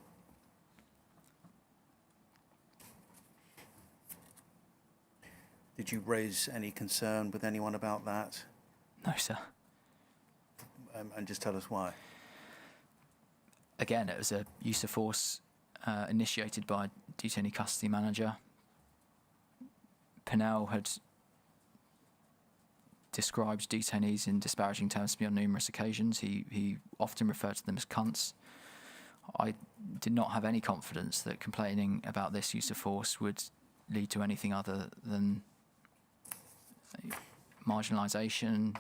Did you raise any concern with anyone about that? No, sir. And just tell us why. Again, it was a use of force initiated by detainee custody manager. Pennell had described detainees in disparaging terms to me on numerous occasions. He often referred to them as cunts. I did not have any confidence that complaining about this use of force would lead to anything other than marginalisation,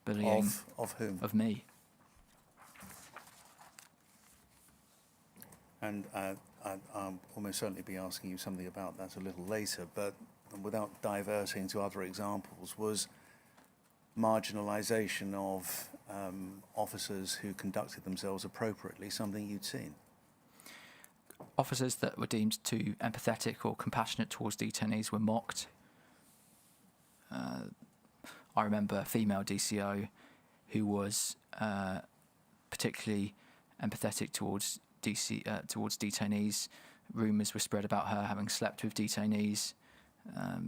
bullying. Of whom? Of me. And I'll almost certainly be asking you something about that a little later, but without diverting to other examples, was marginalisation of officers who conducted themselves appropriately something you'd seen? Officers that were deemed too empathetic or compassionate towards detainees were mocked. I remember a female DCO who was particularly empathetic towards detainees. Rumours were spread about her having slept with detainees.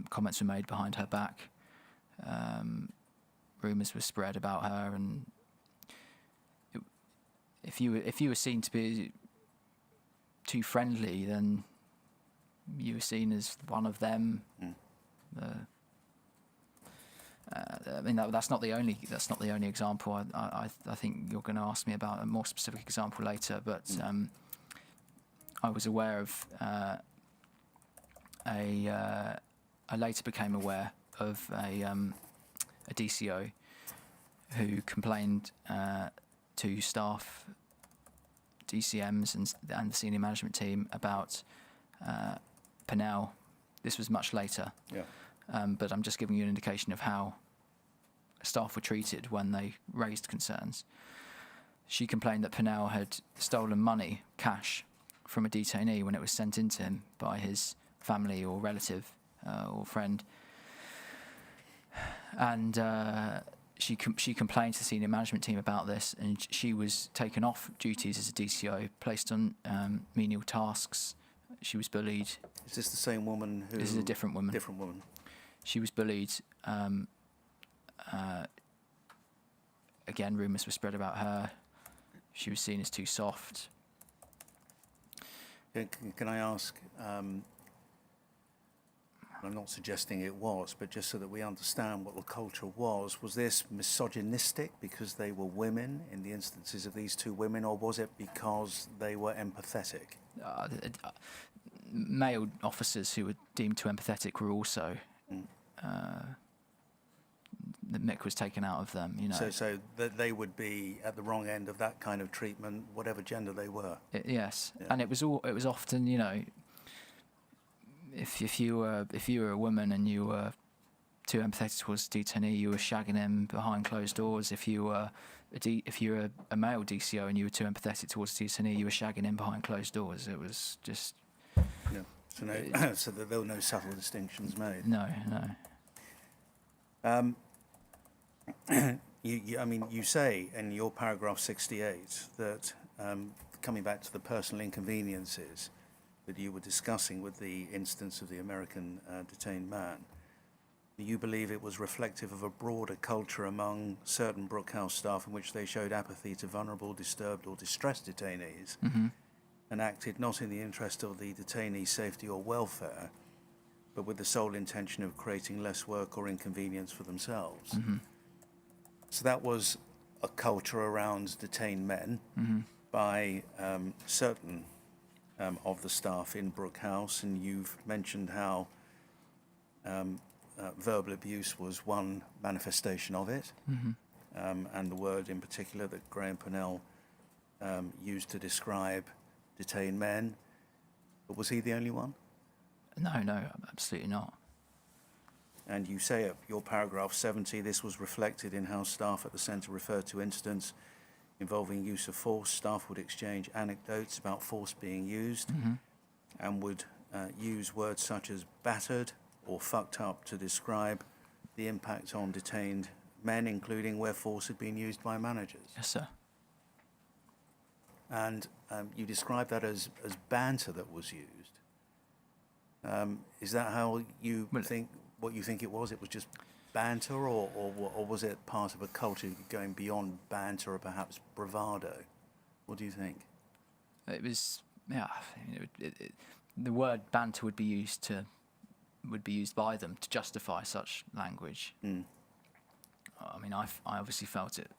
Comments were made behind her back. Rumours were spread about her, and if you were seen to be too friendly, then you were seen as one of them. I mean, that's not the only example. I think you're going to ask me about a more specific example later, but I was aware of I later became aware of a DCO who complained to staff, DCMs and the senior management team about Pennell. This was much later. Yeah. But I'm just giving you an indication of how staff were treated when they raised concerns. She complained that Pennell had stolen money, cash, from a detainee when it was sent in to him by his family or relative or friend. And she complained to the senior management team about this, and she was taken off duties as a DCO, placed on menial tasks. She was bullied. Is this the same woman who... This is a different woman. Different woman. She was bullied. Again, rumours were spread about her. She was seen as too soft. Can I ask, I'm not suggesting it was, but just so that we understand what the culture was this misogynistic because they were women in the instances of these two women, or was it because they were empathetic? Male officers who were deemed too empathetic were also the mick was taken out of them. You know. So that they would be at the wrong end of that kind of treatment, whatever gender they were. Yes, Yeah. and it was often, you know, if you were a woman and you were too empathetic towards the detainee, you were shagging him behind closed doors. If you were a male DCO and you were too empathetic towards the detainee, you were shagging him behind closed doors. It was just Yeah. So no, so that there were no subtle distinctions made. no. You say in your paragraph 68 that coming back to the personal inconveniences that you were discussing with the instance of the American detained man, you believe it was reflective of a broader culture among certain Brook House staff in which they showed apathy to vulnerable, disturbed or distressed detainees and acted not in the interest of the detainee's safety or welfare, but with the sole intention of creating less work or inconvenience for themselves. So that was a culture around detained men by certain of the staff in Brook House, and you've mentioned how verbal abuse was one manifestation of it, and the word in particular that Graham Pennell used to describe detained men. But was he the only one? No, absolutely not. And you say at your paragraph 70, this was reflected in how staff at the centre referred to incidents involving use of force. Staff would exchange anecdotes about force being used and would use words such as battered or fucked up to describe the impact on detained men, including where force had been used by managers. Yes, sir. And you describe that as banter that was used. Is that how you think? What you think it was? It was just banter, or was it part of a culture going beyond banter, or perhaps bravado? What do you think? It was, yeah. The word banter would be used by them to justify such language. I mean, I obviously felt it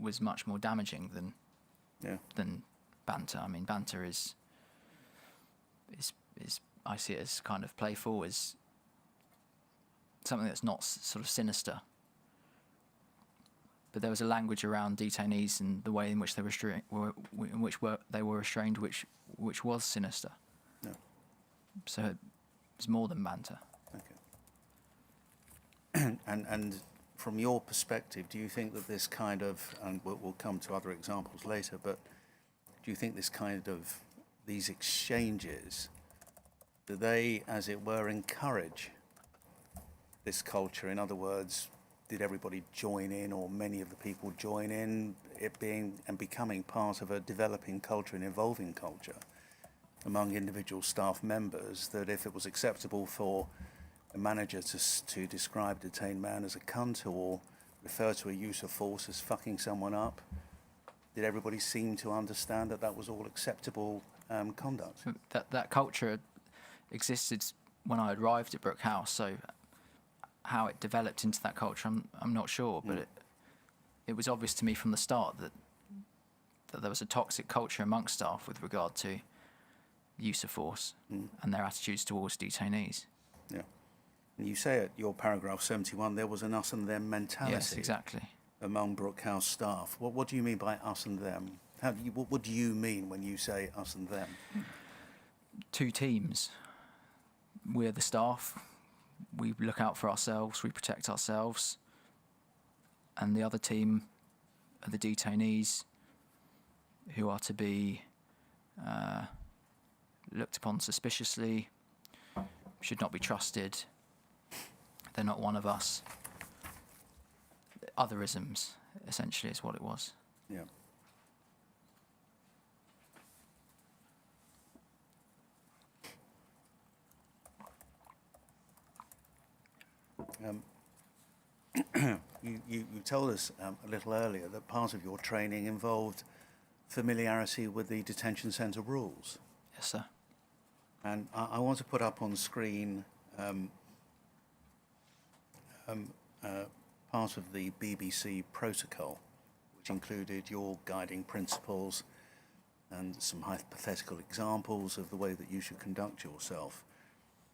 was much more damaging than banter. I mean, banter is I see it as kind of playful, as something that's not sort of sinister. But there was a language around detainees and the way in which they were restrained, which was sinister. No. So it was more than banter. Okay. And from your perspective, do you think that this kind of, and we'll come to other examples later, but do you think these exchanges, do they, as it were, encourage this culture? In other words, did everybody join in, or many of the people join in, it being and becoming part of a developing culture and evolving culture among individual staff members, that if it was acceptable for a manager to describe a detained man as a cunt or refer to a use of force as fucking someone up, did everybody seem to understand that that was all acceptable conduct? That culture existed when I arrived at Brook House, so how it developed into that culture, I'm not sure, but it was obvious to me from the start that there was a toxic culture amongst staff with regard to use of force and their attitudes towards detainees. Yeah. And you say at your paragraph 71, there was an us and them mentality. Yes, exactly. Among Brook House staff. What do you mean by us and them? What do you mean when you say us and them? Two teams. We're the staff. We look out for ourselves. We protect ourselves. And the other team are the detainees, who are to be looked upon suspiciously, should not be trusted. They're not one of us. Otherisms, essentially, is what it was. Yeah. You told us a little earlier that part of your training involved familiarity with the detention centre rules. Yes, sir. And I want to put up on screen part of the BBC protocol, which included your guiding principles and some hypothetical examples of the way that you should conduct yourself.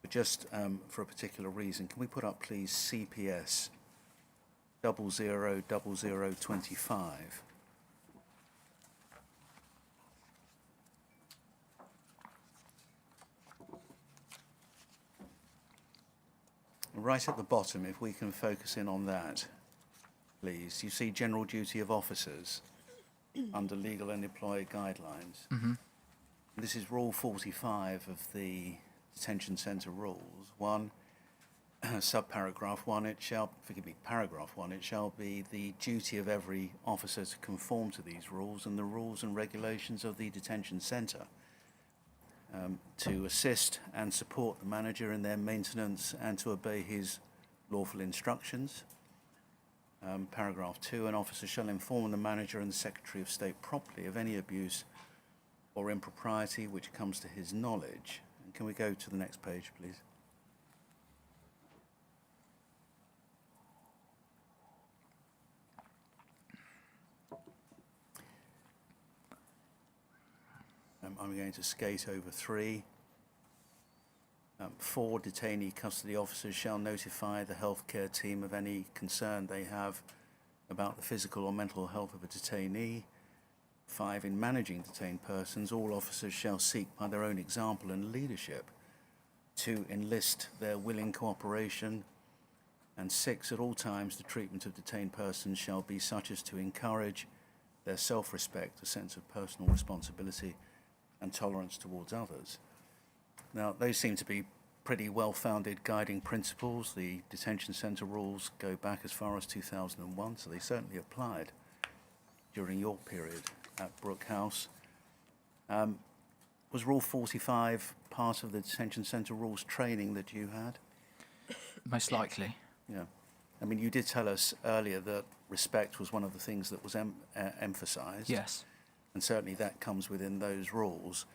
But just for a particular reason, can we put up, please, CPS 000025? Right at the bottom, if we can focus in on that, please. You see general duty of officers under legal and employee guidelines. Mm-hmm. This is Rule 45 of the detention centre rules. One, subparagraph 1, paragraph 1, it shall be the duty of every officer to conform to these rules and the rules and regulations of the detention centre, to assist and support the manager in their maintenance and to obey his lawful instructions. Paragraph 2, an officer shall inform the manager and the Secretary of State promptly of any abuse or impropriety which comes to his knowledge. And can we go to the next page, please? I'm going to skate over 3. 4, detainee custody officers shall notify the healthcare team of any concern they have about the physical or mental health of a detainee. 5, in managing detained persons, all officers shall seek by their own example and leadership to enlist their willing cooperation. And 6, at all times, the treatment of detained persons shall be such as to encourage their self-respect, a sense of personal responsibility, and tolerance towards others. Now, those seem to be pretty well-founded guiding principles. The detention centre rules go back as far as 2001, so they certainly applied during your period at Brook House. Was Rule 45 part of the detention centre rules training that you had? Most likely. Yeah. I mean, you did tell us earlier that respect was one of the things that was emphasised. Yes. And certainly that comes within those rules.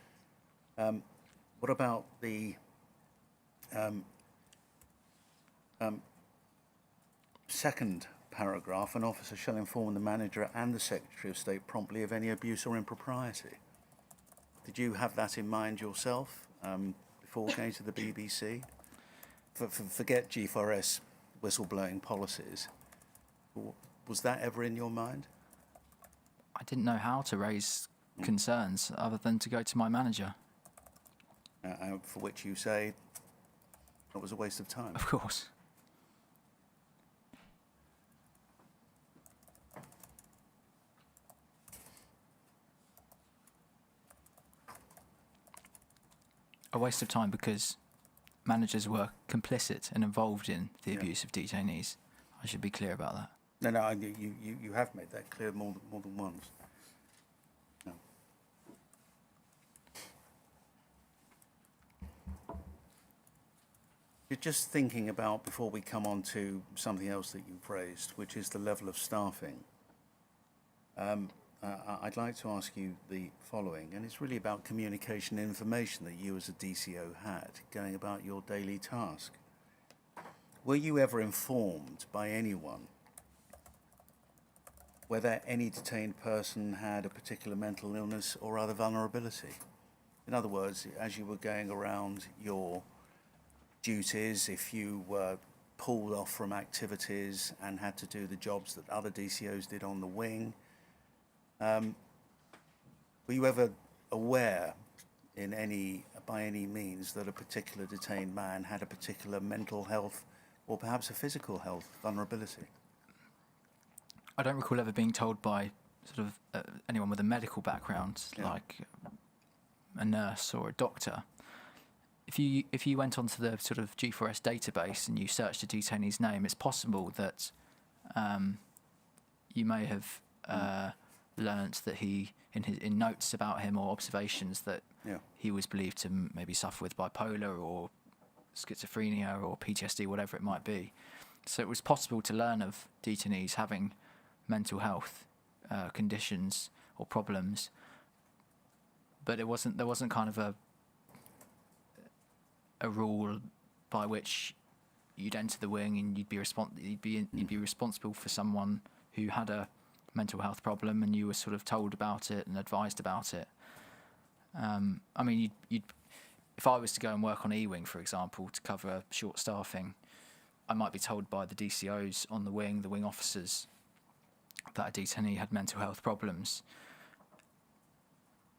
What about the second paragraph? An officer shall inform the manager and the Secretary of State promptly of any abuse or impropriety. Did you have that in mind yourself before going to the BBC? Forget G4S whistleblowing policies. Was that ever in your mind? I didn't know how to raise concerns other than to go to my manager. For which you say it was a waste of time. Of course. A waste of time because managers were complicit and involved in the abuse of detainees. I should be clear about that. No, you have made that clear more than once. No. You're just thinking about, before we come on to something else that you've raised, which is the level of staffing. I'd like to ask you the following, and it's really about communication and information that you as a DCO had going about your daily task. Were you ever informed by anyone whether any detained person had a particular mental illness or other vulnerability? In other words, as you were going around your duties, if you were pulled off from activities and had to do the jobs that other DCOs did on the wing, were you ever aware by any means that a particular detained man had a particular mental health or perhaps a physical health vulnerability? I don't recall ever being told by sort of anyone with a medical background, like a nurse or a doctor. If you went onto the sort of G4S database and you searched a detainee's name, it's possible that you may have learnt that he, in notes about him or observations, that he was believed to maybe suffer with bipolar or schizophrenia or PTSD, whatever it might be. So it was possible to learn of detainees having mental health conditions or problems, but there wasn't kind of a rule by which you'd enter the wing and you'd be responsible for someone who had a mental health problem, and you were sort of told about it and advised about it. I mean, if I was to go and work on E-wing, for example, to cover short staffing, I might be told by the DCOs on the wing officers, that a detainee had mental health problems.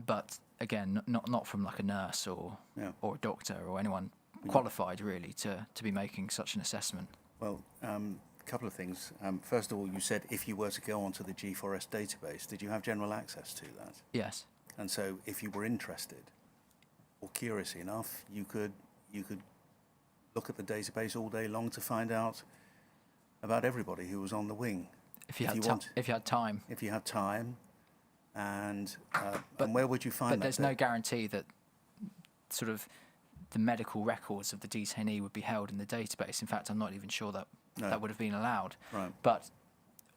But again, not from like a nurse or a doctor or anyone qualified really to be making such an assessment. Well, a couple of things. First of all, you said if you were to go onto the G4S database, did you have general access to that? Yes. And so if you were interested or curious enough, you could look at the database all day long to find out about everybody who was on the wing. If you had time. If you had time. And where would you find that? But there's no guarantee that sort of the medical records of the detainee would be held in the database. In fact, I'm not even sure that that would have been allowed. Right. But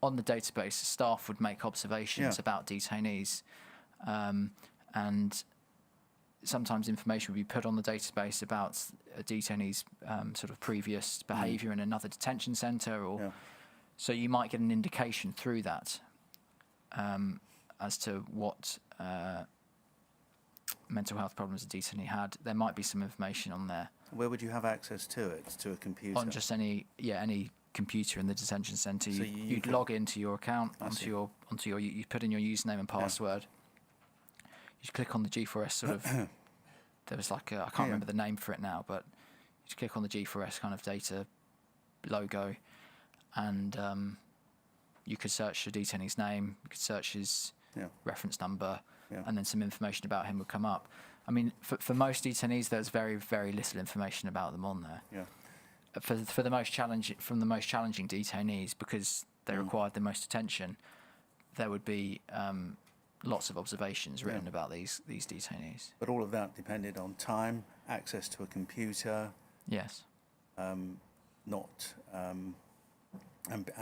on the database, staff would make observations about detainees, and sometimes information would be put on the database about a detainee's sort of previous behaviour in another detention centre, or so you might get an indication through that as to what mental health problems a detainee had. There might be some information on there. Where would you have access to it? To a computer? On just any computer in the detention centre. So You'd log into your account, onto your you put in your username and password. You click on the G4S sort of. There was like I can't remember the name for it now, but you just click on the G4S kind of data logo, and you could search the detainee's name. You could search his reference number, and then some information about him would come up. I mean, for most detainees, there's very, very little information about them on there. Yeah. For the most challenging detainees, because they required the most attention, there would be lots of observations written about these detainees. But all of that depended on time, access to a computer. Yes. And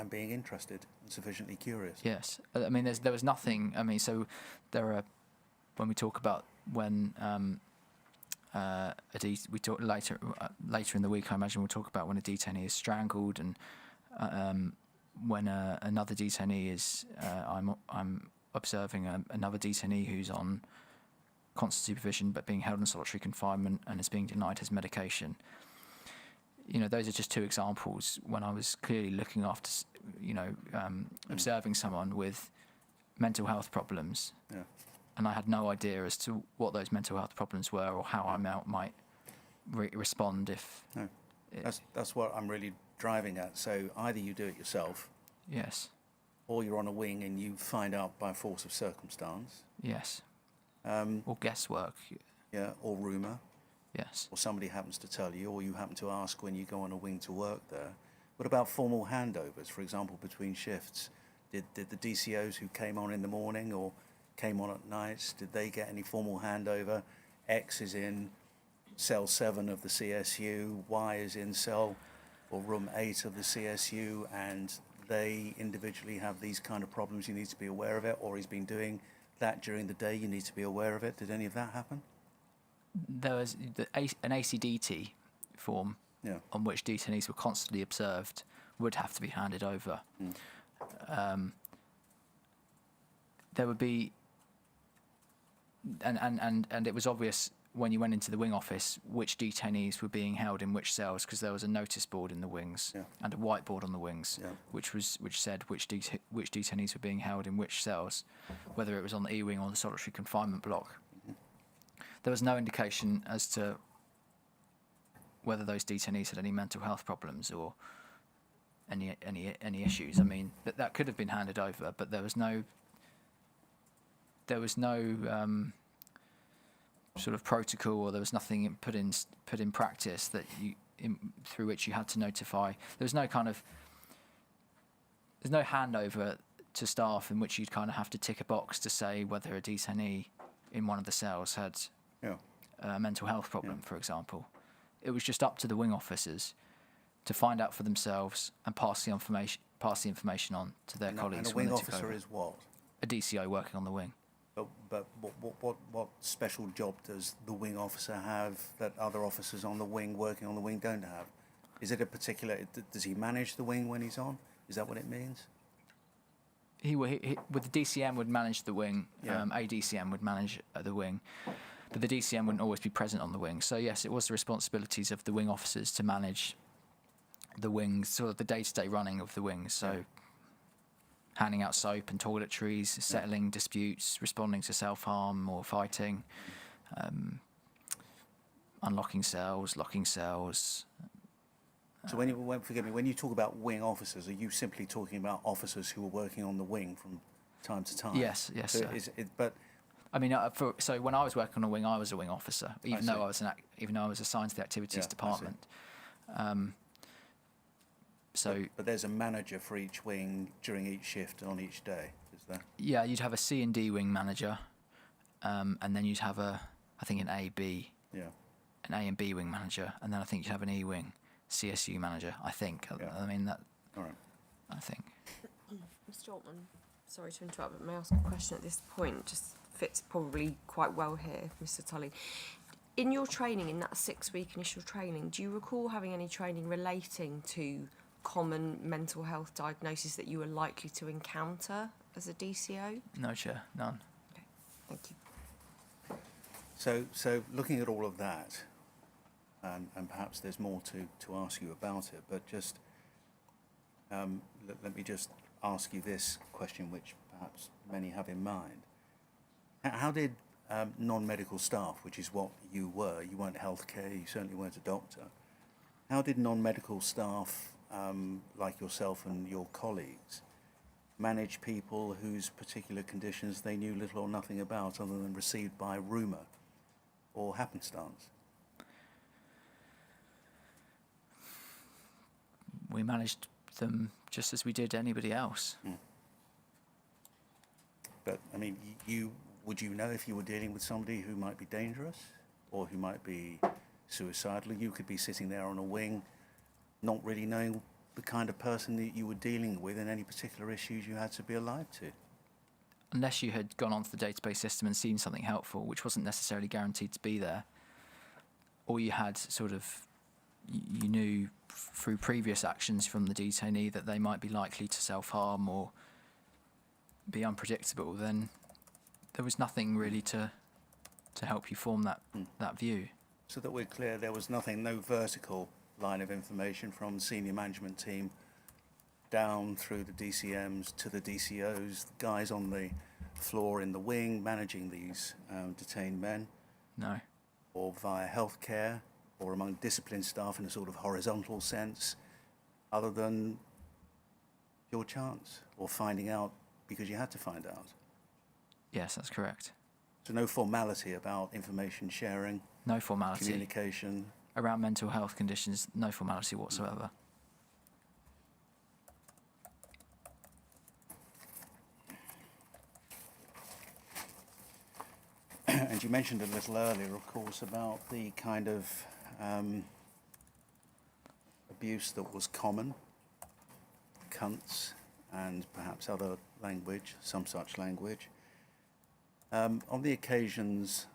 being interested and sufficiently curious. Yes. I mean, there was nothing. I mean, so there are, when we talk about when we talk later in the week, I imagine we'll talk about when a detainee is strangled, and when another detainee is, I'm observing another detainee who's on constant supervision but being held in solitary confinement and is being denied his medication. You know, those are just two examples when I was clearly looking after, observing someone with mental health problems. Yeah. And I had no idea as to what those mental health problems were or how I might respond if... No. That's what I'm really driving at. So either you do it yourself. Yes. Or you're on a wing and you find out by force of circumstance. Yes. Or guesswork. Yeah, or rumour. Yes. Or somebody happens to tell you, or you happen to ask when you go on a wing to work there. What about formal handovers, for example, between shifts? Did the DCOs who came on in the morning or came on at nights, did they get any formal handover? X is in cell 7 of the CSU, Y is in cell or room 8 of the CSU, and they individually have these kind of problems, you need to be aware of it, or he's been doing that during the day, you need to be aware of it. Did any of that happen? There was an ACDT form on which detainees were constantly observed would have to be handed over. There would be, and it was obvious when you went into the wing office which detainees were being held in which cells, because there was a notice board in the wings and a whiteboard on the wings, which said which detainees were being held in which cells, whether it was on the E-wing or the solitary confinement block. There was no indication as to whether those detainees had any mental health problems or any issues. I mean, that could have been handed over, but there was no sort of protocol, or there was nothing put in practice that through which you had to notify. There's no handover to staff in which you'd kind of have to tick a box to say whether a detainee in one of the cells had a mental health problem, for example. It was just up to the wing officers to find out for themselves and pass the information on to their colleagues. And a wing officer is what? A DCO working on the wing. But what special job does the wing officer have that other officers on the wing working on the wing don't have? Is it a particular? Does he manage the wing when he's on? Is that what it means? He with the DCM would manage the wing. Yeah. A DCM would manage the wing, but the DCM wouldn't always be present on the wing. So yes, it was the responsibilities of the wing officers to manage the wings, sort of the day-to-day running of the wings. So Yeah. handing out soap and toiletries, settling disputes, responding to self-harm or fighting, unlocking cells, locking cells. So when you talk about wing officers, are you simply talking about officers who are working on the wing from time to time? Yes, So sir. but I mean, so when I was working on a wing, I was a wing officer, even see. though I was assigned to the activities Yeah, I see. department. but there's a manager for each wing during each shift on each day, is there? Yeah, you'd have a C and D wing manager, and then you'd have an A and B wing manager, and then I think you'd have an E wing CSU manager. I think. Yeah. I mean that. All right. I think. Mr. Altman, sorry to interrupt, but may I ask a question at this point? Just fits probably quite well here, Mr. Tully. In your training, in that 6-week initial training, do you recall having any training relating to common mental health diagnoses that you were likely to encounter as a DCO? No, Chair, none. Okay, thank you. So looking at all of that, and perhaps there's more to ask you about it, but just let me just ask you this question, which perhaps many have in mind. How did non-medical staff, which is what you weren't healthcare, you certainly weren't a doctor, how did non-medical staff like yourself and your colleagues manage people whose particular conditions they knew little or nothing about other than received by rumour or happenstance? We managed them just as we did anybody else. But, I mean, would you know if you were dealing with somebody who might be dangerous or who might be suicidal? You could be sitting there on a wing not really knowing the kind of person that you were dealing with and any particular issues you had to be alive to. Unless you had gone onto the database system and seen something helpful, which wasn't necessarily guaranteed to be there, or you had sort of, you knew through previous actions from the detainee that they might be likely to self-harm or be unpredictable, then there was nothing really to help you form that view. So that we're clear, there was nothing, no vertical line of information from the senior management team down through the DCMs to the DCOs, the guys on the floor in the wing managing these detained men, No. or via healthcare, or among disciplined staff in a sort of horizontal sense, other than your chance, or finding out because you had to find out. Yes, that's correct. So no formality about information sharing, No formality. communication. Around mental health conditions, no formality whatsoever. And you mentioned a little earlier, of course, about the kind of abuse that was common, cunts, and perhaps other language, some such language. On the occasions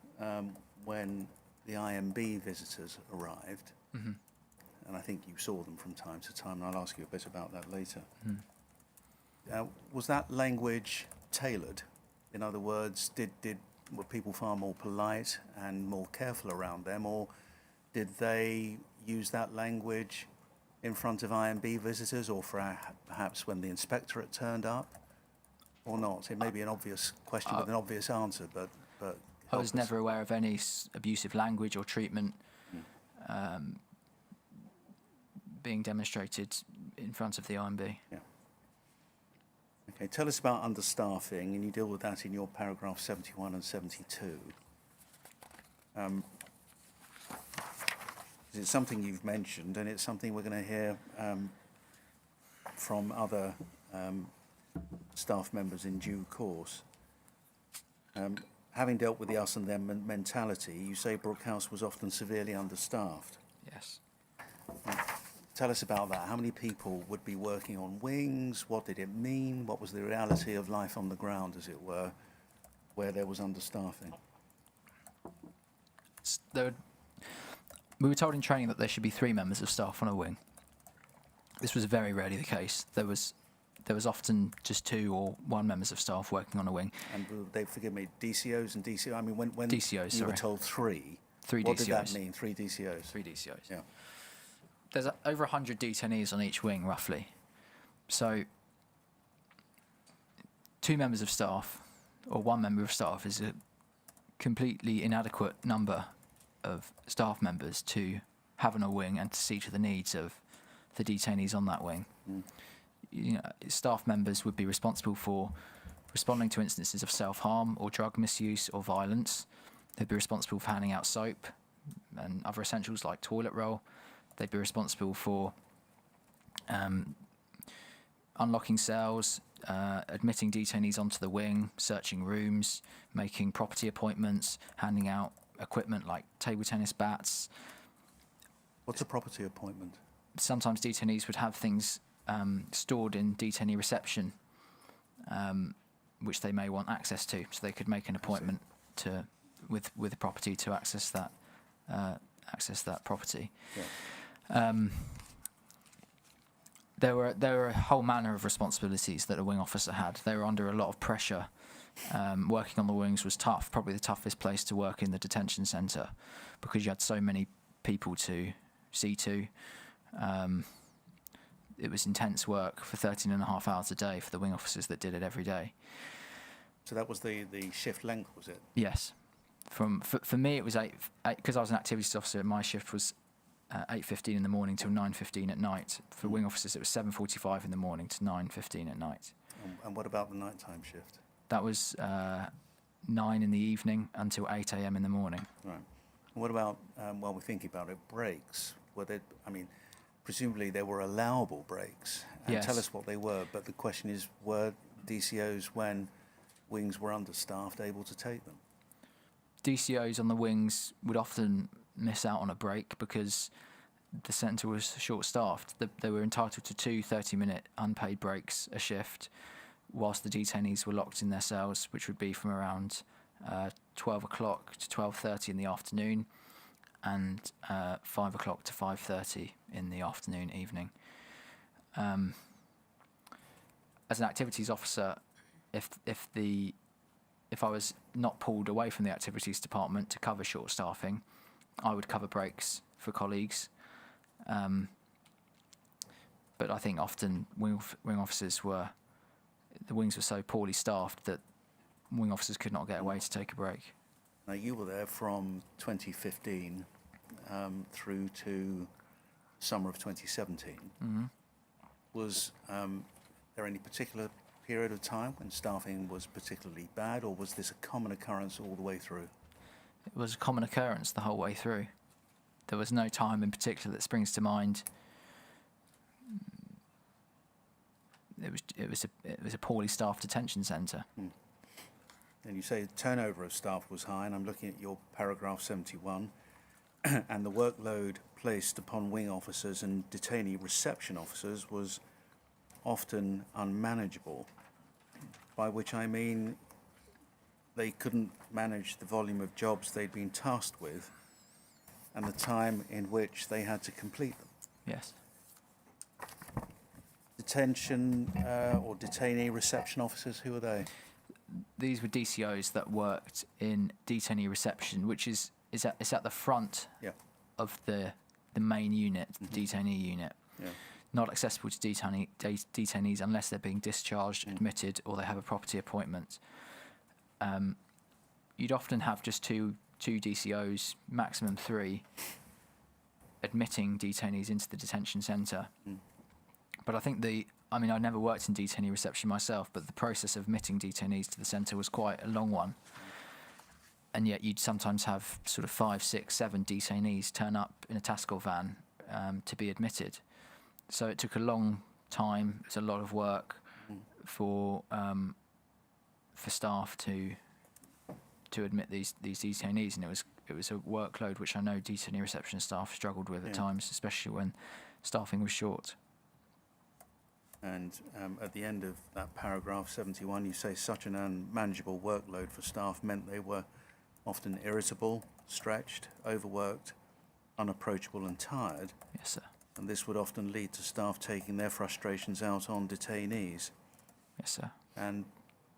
when the IMB visitors arrived, and I think you saw them from time to time, and I'll ask you a bit about that later. Was that language tailored? In other words, were people far more polite and more careful around them, or did they use that language in front of IMB visitors, or perhaps when the inspectorate turned up, or not? It may be an obvious question with an obvious answer, but I was never aware of any abusive language or treatment being demonstrated in front of the IMB. Yeah. Okay, tell us about understaffing, and you deal with that in your paragraph 71 and 72. It's something you've mentioned, and it's something we're going to hear from other staff members in due course. Having dealt with the us and them mentality, you say Brook House was often severely understaffed. Yes. Tell us about that. How many people would be working on wings? What did it mean? What was the reality of life on the ground, as it were, where there was understaffing? We were told in training that there should be 3 members of staff on a wing. This was very rarely the case. There was often just 2 or 1 members of staff working on a wing. And they forgive me, DCOs and DCO. I mean, when DCOs, you were sorry. told 3, 3 what DCOs. did that mean? 3 DCOs. 3 DCOs. Yeah. There's over 100 detainees on each wing, roughly. So 2 members of staff or 1 member of staff is a completely inadequate number of staff members to have on a wing and to see to the needs of the detainees on that wing. You know, staff members would be responsible for responding to instances of self-harm or drug misuse or violence. They'd be responsible for handing out soap and other essentials like toilet roll. They'd be responsible for unlocking cells, admitting detainees onto the wing, searching rooms, making property appointments, handing out equipment like table tennis bats. What's a property appointment? Sometimes detainees would have things stored in detainee reception, which they may want access to, so they could make an appointment with the property to access that property. Yeah. There were a whole manner of responsibilities that a wing officer had. They were under a lot of pressure. Working on the wings was tough, probably the toughest place to work in the detention centre, because you had so many people to see to. It was intense work for 13.5 hours a day for the wing officers that did it every day. So that was the shift length, was it? Yes. For me, it was 8 because I was an activities officer. My shift was 8:15 in the morning till 9:15 at night. For wing officers, it was 7:45 in the morning to 9:15 at night. And what about the nighttime shift? That was 9 in the evening until 8 a.m. in the morning. Right. And what about, while we're thinking about it, breaks? Were there, I mean, presumably there were allowable breaks. And Yes. tell us what they were. But the question is, were DCOs, when wings were understaffed, able to take them? DCOs on the wings would often miss out on a break because the centre was short-staffed. They were entitled to 2 30-minute unpaid breaks a shift, whilst the detainees were locked in their cells, which would be from around 12 o'clock to 12:30 in the afternoon and 5 o'clock to 5:30 in the afternoon, evening. As an activities officer, if I was not pulled away from the activities department to cover short staffing, I would cover breaks for colleagues. But I think often wing officers the wings were so poorly staffed that wing officers could not get away to take a break. Now, you were there from 2015 through to summer of 2017. Mm-hmm. Was there any particular period of time when staffing was particularly bad, or was this a common occurrence all the way through? It was a common occurrence the whole way through. There was no time in particular that springs to mind. It was a poorly staffed detention centre. And you say turnover of staff was high, and I'm looking at your paragraph 71, and the workload placed upon wing officers and detainee reception officers was often unmanageable, by which I mean they couldn't manage the volume of jobs they'd been tasked with and the time in which they had to complete them. Yes. Detention or detainee reception officers, who are they? These were DCOs that worked in detainee reception, which is at the front Yeah. of the main unit, the detainee unit. Yeah. Not accessible to detainees unless they're being discharged, admitted, or they have a property appointment. You'd often have just two DCOs, maximum 3, admitting detainees into the detention centre. But I think I never worked in detainee reception myself, but the process of admitting detainees to the centre was quite a long one. And yet you'd sometimes have sort of 5, 6, 7 detainees turn up in a task van to be admitted. So it took a long time. It was a lot of work for staff to admit these detainees, and it was a workload which I know detainee reception staff struggled with at times, especially when staffing was short. And at the end of that paragraph 71, you say such an unmanageable workload for staff meant they were often irritable, stretched, overworked, unapproachable and tired. Yes, sir. And this would often lead to staff taking their frustrations out on detainees. Yes, sir. And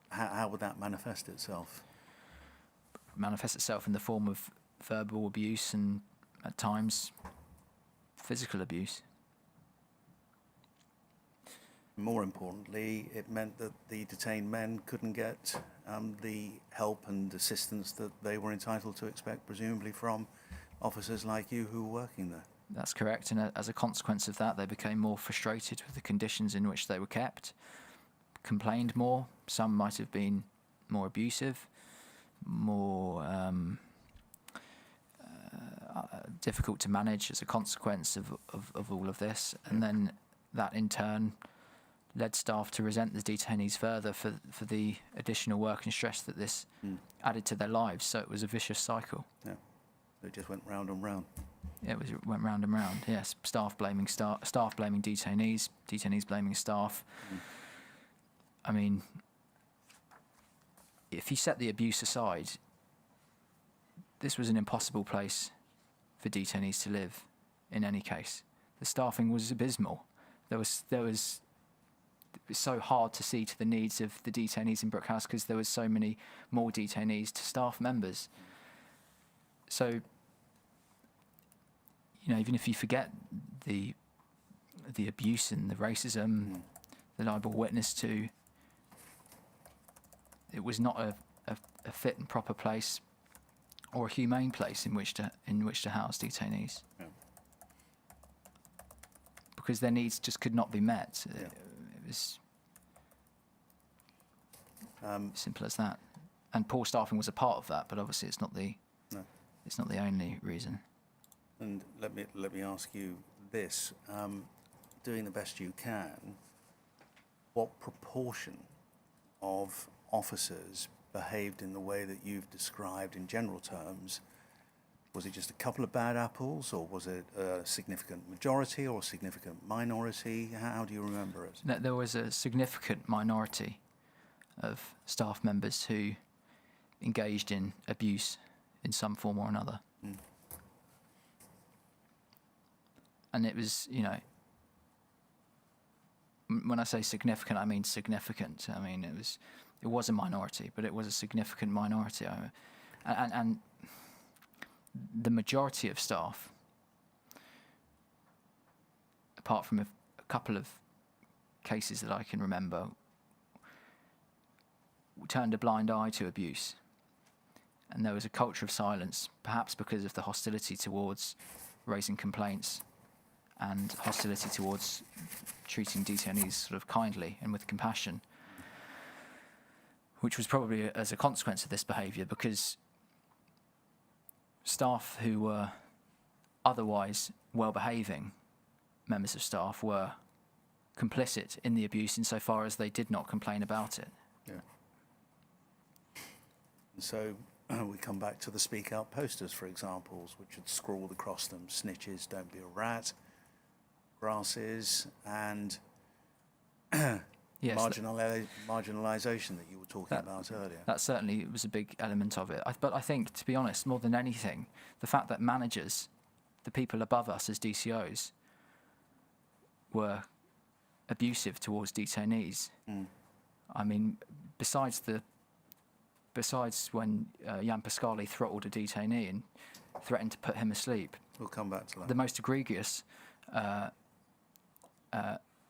how would that manifest itself? Manifests itself in the form of verbal abuse and, at times, physical abuse. More importantly, it meant that the detained men couldn't get the help and assistance that they were entitled to expect, presumably from officers like you who were working there. That's correct, and as a consequence of that, they became more frustrated with the conditions in which they were kept, complained more. Some might have been more abusive, more difficult to manage as a consequence of all of this, and then that in turn led staff to resent the detainees further for the additional work and stress that this added to their lives. So it was a vicious cycle. Yeah, so it just went round and round. Yeah, it went round and round. Yes, staff blaming staff blaming detainees, detainees blaming staff. I mean, if you set the abuse aside, this was an impossible place for detainees to live. In any case, the staffing was abysmal. It was so hard to see to the needs of the detainees in Brook House because there was so many more detainees to staff members. So, you know, even if you forget the abuse and the racism that I bore witness to, it was not a fit and proper place or a humane place in which to house detainees. Yeah. Because their needs just could not be met. Yeah. It was simple as that. And poor staffing was a part of that, but obviously it's not the only reason. And let me ask you this: doing the best you can, what proportion of officers behaved in the way that you've described in general terms? Was it just a couple of bad apples, or was it a significant majority or a significant minority? How do you remember it? There was a significant minority of staff members who engaged in abuse in some form or another. And it was, you know, when I say significant, I mean significant. I mean, it was a minority, but it was a significant minority. And the majority of staff, apart from a couple of cases that I can remember, turned a blind eye to abuse. And there was a culture of silence, perhaps because of the hostility towards raising complaints and hostility towards treating detainees sort of kindly and with compassion, which was probably as a consequence of this behaviour, because staff who were otherwise well-behaving members of staff were complicit in the abuse insofar as they did not complain about it. Yeah. And so we come back to the speak out posters, for examples, which had scrawled across them: snitches, don't be a rat, grasses, and Yes, marginalisation that you were talking about earlier. That certainly was a big element of it. But I think, to be honest, more than anything, the fact that managers, the people above us as DCOs, were abusive towards detainees. I mean, besides when Jan Pascali throttled a detainee and threatened to put him asleep, We'll come back to that. the most egregious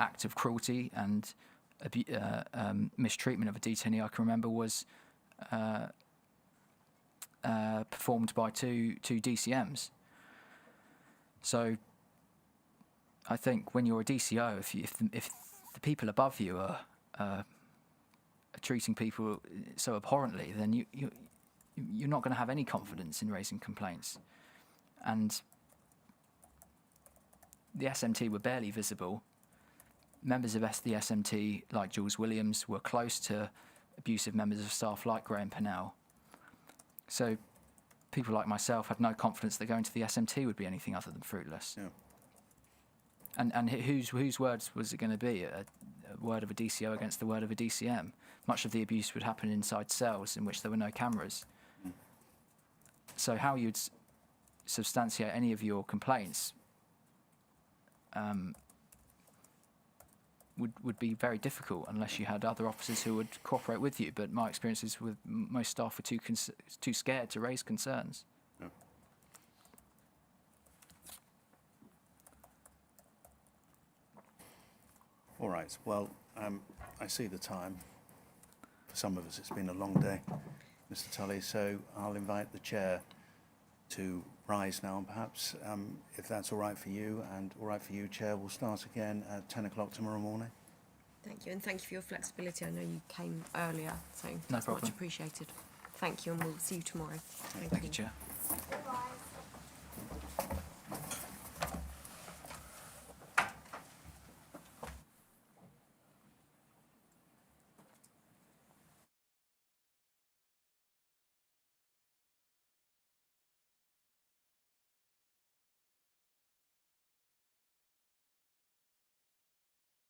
act of cruelty and mistreatment of a detainee I can remember was performed by two DCMs. So I think when you're a DCO, if the people above you are treating people so abhorrently, then you're not going to have any confidence in raising complaints. And the SMT were barely visible. Members of the SMT, like Jules Williams, were close to abusive members of staff like Graham Pennell. So people like myself had no confidence that going to the SMT would be anything other than fruitless. Yeah. And whose words was it going to be? word of a DCO against the word of a DCM. Much of the abuse would happen inside cells in which there were no cameras. So how you'd substantiate any of your complaints would be very difficult unless you had other officers who would cooperate with you. But my experiences with most staff were too scared to raise concerns. No. All right. Well, I see the time. For some of us, it's been a long day, Mr. Tully. So I'll invite the chair to rise now, and perhaps, if that's all right for you and all right for you, Chair, we'll start again at 10 o'clock tomorrow morning. Thank you, and thank you for your flexibility. I know you came earlier, so No that's problem. much appreciated. Thank you, and we'll see you tomorrow. Thank you, Chair. Bye.